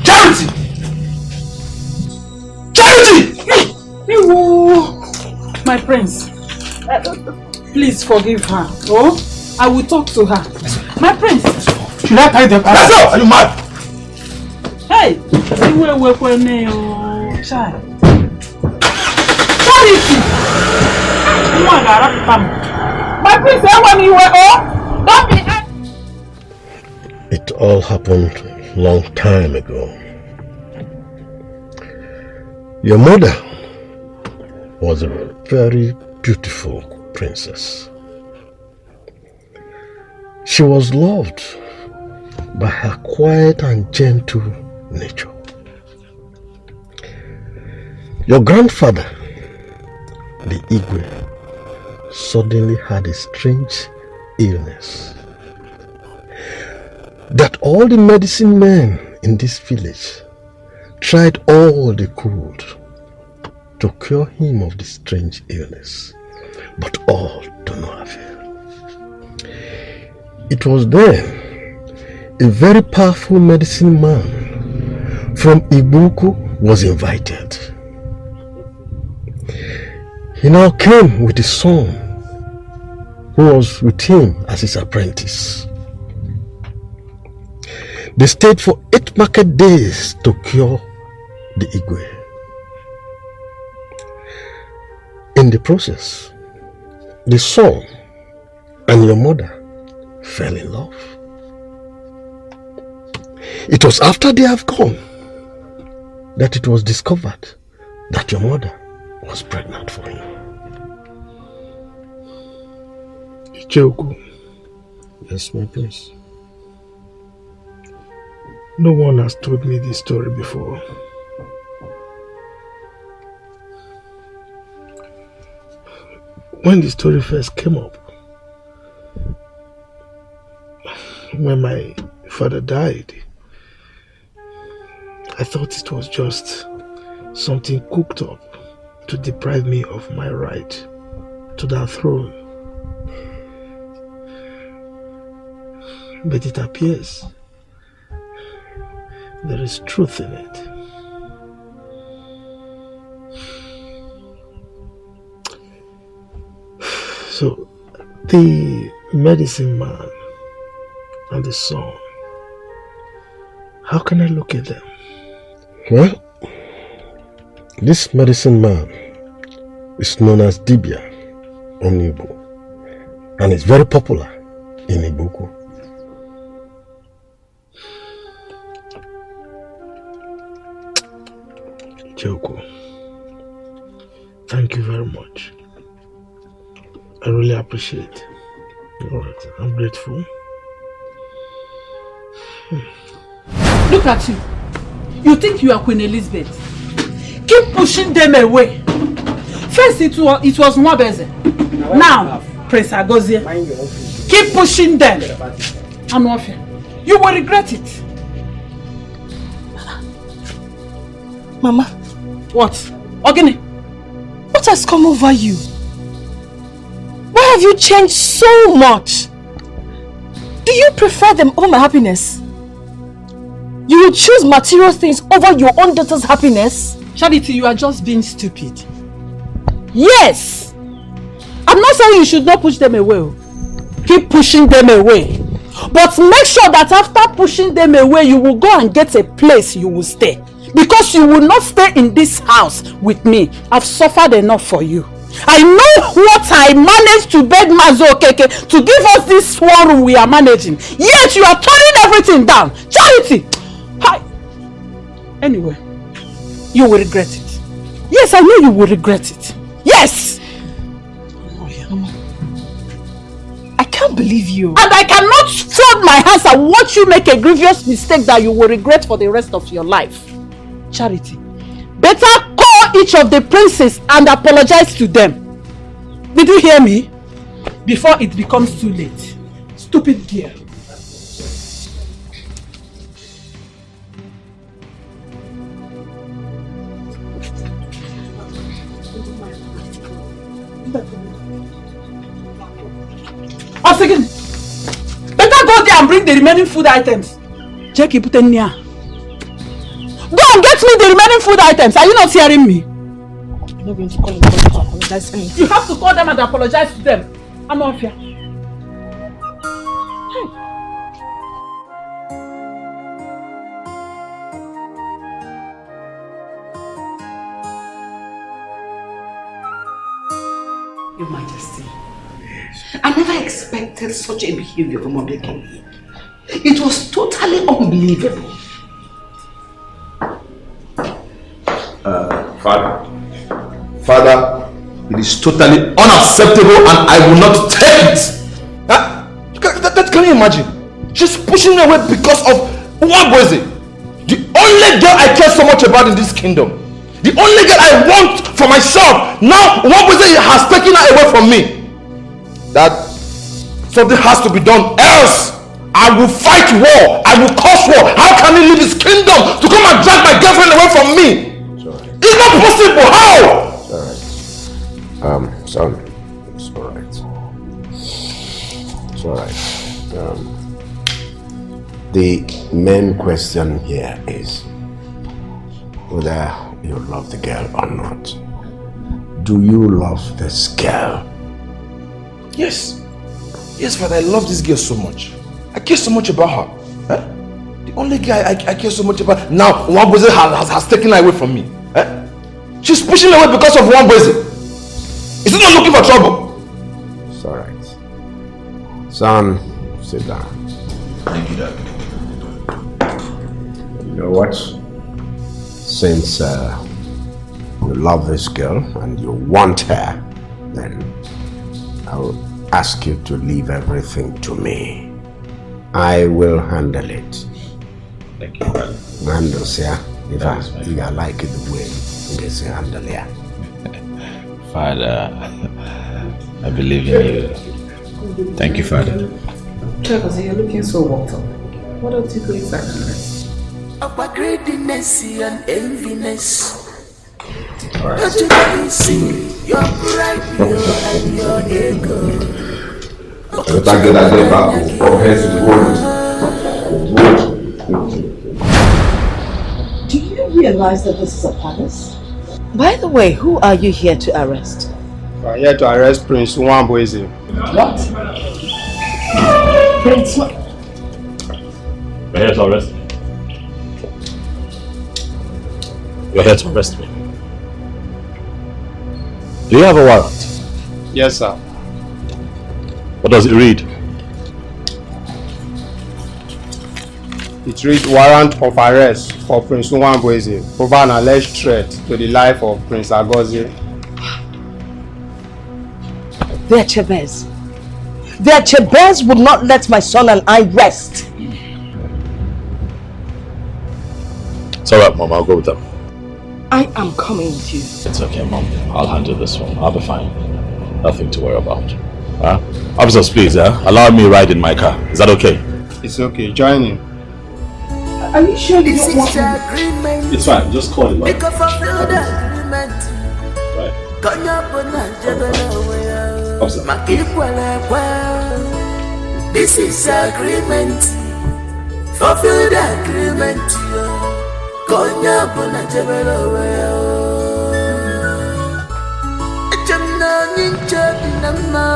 Charity! Charity! My prince, please forgive her. Oh, I will talk to her. My prince. Should I tie them? That's all! Are you mad? Hey! Child. Charity! My prince, when you were don't be. It all happened a long time ago. Your mother was a very beautiful princess. She was loved by her quiet and gentle nature. Your grandfather, the Igwe, suddenly had a strange illness that all the medicine men in this village tried all they could to cure him of the strange illness, but all to no avail. It was then a very powerful medicine man from Ibuku was invited. He now came with his son, who was with him as his apprentice. They stayed for 8 market days to cure the Igwe. In the process, the son and your mother fell in love. It was after they have gone that it was discovered that your mother was pregnant for him. Ichoku. Yes, my prince. No one has told me this story before. When the story first came up, when my father died, I thought it was just something cooked up to deprive me of my right to that throne. But it appears there is truth in it. So, the medicine man and the son, how can I look at them? Well, this medicine man is known as Dibia on Igbo, and is very popular in Ibuku. Joko, thank you very much. I really appreciate it. Alright, I'm grateful. Look at you. You think you are Queen Elizabeth. Keep pushing them away. First it was Mwabeze. Now, Prince Agozia. Keep pushing them. Anwafia. You will regret it. Mama. What? Ogini. What has come over you? Why have you changed so much? Do you prefer them over my happiness? You will choose material things over your own daughter's happiness? Charity, you are just being stupid. Yes! I'm not saying you should not push them away. Keep pushing them away. But make sure that after pushing them away, you will go and get a place you will stay. Because you will not stay in this house with me. I've suffered enough for you. I know what I managed to beg Mazo Okeke to give us this one room we are managing. Yet you are turning everything down. Charity! Hi. Anyway, you will regret it. Yes, I know you will regret it. Yes! I can't believe you. And I cannot fold my hands and watch you make a grievous mistake that you will regret for the rest of your life. Charity, better call each of the princes and apologize to them. Did you hear me? Before it becomes too late. Stupid girl. Once again, better go there and bring the remaining food items. Check it, put in here. Go and get me the remaining food items. Are you not hearing me? I'm not going to call them to apologize anything. You have to call them and apologize to them. I'm off here. Your Majesty, I never expected such a behavior from Obekemi. It was totally unbelievable. Father, it is totally unacceptable and I will not take it. Can you imagine? She's pushing me away because of Nwabweze, the only girl I care so much about in this kingdom. The only girl I want for myself. Now Nwabweze has taken her away from me. That something has to be done, else I will fight war. I will cause war. How can he leave his kingdom to come and drag my girlfriend away from me? It's not possible. How? Son, it's alright. It's alright. The main question here is whether you love the girl or not. Do you love this girl? Yes. Yes, Father, I love this girl so much. I care so much about her. The only guy I care so much about now, Wambose has taken her away from me. Eh? She's pushing me away because of Wambose. Is he not looking for trouble? It's alright. Son, sit down. Thank you, Dad. You know what? Since you love this girl and you want her, then I will ask you to leave everything to me. I will handle it. Thank you, Father. Handle, sir. If I like it the way you say handle, yeah. Father, I believe in you. Thank you, Father. Because you're looking so worked up. Why don't you go inside and rest? About greediness and enviness. But you can see your pride, and your ego. Do you realize that this is a palace? By the way, who are you here to arrest? We are here to arrest Prince Wambose. What? Prince what? We're here to arrest me. You're here to arrest me. Do you have a warrant? Yes, sir. What does it read? It reads warrant of arrest for Prince Wambose over an alleged threat to the life of Prince Agozie. Their Chavez. Their Chavez would not let my son and I rest. It's alright, Mom. I'll go with them. I am coming with you. It's okay, Mom. I'll handle this one. I'll be fine. Nothing to worry about. Officers, please, allow me to ride in my car. Is that okay? It's okay. Join in. Are you sure you don't want me? It's fine. Just call it. This is agreement. Fulfill the agreement. Konya bona jebelo weo. Echemna ninja dinama.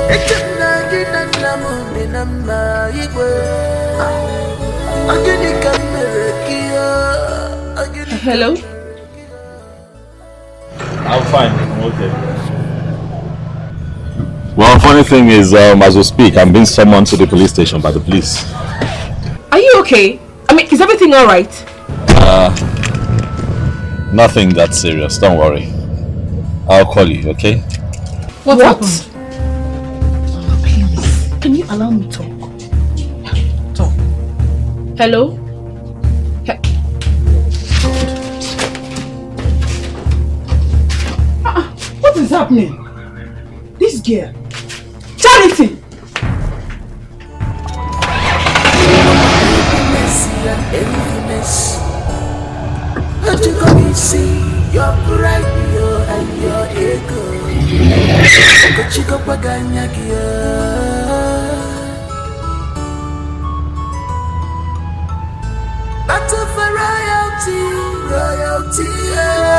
Echemna dinama dinama igwe. Ageni kamere kia. Hello? I'm fine. I'm okay. Well, funny thing is, as we speak, I'm being summoned to the police station by the police. Are you okay? I mean, is everything alright? Nothing that serious. Don't worry. I'll call you, okay? What happened? Oh, please. Can you allow me to talk? Talk. Hello? What is happening? This girl. Charity! How you gonna see your pride, and your ego? Kochiko paganyagia. Battle for royalty, royalty,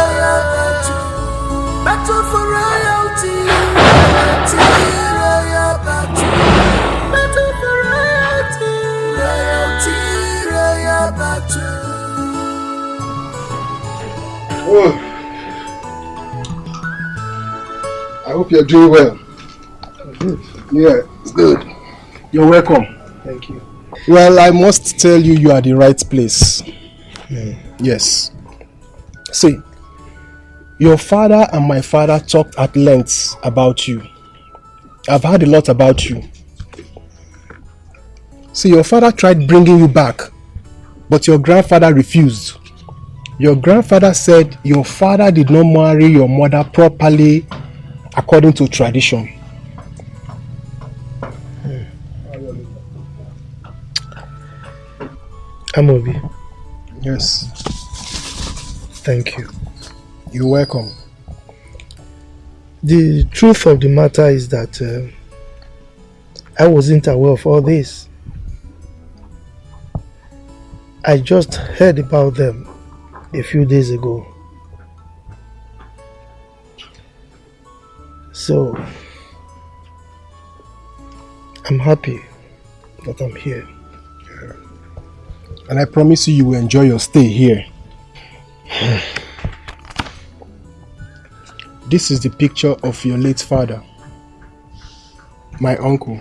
royalty. Battle for royalty, royalty, royalty. Battle for royalty, royalty, royalty. Oh, I hope you're doing well. Good. Yeah, it's good. You're welcome. Thank you. Well, I must tell you, you are the right place. Yes. See, your father and my father talked at length about you. I've heard a lot about you. See, your father tried bringing you back, but your grandfather refused. Your grandfather said your father did not marry your mother properly according to tradition. Amobi. Yes. Thank you. You're welcome. The truth of the matter is that I wasn't aware of all this. I just heard about them a few days ago. So I'm happy but I'm here. And I promise you will enjoy your stay here. This is the picture of your late father, my uncle.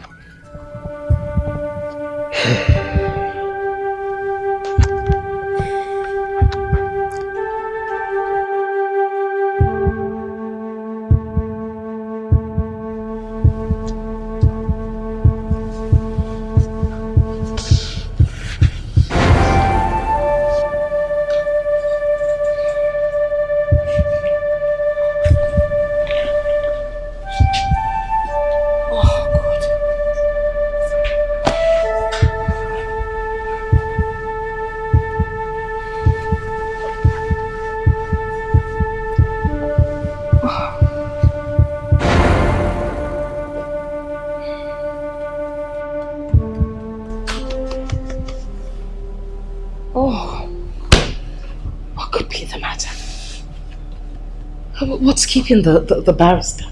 What's keeping the barrister?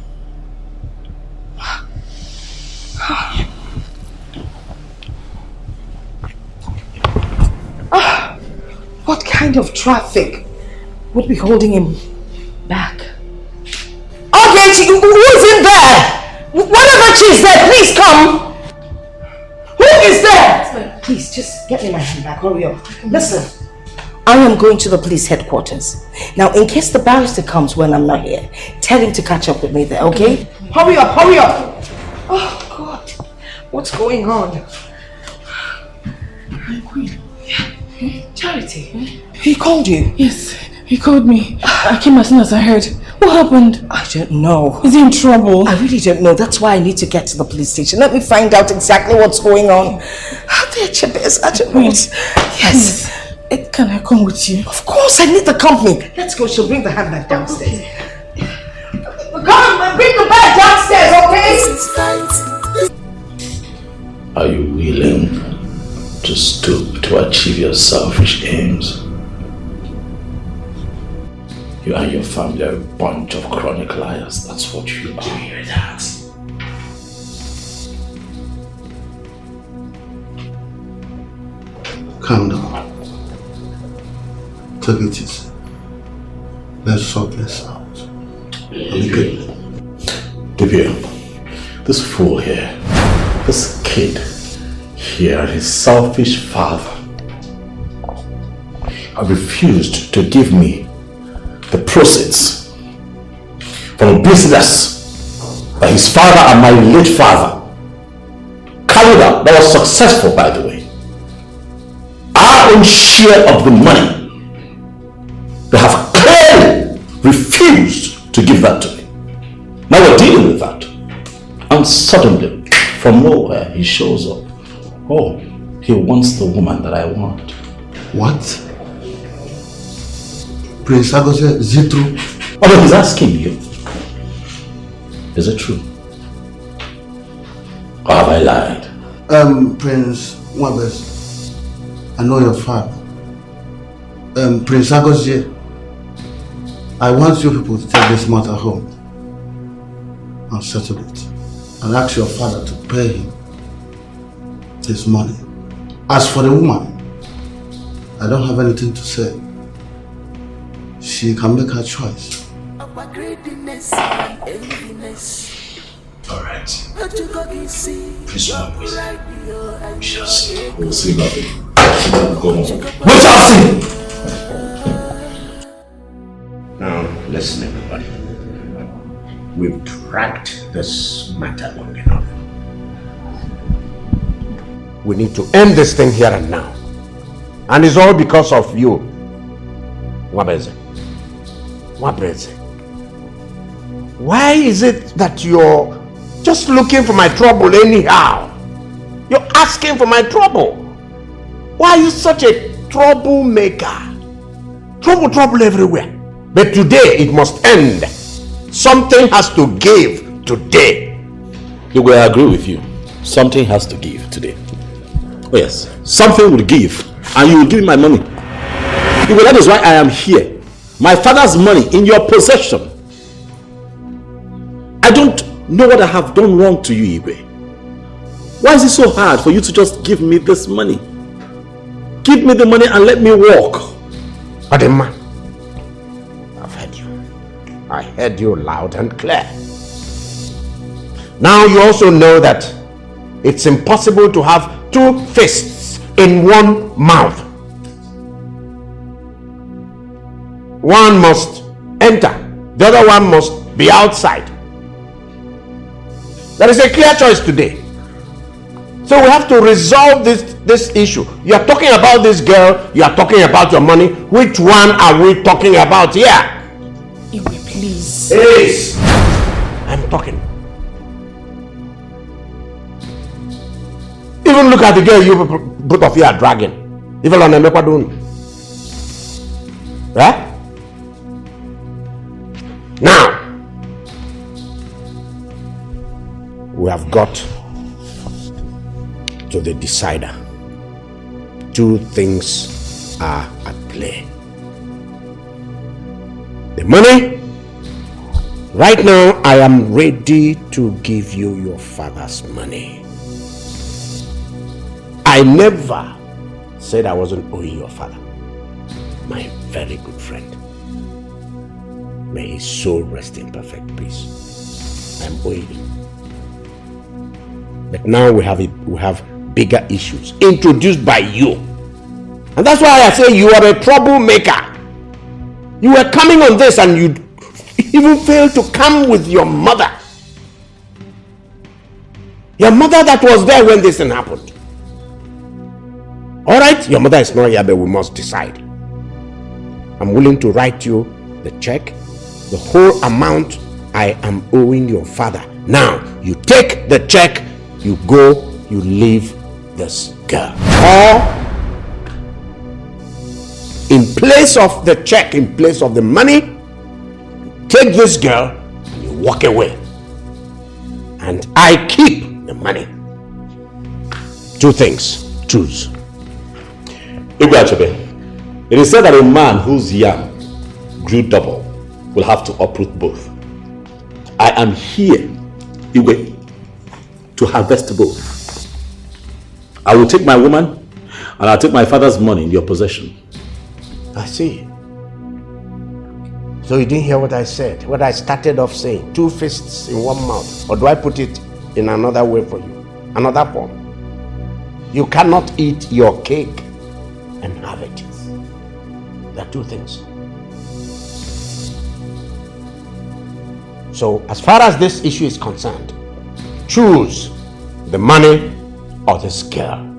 What kind of traffic would be holding him back? Okay, who is in there? Whatever she's there, please come. Who is there? Please, just get me my hand back. Hurry up. Listen. I am going to the police headquarters. Now, in case the barrister comes when I'm not here, tell him to catch up with me there, okay? Hurry up, hurry up! Oh, God. What's going on? Queen. Charity. He called you? Yes, he called me. I came as soon as I heard. What happened? I don't know. Is he in trouble? I really don't know. That's why I need to get to the police station. Let me find out exactly what's going on. There, Chibis. I don't know. Yes. Can I come with you? Of course, I need the company. Let's go. She'll bring the handbag downstairs. Okay. Come, bring the bag downstairs, okay? Are you willing to stoop to achieve your selfish aims? You and your family are a bunch of chronic liars. That's what you are. You hear that? Calm down. Take it easy. Let's sort this out. Okay. Divya, this fool here, this kid here, and his selfish father have refused to give me the proceeds from a business that his father and my late father carried out that was successful, by the way. Our own share of the money. They have clearly refused to give that to me. Now we're dealing with that. And suddenly, from nowhere, he shows up. Oh, he wants the woman that I want. What? Prince Agose, is it true? Oh, but he's asking you. Is it true? Or have I lied? Prince Wabes, I know your father. Prince Agose, I want you people to take this matter home and settle it. And ask your father to pay him his money. As for the woman, I don't have anything to say. She can make her choice. Alright. Please don't wait. We shall see. We'll see about it. Go home. We shall see! Now, listen everybody. We've dragged this matter long enough. We need to end this thing here and now. And it's all because of you. Wabeze. Why is it that you're just looking for my trouble anyhow? You're asking for my trouble. Why are you such a troublemaker? Trouble everywhere. But today it must end. Something has to give today. I agree with you. Something has to give today. Oh yes, something will give, and you will give me my money. That is why I am here. My father's money in your possession. I don't know what I have done wrong to you, Igwe. Why is it so hard for you to just give me this money? Give me the money and let me walk. Adema, I've heard you. I heard you loud and clear. Now you also know that it's impossible to have two fists in one mouth. One must enter, the other one must be outside. There is a clear choice today. So we have to resolve this issue. You are talking about this girl, you are talking about your money. Which one are we talking about here? Iwe, please. Yes, I'm talking. Even look at the girl you both of you are dragging. Even on the Mekwadun. Right? Now, we have got to the decider. Two things are at play. The money. Right now, I am ready to give you your father's money. I never said I wasn't owing your father. My very good friend. May his soul rest in perfect peace. I'm owing him. But now we have bigger issues introduced by you. And that's why I say you are a troublemaker. You were coming on this and you even failed to come with your mother. Your mother that was there when this thing happened. Alright, your mother is not here, but we must decide. I'm willing to write you the check, the whole amount I am owing your father. Now, you take the check, you go, you leave this girl. Or, in place of the check, in place of the money, take this girl and you walk away. And I keep the money. Two things. Choose. It is said that a man whose yam grew double will have to uproot both. I am here, Igwe, to harvest both. I will take my woman and I'll take my father's money in your possession. I see. So you didn't hear what I said, what I started off saying. Two fists in one mouth. Or do I put it in another way for you? Another form. You cannot eat your cake and have it. There are two things. So as far as this issue is concerned, choose the money or this girl.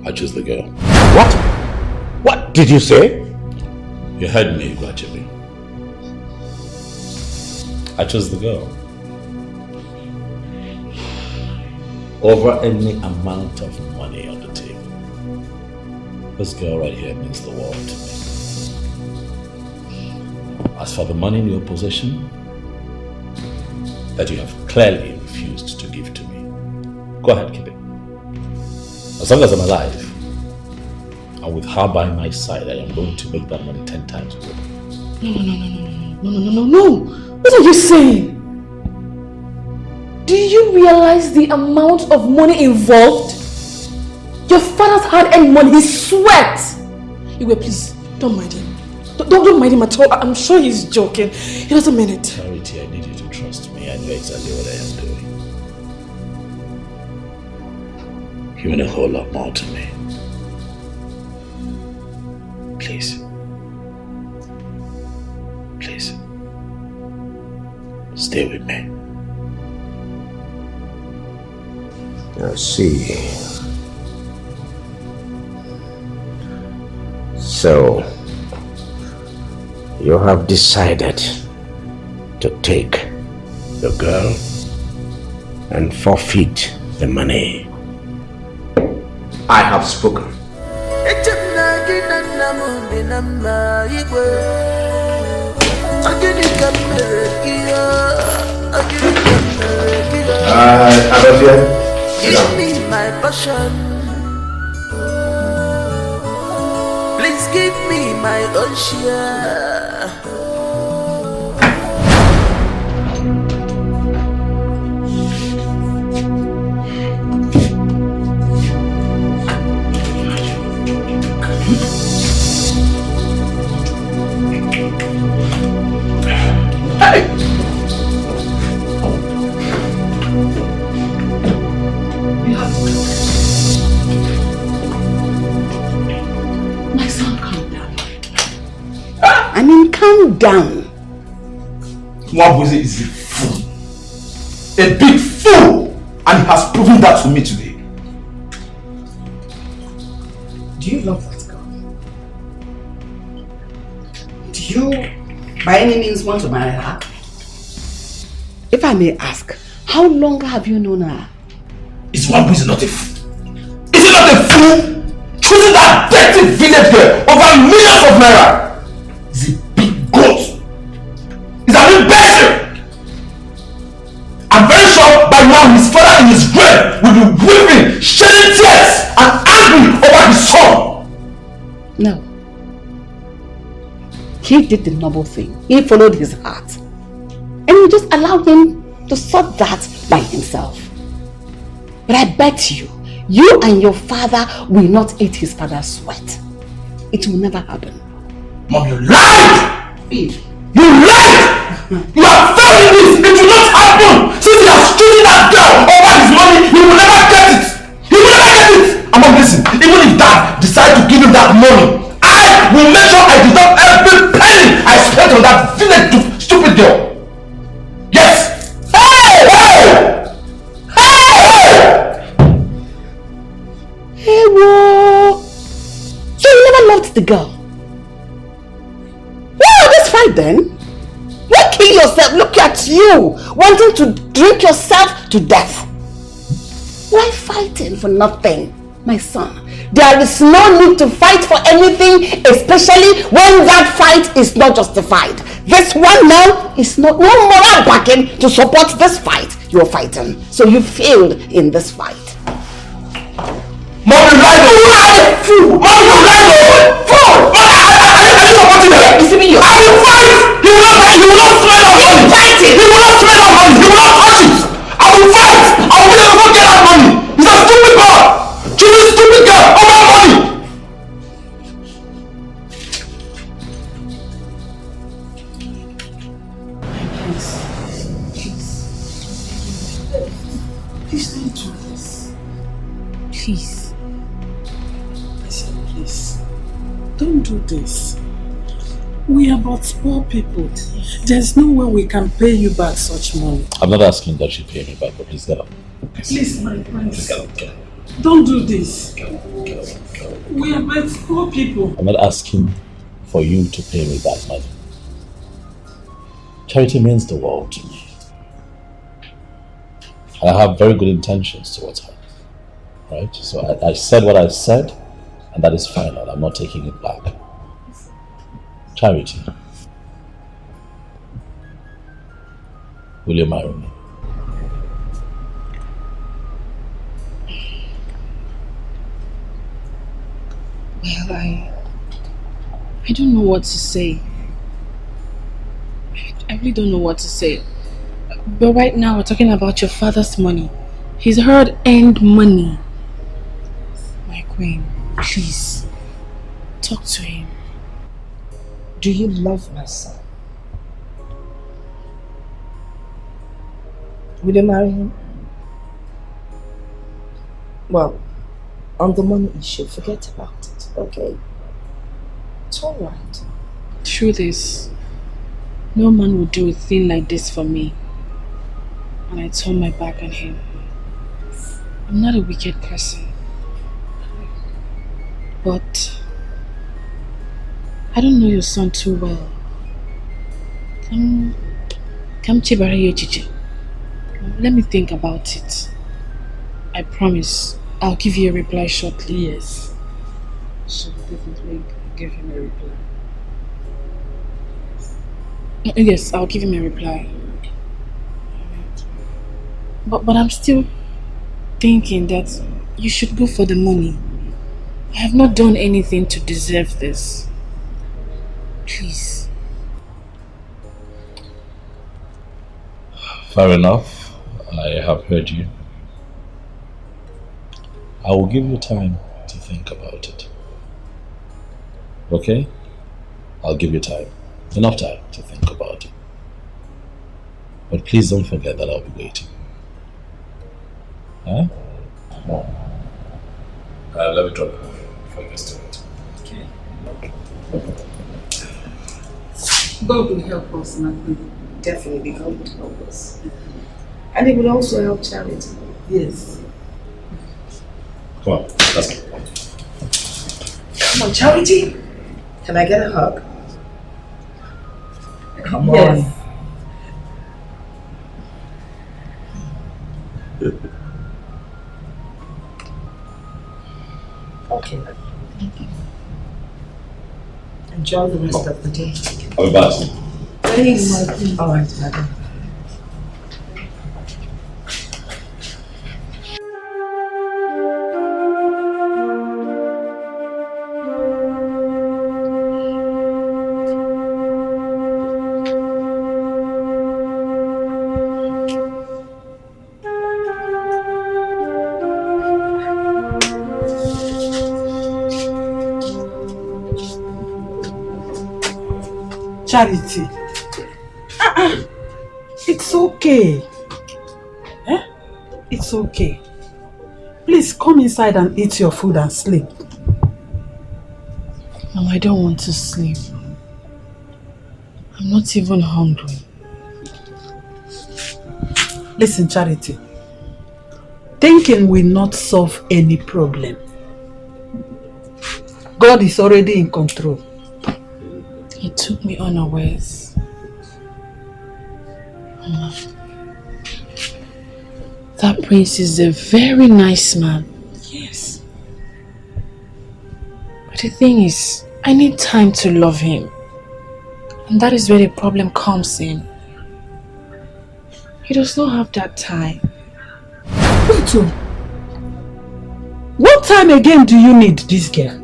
I choose the girl. What? What did you say? You heard me, Gwachibi. I chose the girl. Over any amount of money on the table. This girl right here means the world to me. As for the money in your possession that you have clearly refused to give to me, go ahead, keep it. As long as I'm alive, and with her by my side, I am going to make that money 10 times over. No. What are you saying? Do you realize the amount of money involved? Your father's hard-earned money, his sweat! Iwe, please, don't mind him. Don't mind him at all. I'm sure he's joking. He doesn't mean it. Charity, I need you to trust me. I know exactly what I am doing. You mean a whole lot more to me. Please. Please. Stay with me. I see. So, you have decided to take the girl and forfeit the money. I have spoken. give me my passion. Please give me my own share. Hey! My son, calm down. I mean, calm down. Mwabweze is a fool. A big fool! And he has proven that to me today. Do you love that girl? Do you, by any means, want to marry her? If I may ask, how long have you known her? Is Mwabweze not a fool? Is he not a fool? Choosing that dirty village girl over millions of naira! He's a big goat! He's an imbecile! I'm very sure by now his father in his grave will be weeping, shedding tears, and angry over his son! No. He did the noble thing. He followed his heart. And you just allowed him to sort that by himself. But I bet you and your father will not eat his father's sweat. It will never happen. Mom, you lied! You lied! You have failed in this! It will not happen! Since he has chosen that girl over his money, he will never get it! He will never get it! And Mom, listen, even if Dad decides to give him that money, I will make sure I deduct every penny I spent on that village stupid girl! Yes! Hey! Hey! Hey, whoa! So you never loved the girl? Well, this fight then. Why kill yourself? Look at you, wanting to drink yourself to death. Why fighting for nothing, my son? There is no need to fight for anything, especially when that fight is not justified. This one now is no moral backing to support this fight you're fighting. So you failed in this fight. Mom, you lied! You are a fool! Mom, you lied! Fool! Mom, are you supporting her? You see me? I will fight! He will not smell that money! He will not smell that money! He will not touch it! I will fight! I will never get that money! He's a stupid girl! She's a stupid girl! Over money! Please don't do this. Please. Please, don't do this. We are but poor people. There's no way we can pay you back such money. I'm not asking that you pay me back, but please get up. Please, my prince. Don't do this. We are but poor people. I'm not asking for you to pay me back money. Charity means the world to me. I have very good intentions towards her. Right? So I said what I said, and that is final. I'm not taking it back. Charity, will you marry me? Well, I don't know what to say. I really don't know what to say. But right now we're talking about your father's money. His hard-earned money. My queen, please, talk to him. Do you love my son? Will you marry him? Well, on the money issue, forget about it, okay? It's alright. Truth is, no man would do a thing like this for me. And I turned my back on him. I'm not a wicked person. But I don't know your son too well. Come Chibara Chichi. Let me think about it. I promise I'll give you a reply shortly. Yes. I should definitely give him a reply. Yes, I'll give him a reply. But I'm still thinking that you should go for the money. I have not done anything to deserve this. Please. Fair enough. I have heard you. I will give you time to think about it. Okay? I'll give you time. Enough time to think about it. But please don't forget that I'll be waiting. Huh? No. Let me drop it off before it gets too late. Okay. God will help us, Matthew. Definitely, God will help us. And it will also help Charity. Yes. Come on, let's go. Come on, Charity. Can I get a hug? Come Yes. on. Okay. Enjoy the rest of the day. I'll be back soon. Please. All right, madam. Charity. It's okay. Eh? It's okay. Please come inside and eat your food and sleep. Mom, I don't want to sleep. I'm not even hungry. Listen, Charity. Thinking will not solve any problem. God is already in control. He took me unawares. Mama, that prince is a very nice man. Yes. But the thing is, I need time to love him. And that is where the problem comes in. He does not have that time. Wait, what time again do you need this girl?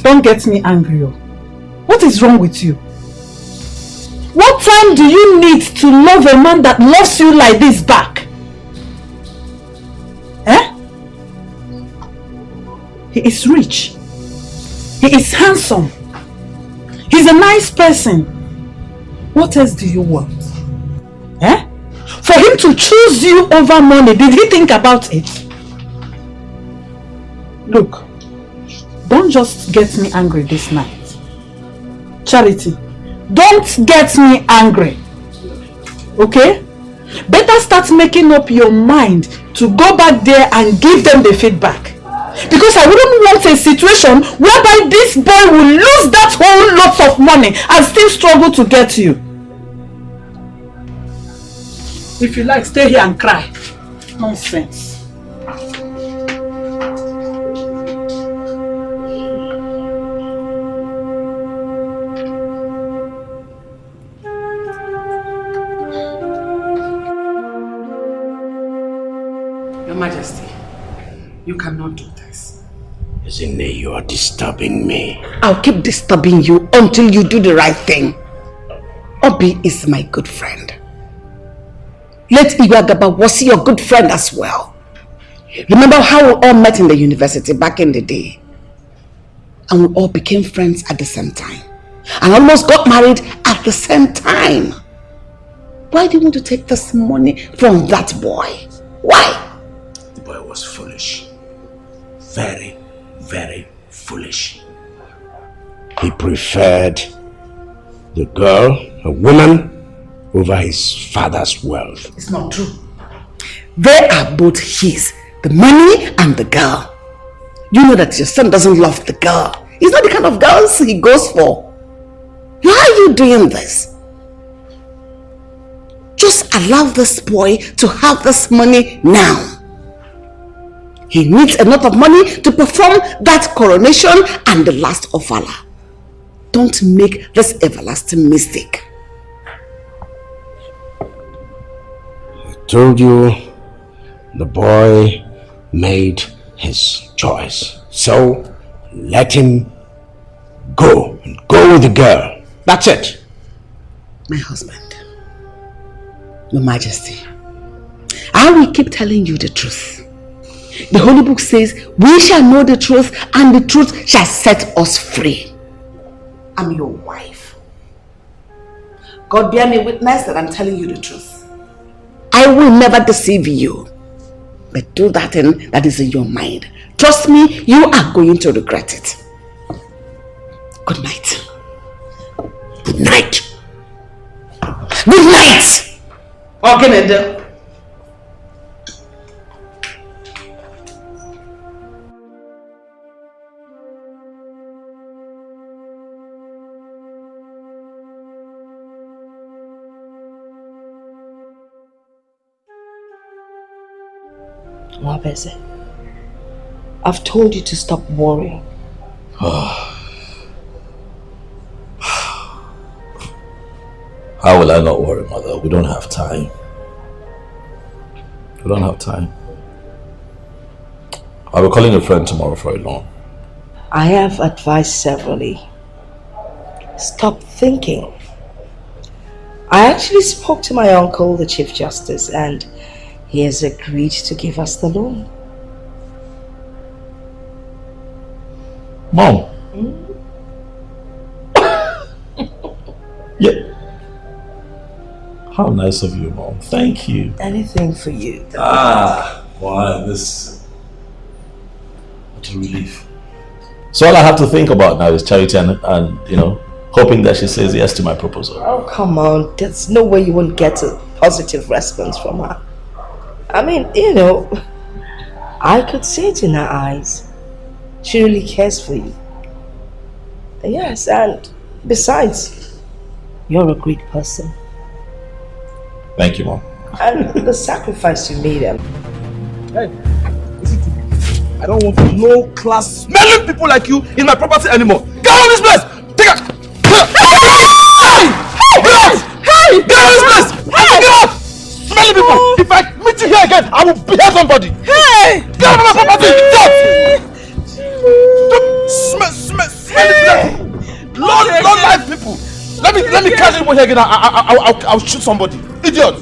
Don't get me angry. What is wrong with you? What time do you need to love a man that loves you like this back? Eh? He is rich. He is handsome. He's a nice person. What else do you want? Eh? For him to choose you over money, did he think about it? Look, don't just get me angry this night. Charity, don't get me angry. Okay? Better start making up your mind to go back there and give them the feedback. Because I wouldn't want a situation whereby this boy will lose that whole lot of money and still struggle to get you. If you like, stay here and cry. Nonsense. Your Majesty, you cannot do this. Isn't you are disturbing me? I'll keep disturbing you until you do the right thing. Obi is my good friend. Let Iwagaba was your good friend as well. Remember how we all met in the university back in the day? And we all became friends at the same time. And almost got married at the same time. Why do you want to take this money from that boy? Why? The boy was foolish. Very, very foolish. He preferred the girl, a woman, over his father's wealth. It's not true. They are both his. The money and the girl. You know that your son doesn't love the girl. He's not the kind of girls he goes for. Why are you doing this? Just allow this boy to have this money now. He needs enough of money to perform that coronation and the last of Allah. Don't make this everlasting mistake. I told you The boy made his choice. So let him go and go with the girl. That's it. My husband, Your Majesty, I will keep telling you the truth. The Holy Book says, we shall know the truth and the truth shall set us free. I'm your wife. God bear me witness that I'm telling you the truth. I will never deceive you. But do that thing that is in your mind. Trust me, you are going to regret it. Good night. Good night. Good night. Okay, Wabeze, I've told you to stop worrying. How will I not worry, Mother? We don't have time. We don't have time. I'll be calling a friend tomorrow for a loan. I have advised severally. Stop thinking. I actually spoke to my uncle, the Chief Justice, and he has agreed to give us the loan. Mom. Yeah. How nice of you, Mom. Thank you. Anything for you. Wow, this... What a relief. So all I have to think about now is Charity and you know, hoping that she says yes to my proposal. Oh, come on. There's no way you won't get a positive response from her. I mean, you know, I could see it in her eyes. She really cares for you. Yes, and besides, you're a great person. Thank you, Mom. And the sacrifice you made them. Hey, listen to me. I don't want low-class smelling people like you in my property anymore. Get out of this place! Take out! Hey! Hey! Get out of this place! Hey! Get out! Smelling people! If I meet you here again, I will behead somebody! Hey! Get out of my property! Smelling people! Low-life people! Let me catch anyone here again. I'll shoot somebody. Idiot!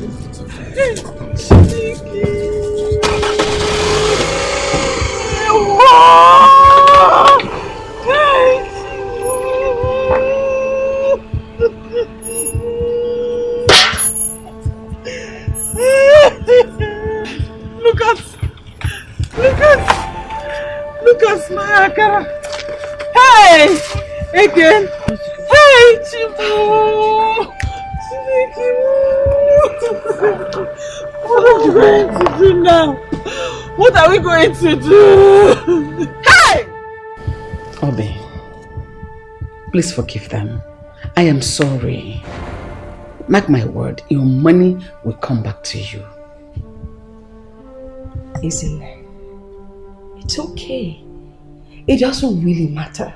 Look at my Akara. Hey! Again. Hey, Chibu! What are we going to do now? What are we going to do? Hey! Obi, please forgive them. I am sorry. Mark my word, your money will come back to you. Isn't it? It's okay. It doesn't really matter.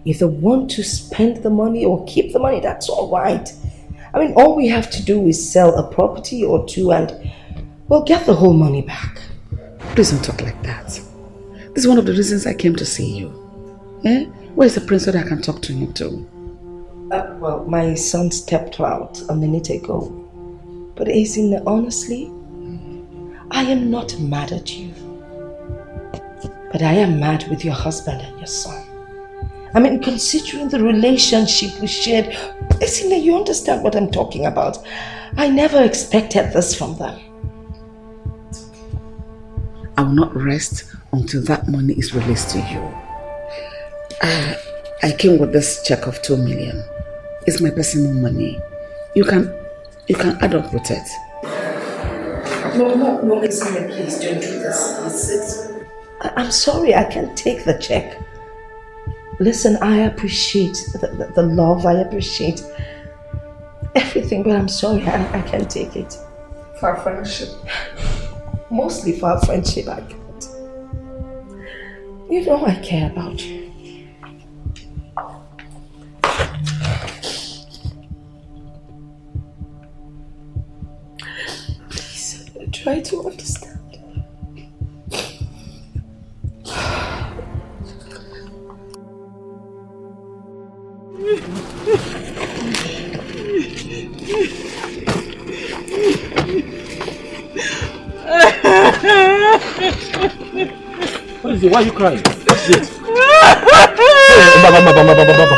If they want to spend the money or keep the money, that's all right. I mean, all we have to do is sell a property or two and we'll get the whole money back. Please don't talk like that. This is one of the reasons I came to see you. Eh? Where's the prince so that I can talk to him too? Well, my son stepped out a minute ago. But Isn't, honestly, I am not mad at you. But I am mad with your husband and your son. I mean, considering the relationship we shared, Isn't, you understand what I'm talking about. I never expected this from them. I will not rest until that money is released to you. I came with this check of 2 million. It's my personal money. You can add up with it. No, Isn't, please don't do this. I'm sorry, I can't take the check. Listen, I appreciate the love, I appreciate everything, but I'm sorry, I can't take it. For our friendship. Mostly for our friendship, I can't. You know I care about you. Please, try to understand. What is it? Why are you crying? What's it? Hey,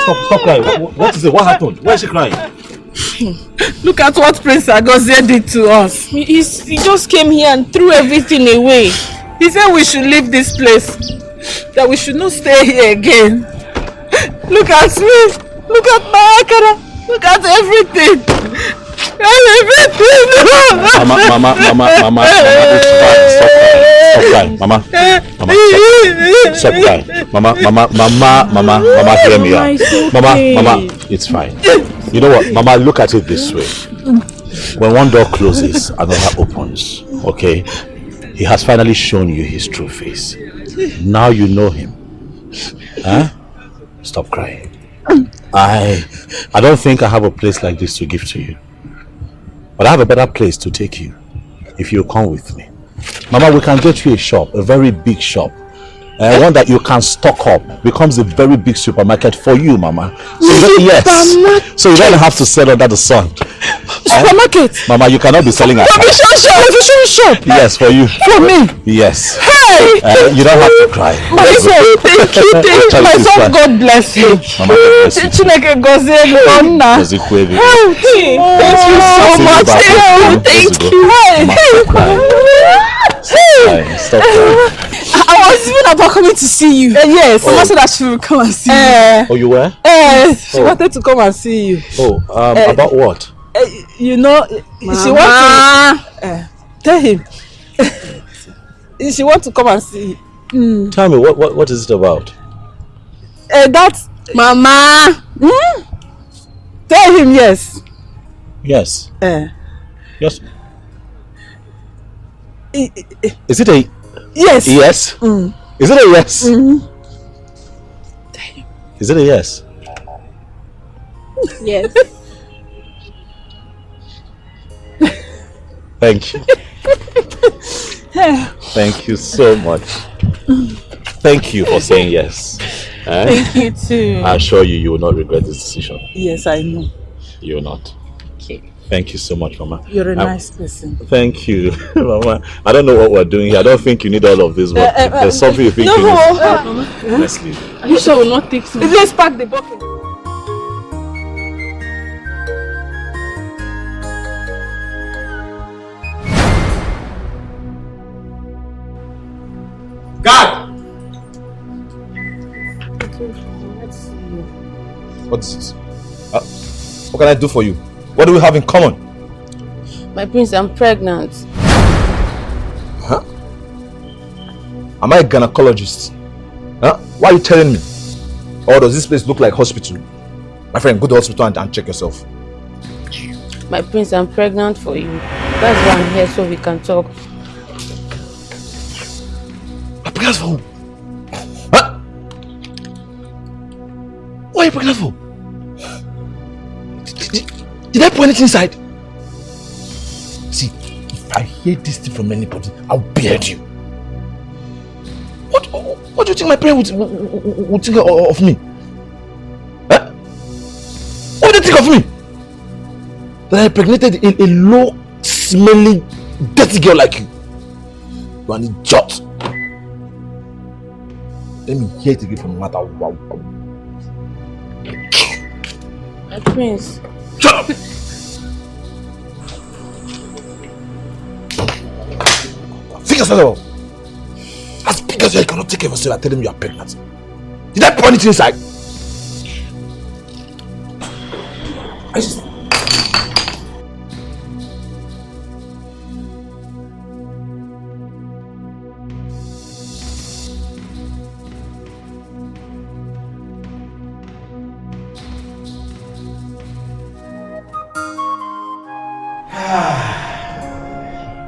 stop crying. What is it? What happened? Why is she crying? Look at what Prince Agozie did to us. He just came here and threw everything away. He said we should leave this place. That we should not stay here again. Look at me. Look at my Akara. Look at everything. Everything. Mama, it's fine. Stop crying. Mama, stop crying. Mama, hear me out. Mama, it's fine. You know what, Mama, look at it this way. When one door closes, another opens. Okay? He has finally shown you his true face. Now you know him. Huh? Stop crying. I don't think I have a place like this to give to you. But I have a better place to take you if you come with me. Mama, we can get you a shop, a very big shop. One that you can stock up, becomes a very big supermarket for you, Mama. So you don't have to sell under the sun. Supermarket? Mama, you cannot be selling at Provision shop. Yes, for you. For me? Yes. Hey! You don't have to cry. My son, thank you. My son, God bless you. Mama, God bless you. Thank you so much. Thank you. Stop crying. I was even about coming to see you. Yes. Mama said that she will come and see you. Oh, you were? She wanted to come and see you. About what? You know, she wants to tell him. She wants to come and see you. Tell me, what is it about? That's Mama. Tell him yes. Yes. Yes. Is it a yes? Yes. Is it a yes? Is it a yes? Yes. Thank you. Thank you so much. Thank you for saying yes. Thank you too. I assure you, you will not regret this decision. Yes, I know. You will not. Okay. Thank you so much, Mama. You're a nice person. Thank you, Mama. I don't know what we're doing here. I don't think you need all of this, but there's something you think you need. Let's leave. Are you sure we'll not take some? Let's pack the bucket. God! What is it? What can I do for you? What do we have in common? My prince, I'm pregnant. Huh? Am I a gynecologist? Huh? Why are you telling me? Or does this place look like hospital? My friend, go to the hospital and check yourself. My prince, I'm pregnant for you. That's why I'm here, so we can talk. I'm pregnant for who? Huh? What are you pregnant for? Did I put anything inside? See, if I hear this thing from anybody, I'll beard you. What do you think my parents would think of me? Huh? What do you think of me? That I impregnated a low-smelling, dirty girl like you. You are an idiot. Let me hear it again from no matter what. My prince. Shut up! Think yourself. As big as you cannot take care of yourself, I tell him you are pregnant. Did I pour anything inside? I just...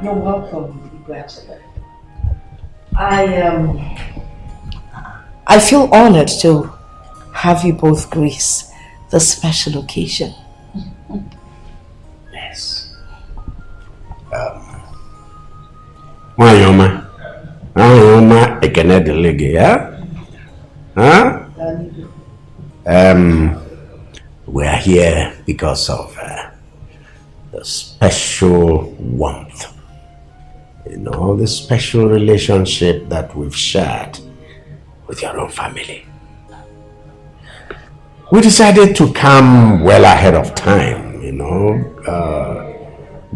You're welcome, Bachelor. I feel honored to have you both grace the special occasion. Yes. Mayoma ekene delege, yeah? Huh? We are here because of the special warmth. You know, the special relationship that we've shared with your own family. We decided to come well ahead of time, you know,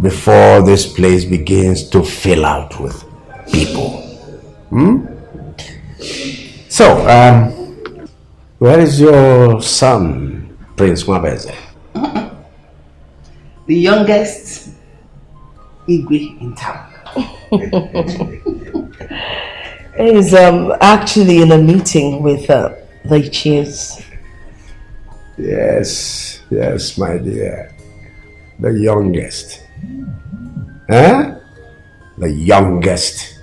before this place begins to fill out with people. So, where is your son, Prince Mwabeze? The youngest Igwe in town. He's actually in a meeting with the cheers. Yes, yes, my dear. The youngest. Huh? The youngest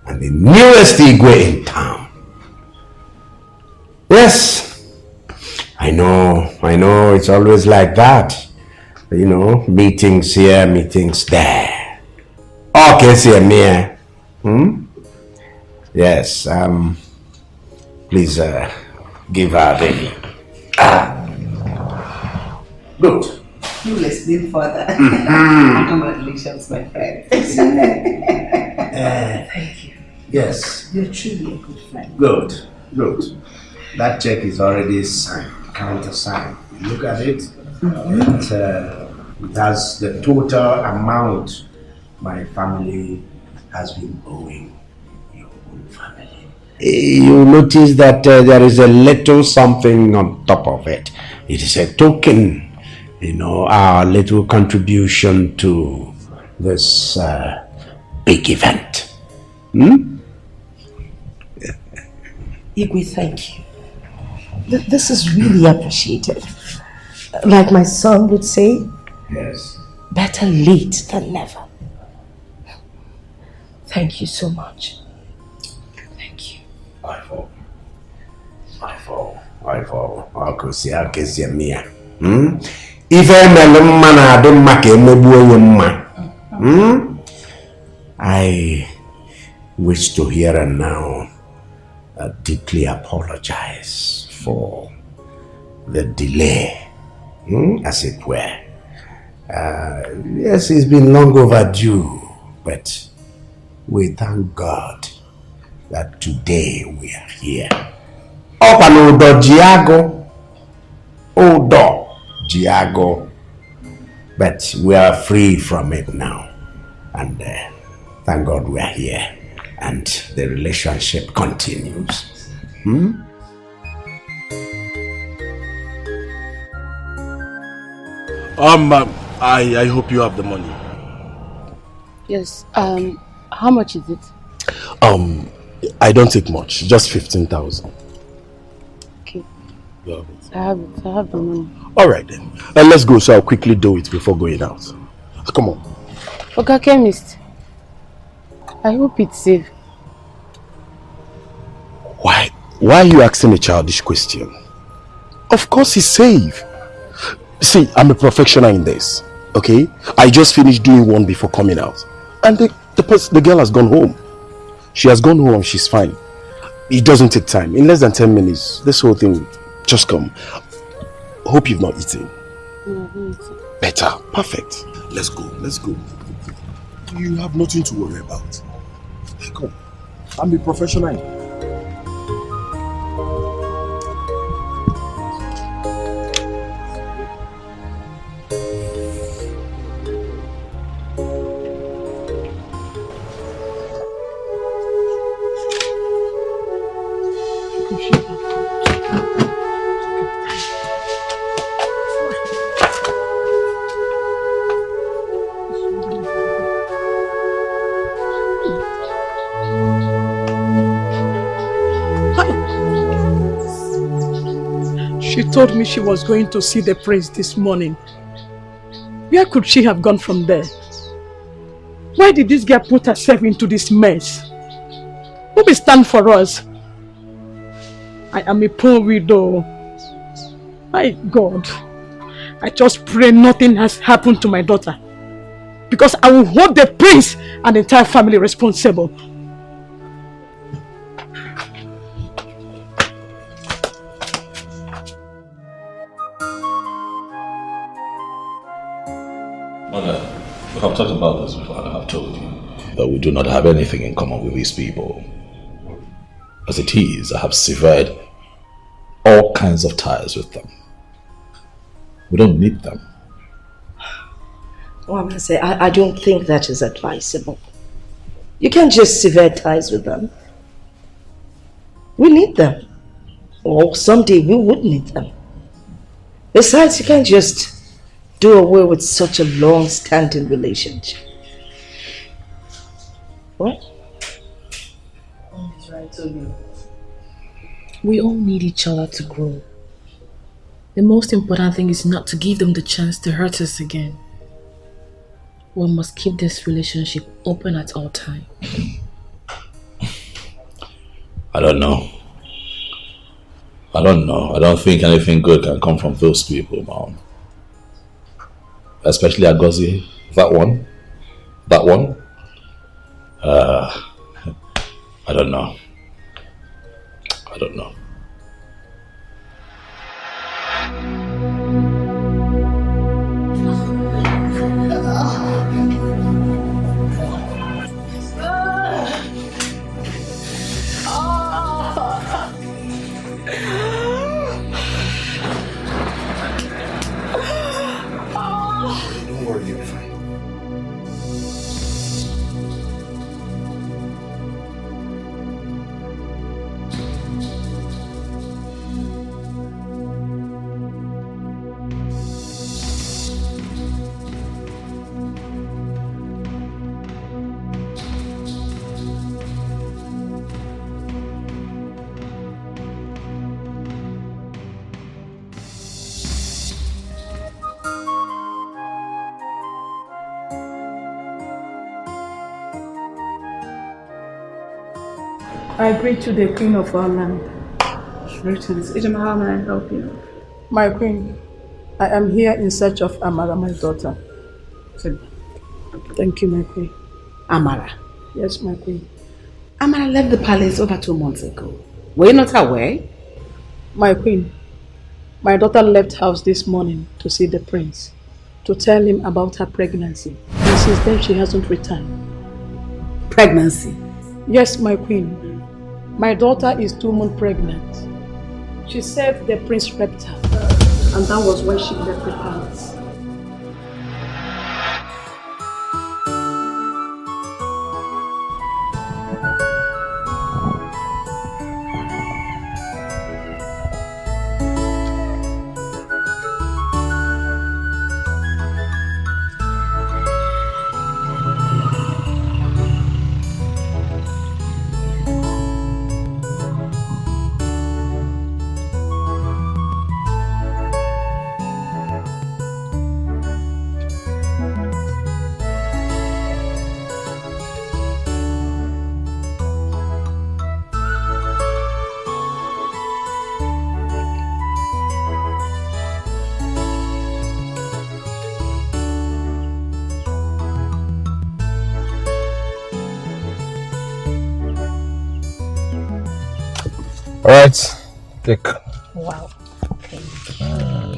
and the newest Igwe in town. Yes, I know, it's always like that. You know, meetings here, meetings there. Okay, see me. Yes, please give her the good. You listening further. Congratulations, my friend. Thank you. Yes. You're truly a good friend. Good, good. That check is already signed, countersigned. Look at it. It has the total amount my family has been owing your own family. You notice that there is a little something on top of it. It is a token, you know, our little contribution to this big event. Igwe, thank you. This is really appreciated. Like my son would say, yes, better late than never. Thank you so much. Thank you. I fall. I wish to hear and now deeply apologize for the delay, as it were. Yes, it's been long overdue, but we thank God that today we are here. Odo Giago, but we are free from it now, and thank God we are here, and the relationship continues. I hope you have the money. Yes. How much is it? I don't take much, just 15,000. Okay. You have it. I have the money. All right then. Let's go, so I'll quickly do it before going out. Come on. Okay, chemist. I hope it's safe. Why are you asking a childish question? Of course it's safe. See, I'm a professional in this, okay? I just finished doing one before coming out. And the girl has gone home. She has gone home, she's fine. It doesn't take time. In less than 10 minutes, this whole thing will just come. Hope you've not eaten. No, Better. Perfect. Let's go. You have nothing to worry about. Come. I'm a professional. She told me she was going to see the prince this morning. Where could she have gone from there? Why did this girl put herself into this mess? Who will stand for us? I am a poor widow. My God, I just pray nothing has happened to my daughter, because I will hold the prince and the entire family responsible. Mother, we have talked about this before, and I have told you that we do not have anything in common with these people. As it is, I have severed all kinds of ties with them. We don't need them. Well, I don't think that is advisable. You can't just sever ties with them. We need them. Or someday we would need them. Besides, you can't just do away with such a long-standing relationship. What? He's right, Toby. We all need each other to grow. The most important thing is not to give them the chance to hurt us again. We must keep this relationship open at all times. I don't know. I don't think anything good can come from those people, Mom. Especially Agozi. That one. I don't know. Don't worry, you'll be fine. I greet you, the Queen of our land. Greetings. Ijama, how may I help you? My Queen, I am here in search of Amara, my daughter. Thank you, my Queen. Amara? Yes, my Queen. Amara left the palace over 2 months ago. Were you not aware? My Queen, my daughter left house this morning to see the prince, to tell him about her pregnancy. And since then, she hasn't returned. Pregnancy? Yes, my Queen. My daughter is 2 months pregnant. She said the prince raped her, and that was why she left the palace. Alright, take. Wow.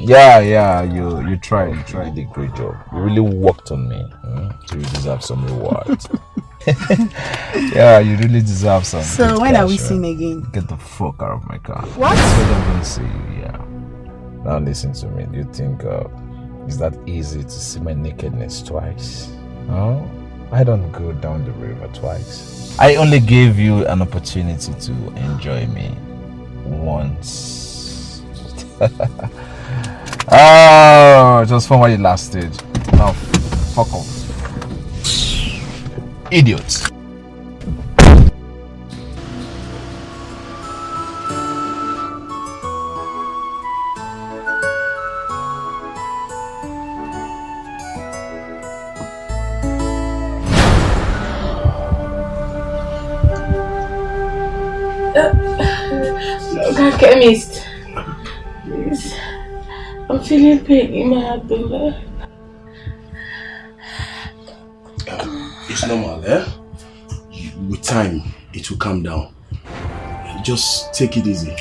Yeah, you tried a great job. You really worked on me. So you deserve some reward. Yeah, you really deserve some. So when are we seeing again? Get the fuck out of my car. What? I'm going to see you, yeah. Now listen to me. Do you think it's that easy to see my nakedness twice? No? I don't go down the river twice. I only gave you an opportunity to enjoy me once. Oh, just for my last stage. Now, fuck off. Idiots. God, chemist. Please. I'm feeling pain in my abdomen. It's normal, eh? With time, it will calm down. Just take it easy.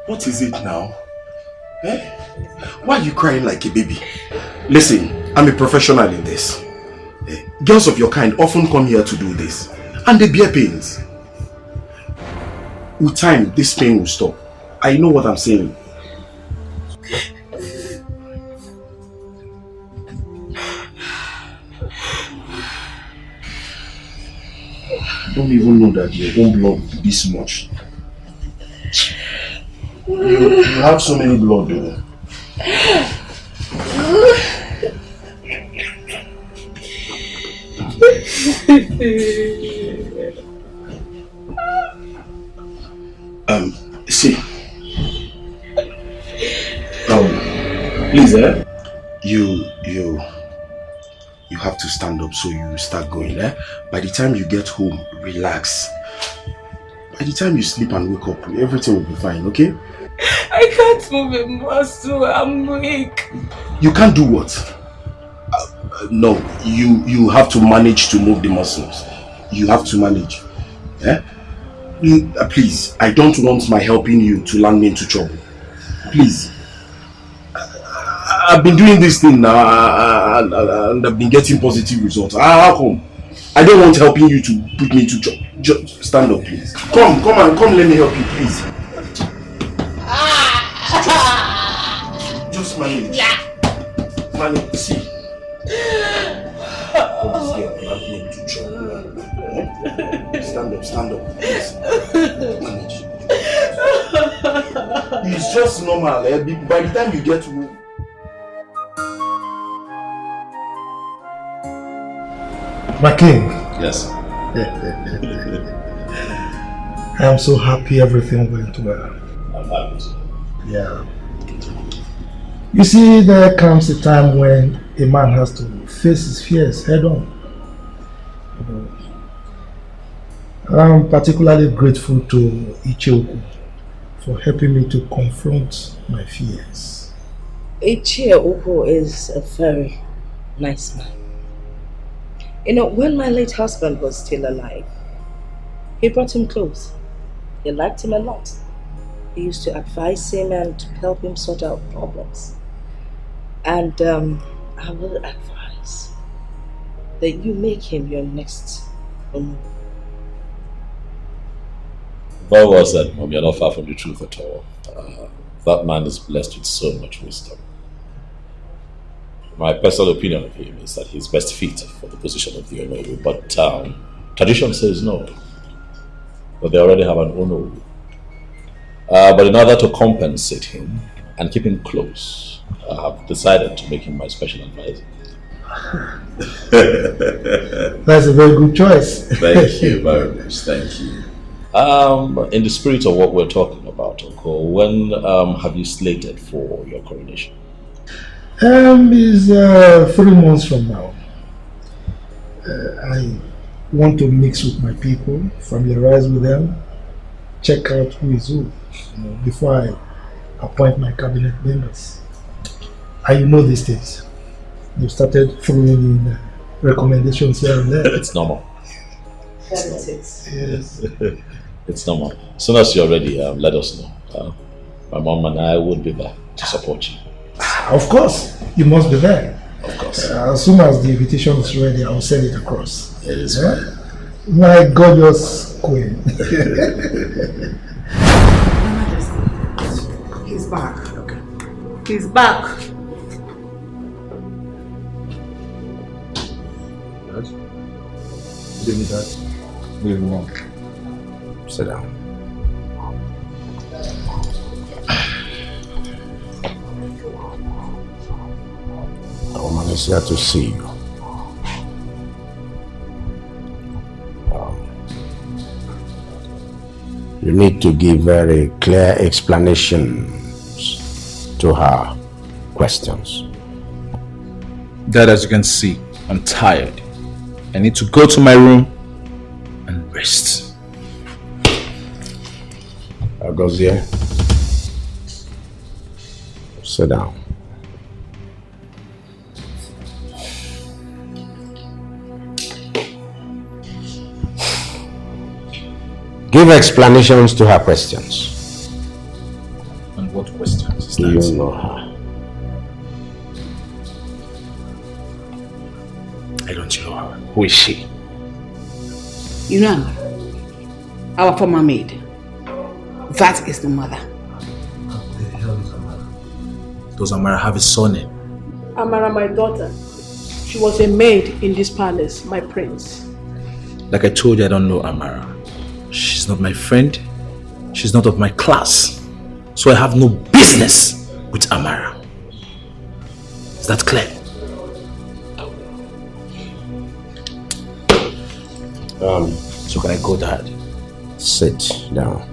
What is it now? Eh? Why are you crying like a baby? Listen, I'm a professional in this. Girls of your kind often come here to do this. And they bear pains. With time, this pain will stop. I know what I'm saying. I don't even know that your own blood this much. You have so many blood though. See. Please, you have to stand up so you start going, By the time you get home, relax. By the time you sleep and wake up, everything will be fine, okay? I can't move a muscle, I'm weak. You can't do what? No, you have to manage to move the muscles. You have to manage. Please, I don't want my helping you to land me into trouble. Please. I've been doing this thing now and I've been getting positive results. How come? I don't want helping you to put me into trouble. Just stand up, please. Come let me help you, please. Just manage. Manage, see. Stand up, please. Manage. It's just normal, by the time you get to... My king. Yes. I am so happy everything went well. I'm happy. Yeah. You see, there comes a time when a man has to face his fears head on. I'm particularly grateful to Ichioku for helping me to confront my fears. Ichioku is a very nice man. You know, when my late husband was still alive, he brought him close. He liked him a lot. He used to advise him and help him sort out problems. And I will advise that you make him your next owner. Very well said, Mom. You're not far from the truth at all. That man is blessed with so much wisdom. My personal opinion of him is that he's best fit for the position of the Onowu, but tradition says no. But they already have an Onowu. But in order to compensate him and keep him close, I have decided to make him my special advisor. That's a very good choice. Thank you very much. Thank you. In the spirit of what we're talking about, Oko, when have you slated for your coronation? It's 3 months from now. I want to mix with my people, familiarize with them, check out who is who, before I appoint my cabinet members. And you know these things. You started throwing in recommendations here and there. It's normal. Yes. It's normal. As soon as you're ready, let us know. My mom and I will be there to support you. Of course, you must be there. Of course. As soon as the invitation is ready, I will send it across. It is fine. My gorgeous queen. He's back. Okay. He's back. Give me that. Leave him alone. Sit down. The woman is here to see you. You need to give very clear explanations to her questions. Dad, as you can see, I'm tired. I need to go to my room and rest. Agozie, sit down. Give explanations to her questions. And what questions is Do that? you know her? I don't know her. Who is she? You know Amara, our former maid. That is the mother. Does Amara have a surname? Amara, my daughter. She was a maid in this palace, my prince. Like I told you, I don't know Amara. She's not my friend. She's not of my class. So I have no business with Amara. Is that clear? So can I go, Dad? Sit down.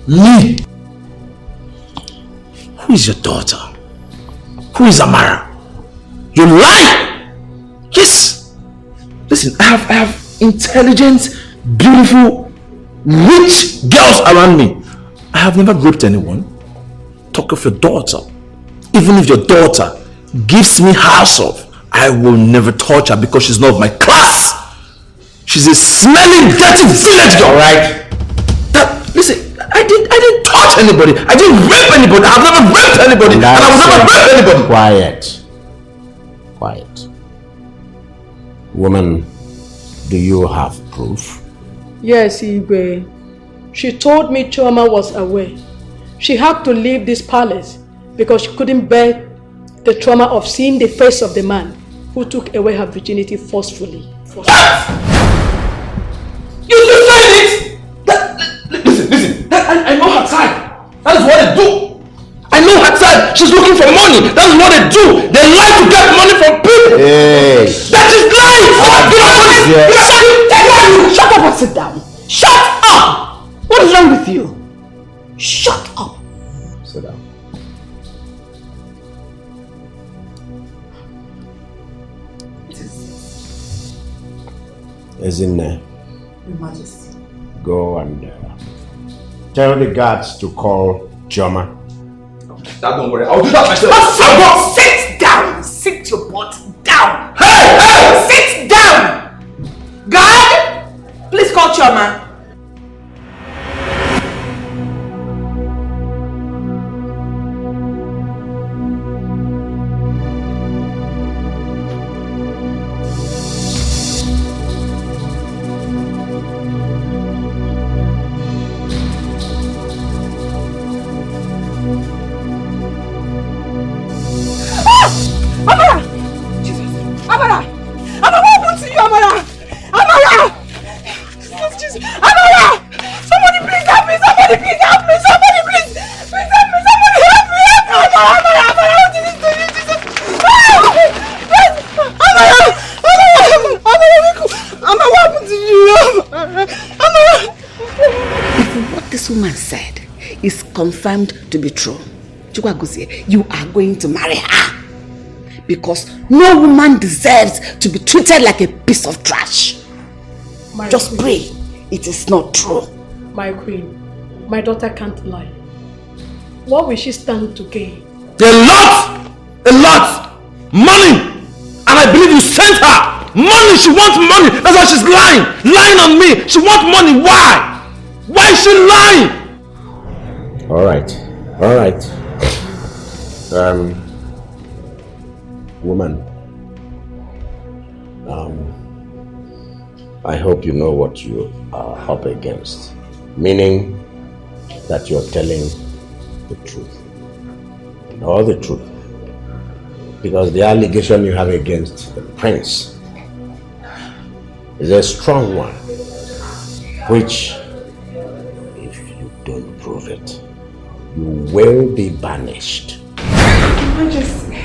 Me? Who is your daughter? Who is Amara? You lie! Yes! Listen, I have intelligent, beautiful, rich girls around me. I have never raped anyone. Talk of your daughter. Even if your daughter gives me house off, I will never touch her because she's not of my class. She's a smelling, dirty village girl. Alright. Listen, I didn't touch anybody. I didn't rape anybody. I have never raped anybody. And I will never rape anybody. Quiet. Quiet. Woman, do you have proof? Yes, Igwe. She told me Chioma was away. She had to leave this palace because she couldn't bear the trauma of seeing the face of the man who took away her virginity forcefully. You said it! Listen, I know her type. That is what they do. I know her type. She's looking for money. That is what they do. They lie to get money from people. Hey. That is lying. Shut up and sit down. Shut up! What is wrong with you? Shut up. Sit down. Isn't there? Your Majesty. Go and tell the guards to call Chioma. That don't worry. I'll do that myself. Sit down. Sit your butt down. Hey! Sit down. Guard, please call Chioma. is confirmed to be true, you are going to marry her. Because no woman deserves to be treated like a piece of trash. Just pray it is not true. My queen, my daughter can't lie. What will she stand to gain? A lot! A lot! Money! And I believe you sent her! Money! She wants money! That's why she's lying! Lying on me! She wants money! Why? Why is she lying? Alright. Alright. Woman. I hope you know what you are up against. Meaning that you're telling the truth. All the truth. Because the allegation you have against the prince is a strong one, which, if you don't prove it, you will be banished. Majesty.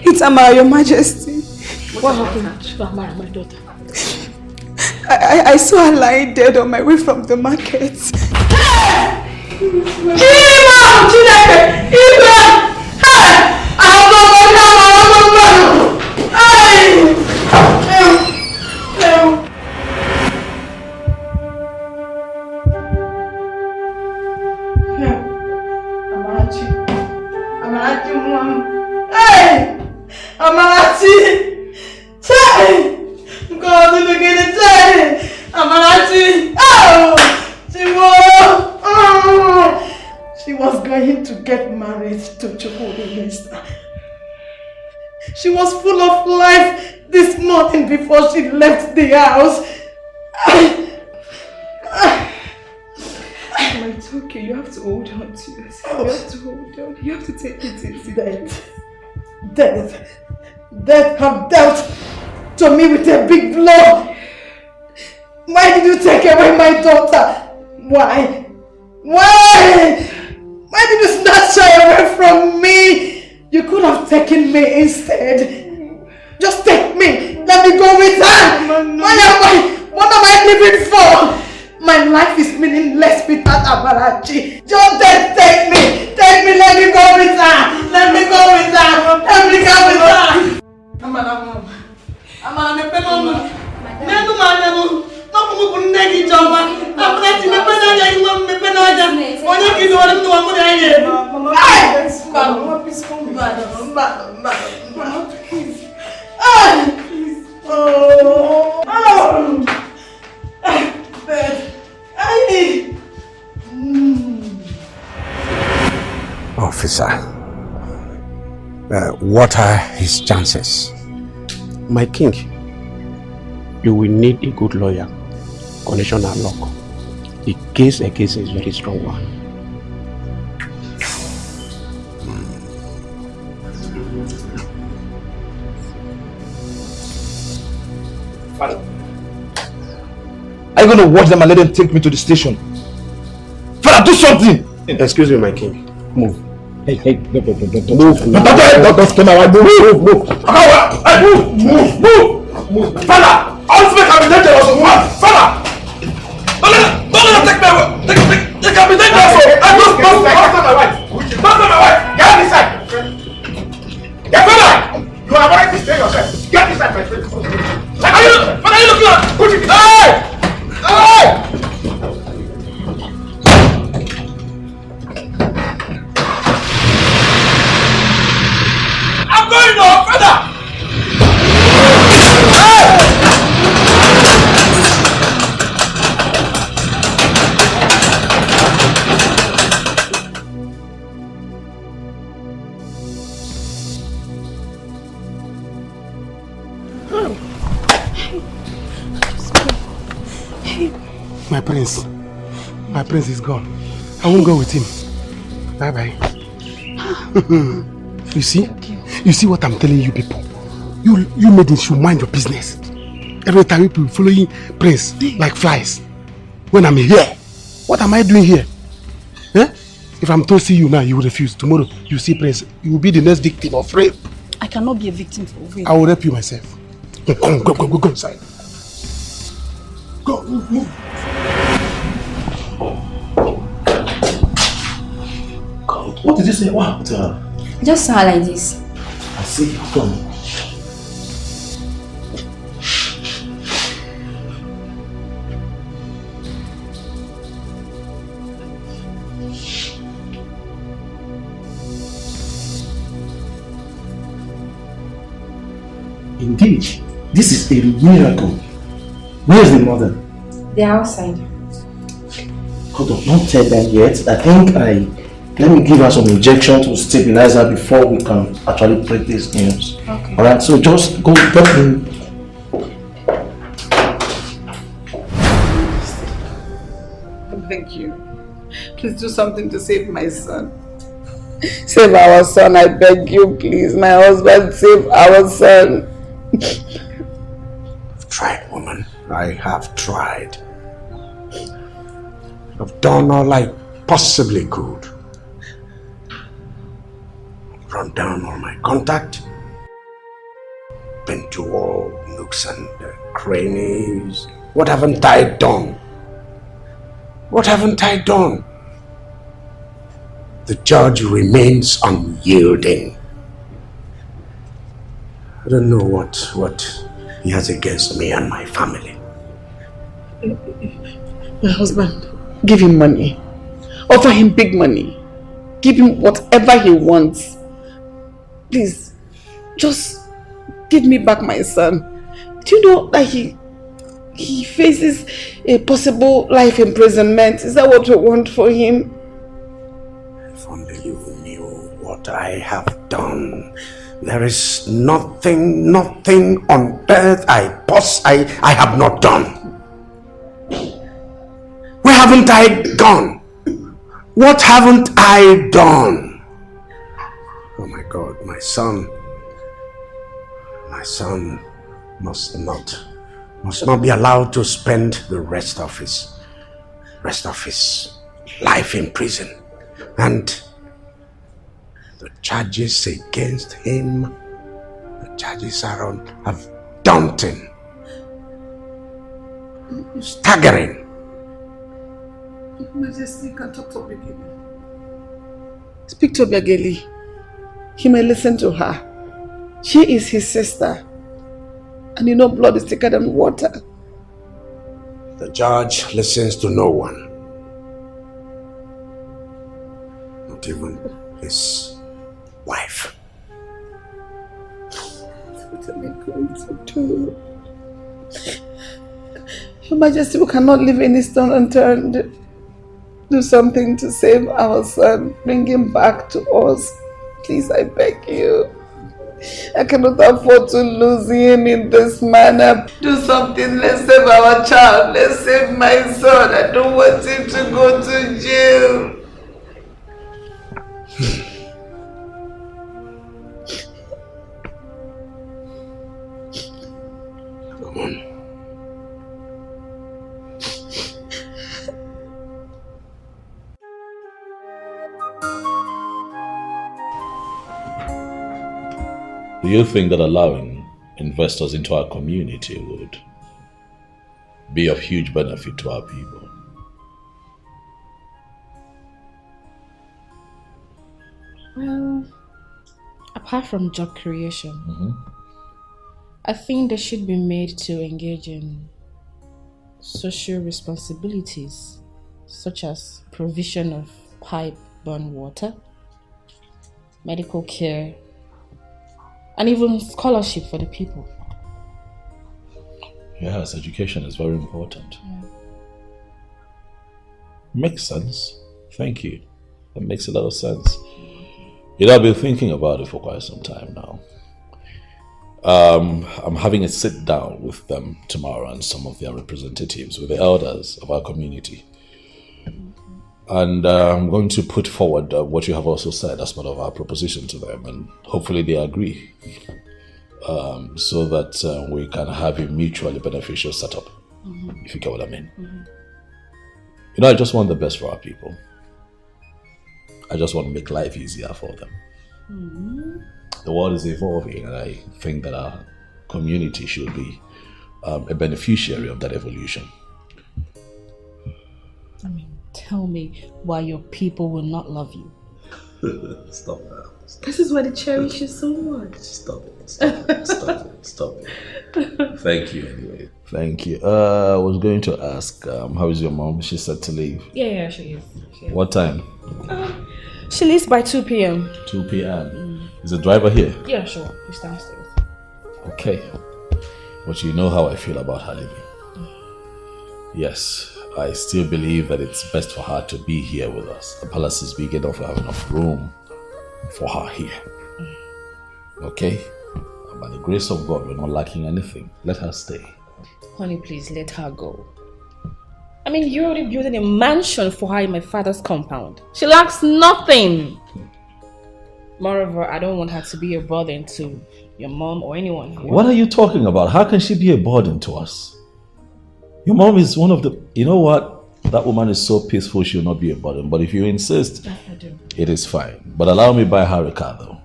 It's Amara, Your Majesty. What happened to Amara, my daughter? I saw her lying dead on my way from the market. She was going to get married to Chukwuemeka. She was full of life this morning before she left the house. It's okay, you have to hold on to yourself. You have to hold on. You have to take it easy. Death have dealt to me with a big blow. Why did you take away my daughter? Why? Why did you snatch her away from me? You could have taken me instead. Just take me. Let me go with her. What am I living for? My life is meaningless without Amarachi. Just take me. Take me. Let me go with her. Let me go with her. Let me go with her. Officer, what are his chances? My king, you will need a good lawyer, conditional law. The case against is a very strong one. Father, are you going to watch them and let them take me to the station? Father, do something! Excuse me, my king. Move. Hey, no, Move. Don't stay my wife. Move. Move. Father, all speak can be dangerous. Father, don't let them take me away. They can be dangerous. Don't my wife. Don't my wife. Get inside. Get Father. You are right to stay yourself. Get inside, my friend. Father, are you looking at? Put it. Hey! I'm going to Father! My prince is gone. I won't go with him. Bye-bye. You see what I'm telling you people? You maidens should mind your business. Every time people following prince like flies. When I'm here, what am I doing here? Eh? If I'm to see you now, you will refuse. Tomorrow, you see prince, you will be the next victim of rape. I cannot be a victim of rape. I will rape you myself. Go inside. Go, move. What did you say? What happened to her? Just saw her like this. I see. Come. Indeed, this is a miracle. Where is the mother? They're outside. Hold on, don't tell them yet. Let me give her some injection to stabilize her before we can actually break this news. Okay. Alright, so just go talk in. Thank you. Please do something to save my son. Save our son, I beg you, please. My husband, save our son. I've tried, woman. I have tried. I've done all I possibly could. Run down all my contact. Been to all nooks and crannies. What haven't I done? What haven't I done? The judge remains unyielding. I don't know what he has against me and my family. My husband, give him money. Offer him big money. Give him whatever he wants. Please, just give me back my son. Do you know that he faces a possible life imprisonment? Is that what we want for him? If only you knew what I have done. There is nothing on earth I have not done. Where haven't I gone? What haven't I done? Oh my God, my son must not be allowed to spend the rest of his life in prison. And the charges against him, the charges are daunting, staggering. Majesty, you can talk to Obiageli. Speak to Obiageli. He may listen to her. She is his sister. And you know blood is thicker than water. The judge listens to no one. Not even his wife. What am I going to do? Your Majesty, we cannot leave any stone unturned. Do something to save our son. Bring him back to us. Please, I beg you. I cannot afford to lose him in this manner. Do something. Let's save our child. Let's save my son. I don't want him to go to jail. Come on. Do you think that allowing investors into our community would be of huge benefit to our people? Well, apart from job creation, I think they should be made to engage in social responsibilities such as provision of pipe-borne water, medical care, and even scholarship for the people. Yes, education is very important. Yeah. Makes sense. Thank you. That makes a lot of sense. You know, I've been thinking about it for quite some time now. I'm having a sit down with them tomorrow and some of their representatives, with the elders of our community. And I'm going to put forward what you have also said as part of our proposition to them, and hopefully they agree, so that we can have a mutually beneficial setup, if you get what I mean. You know, I just want the best for our people. I just want to make life easier for them. The world is evolving, and I think that our community should be a beneficiary of that evolution. I mean, tell me why your people will not love you. Stop that. This is why they cherish you so much. Stop it. Stop it. Thank you anyway. Thank you. I was going to ask, how is your mom? She said to leave. Yeah, she is. What time? She leaves by 2 p.m. 2 p.m. Is the driver here? Yeah, sure. He's downstairs. Okay. But you know how I feel about her leaving. Yes, I still believe that it's best for her to be here with us. The palace is big enough to have enough room for her here. Okay? And by the grace of God, we're not lacking anything. Let her stay. Honey, please let her go. I mean, you're already building a mansion for her in my father's compound. She lacks nothing. Moreover, I don't want her to be a burden to your mom or anyone here. What are you talking about? How can she be a burden to us? Your mom is one of the... You know what? That woman is so peaceful, she'll not be a burden. But if you insist, I do. it is fine. But allow me buy her a car though.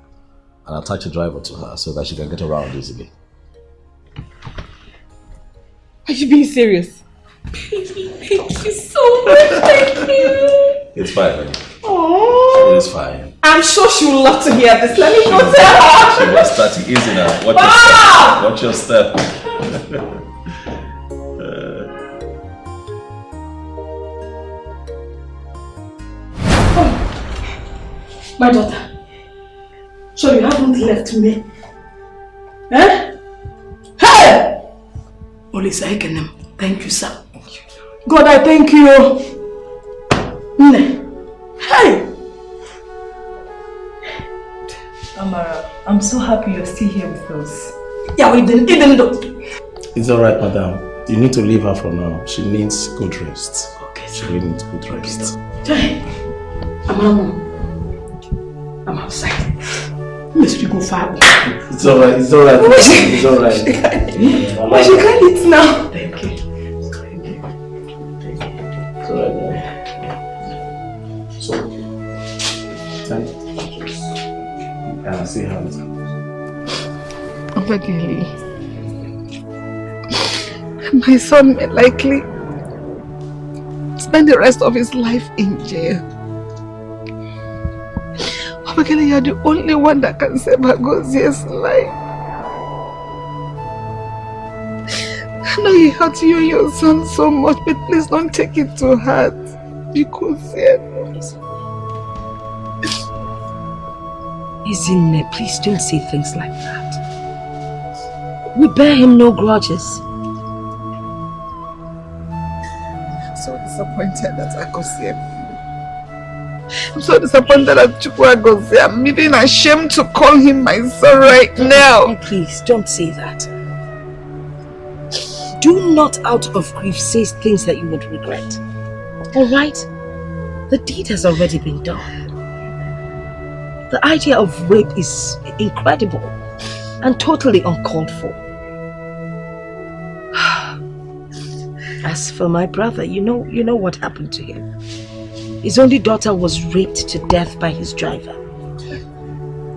And I'll attach a driver to her so that she can get around easily. Are you being serious? Baby, thank you so much. Thank you. It's fine, honey. Aww. It is fine. I'm sure she would love to hear this. Let me go tell her. She was starting easy now. Watch your step. My daughter, so you haven't left me. Eh? Hey! Olisa Ekenem, thank you, sir. God, I thank you. Hey! Amara, I'm so happy you're still here with us. Yeah, we didn't even do. It's alright, madam. You need to leave her for now. She needs good rest. Okay, she really needs good rest. Hey, I'm outside. Must you go far? It's alright, it's alright. It's alright. But she can't eat now. Thank you. It's alright now. So, see how it goes. Obadili, my son may likely spend the rest of his life in jail. Obadili, you're the only one that can save Agozie's life. I know he hurt you and your son so much, but please don't take it to heart. Because Izine, please don't say things like that. We bear him no grudges. I'm so disappointed that Agozie. I'm so disappointed at Chukwu Agozie. I'm even ashamed to call him my son right now. Oh, please, don't say that. Do not out of grief say things that you would regret. Alright? The deed has already been done. The idea of rape is incredible and totally uncalled for. As for my brother, you know what happened to him. His only daughter was raped to death by his driver.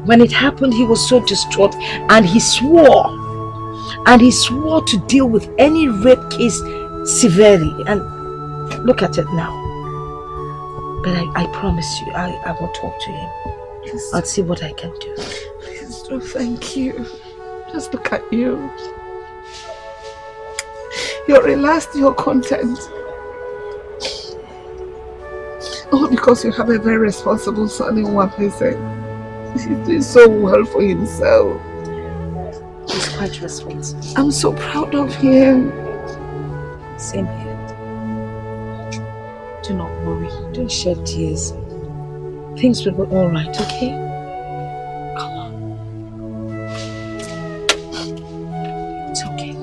When it happened, he was so distraught and he swore to deal with any rape case severely. And look at it now. But I promise you, I will talk to him. I'll see what I can do. Please do, thank you. Just look at you. You're relaxed, you're content. All because you have a very responsible son in one person. He's doing so well for himself. He's quite responsible. I'm so proud of him. Same here. Do not worry. Don't shed tears. Things will be alright, okay? Come on. It's okay.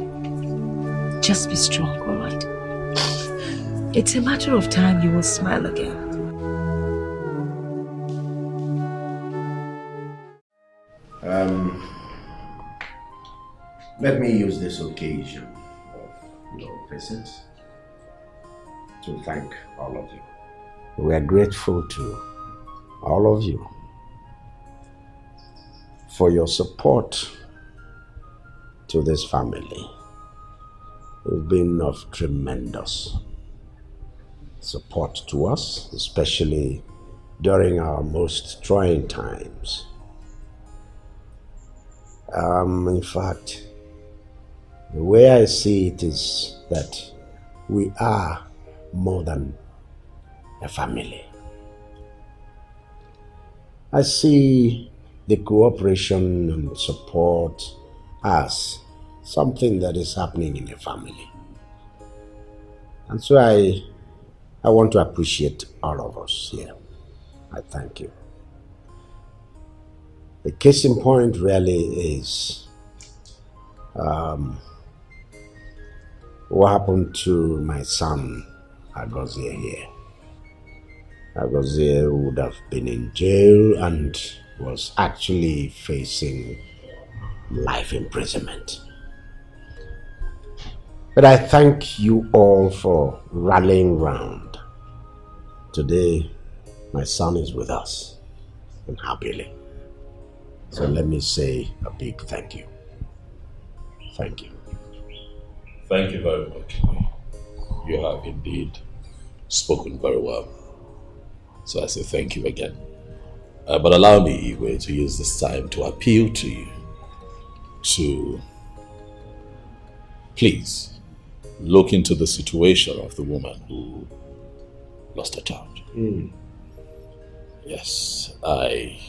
Just be strong, alright? It's a matter of time you will smile again. Let me use this occasion of your visit to thank all of you. We are grateful to all of you for your support to this family. You've been of tremendous support to us, especially during our most trying times. In fact, the way I see it is that we are more than a family. I see the cooperation and support as something that is happening in a family. And so I want to appreciate all of us here. I thank you. The case in point really is what happened to my son, Agozie here. Agozie would have been in jail and was actually facing life imprisonment. But I thank you all for rallying round. Today, my son is with us, and happily. So let me say a big thank you. Thank you. Thank you very much. You have indeed spoken very well. So I say thank you again. But allow me, Igwe, to use this time to appeal to you to please look into the situation of the woman who lost her child. Yes, I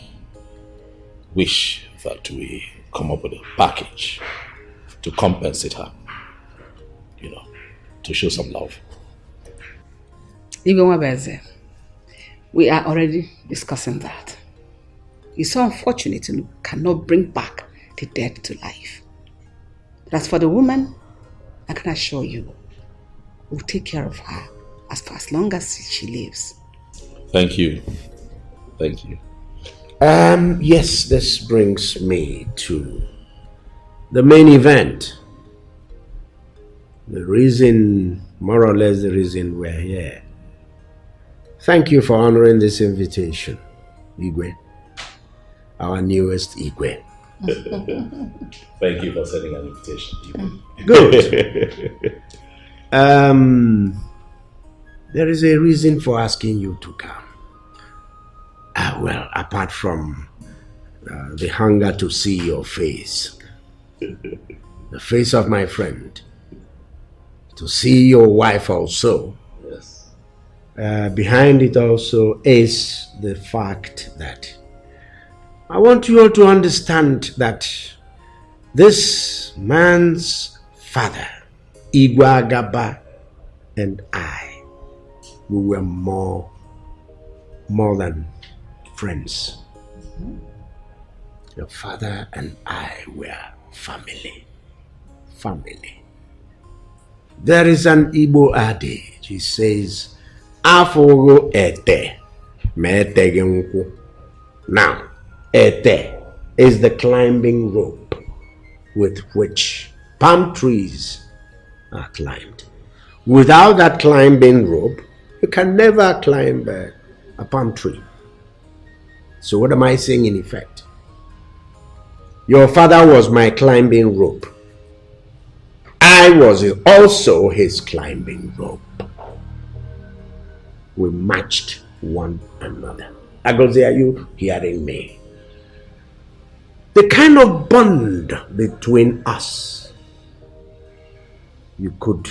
wish that we come up with a package to compensate her, to show some love. Even Wabeze, we are already discussing that. It's so unfortunate you cannot bring back the dead to life. But as for the woman, I can assure you, we'll take care of her for as long as she lives. Thank you. Thank you. Yes, this brings me to the main event. The reason, more or less the reason we're here. Thank you for honoring this invitation, Igwe. Our newest Igwe. Thank you for sending an invitation, Igwe. Good. There is a reason for asking you to come. Well, apart from the hunger to see your face, the face of my friend, to see your wife also. Yes. Behind it also is the fact that I want you all to understand that this man's father, Igwe Agaba, and I, we were more than friends. Your father and I were family. Family. There is an Igbo adage. He says, Afogo ete, meetege nkwu. Now, ete is the climbing rope with which palm trees are climbed. Without that climbing rope, you can never climb a palm tree. So what am I saying in effect? Your father was my climbing rope. I was also his climbing rope. We matched one another. Agozie, are you hearing me? The kind of bond between us, you could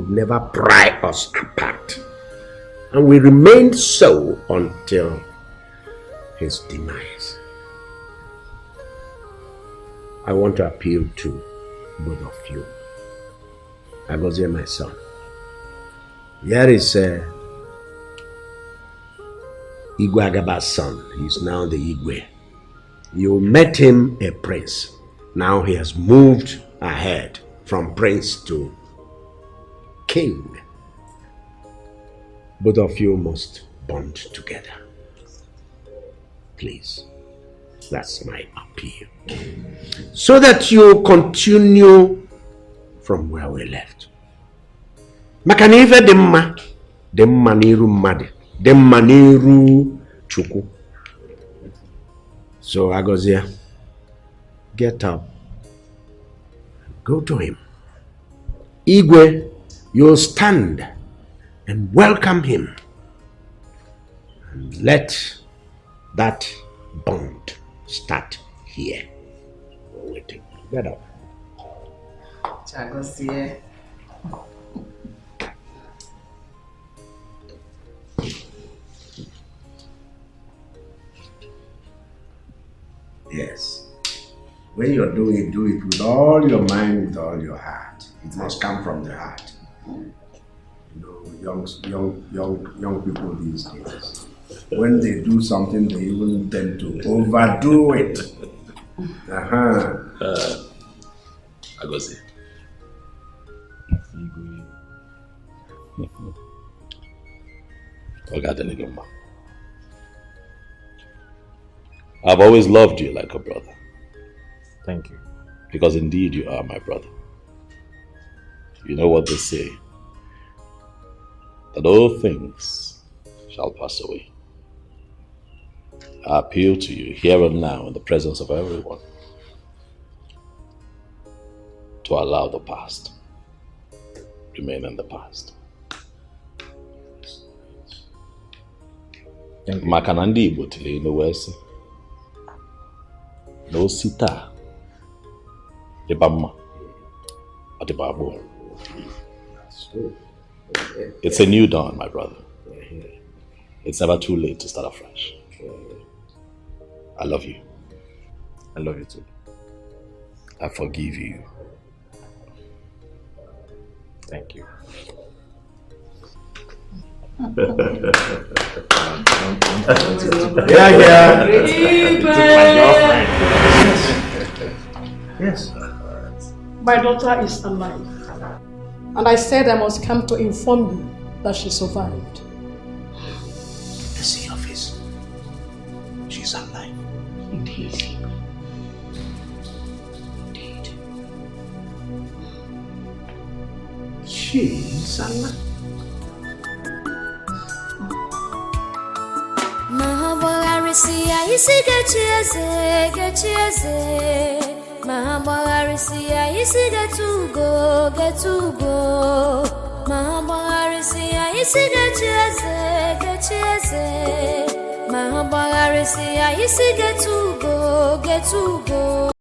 never pry us apart. And we remained so until his demise. I want to appeal to both of you. Agozie, my son. Here is Igwe Agaba's son. He's now the Igwe. You met him a prince. Now he has moved ahead from prince to king. Both of you must bond together. Please. That's my appeal. So that you continue from where we left. Makana ife dị mma n'iru mmadụ, dị mma n'iru Chukwu. So Agozie, get up. Go to him. Igwe, you'll stand and welcome him. And let that bond start here. We're waiting. Get up. Chagosie. Yes. When you're doing it, do it with all your mind, with all your heart. It must come from the heart. You know, young people these days, when they do something, they even tend to overdo it. I go see. I've always loved you like a brother. Thank you. Because indeed you are my brother. You know what they say, that all things shall pass away. I appeal to you here and now in the presence of everyone to allow the past remain in the past. Maka na ndị Igbo tiri ilu wee sị na osita dịba mma ọ dịba abụọ. It's a new dawn, my brother. It's never too late to start afresh. I love you. I love you too. I forgive you. Thank you. Yeah. Yes. My daughter is alive. And I said I must come to inform you that she survived. Let's see your face. She's alive. Indeed. She's alive. Mahabarisia isi gechieze. Mahabarisia isi getugo. Mahabarisia isi gechieze. Mahabarisia isi getugo.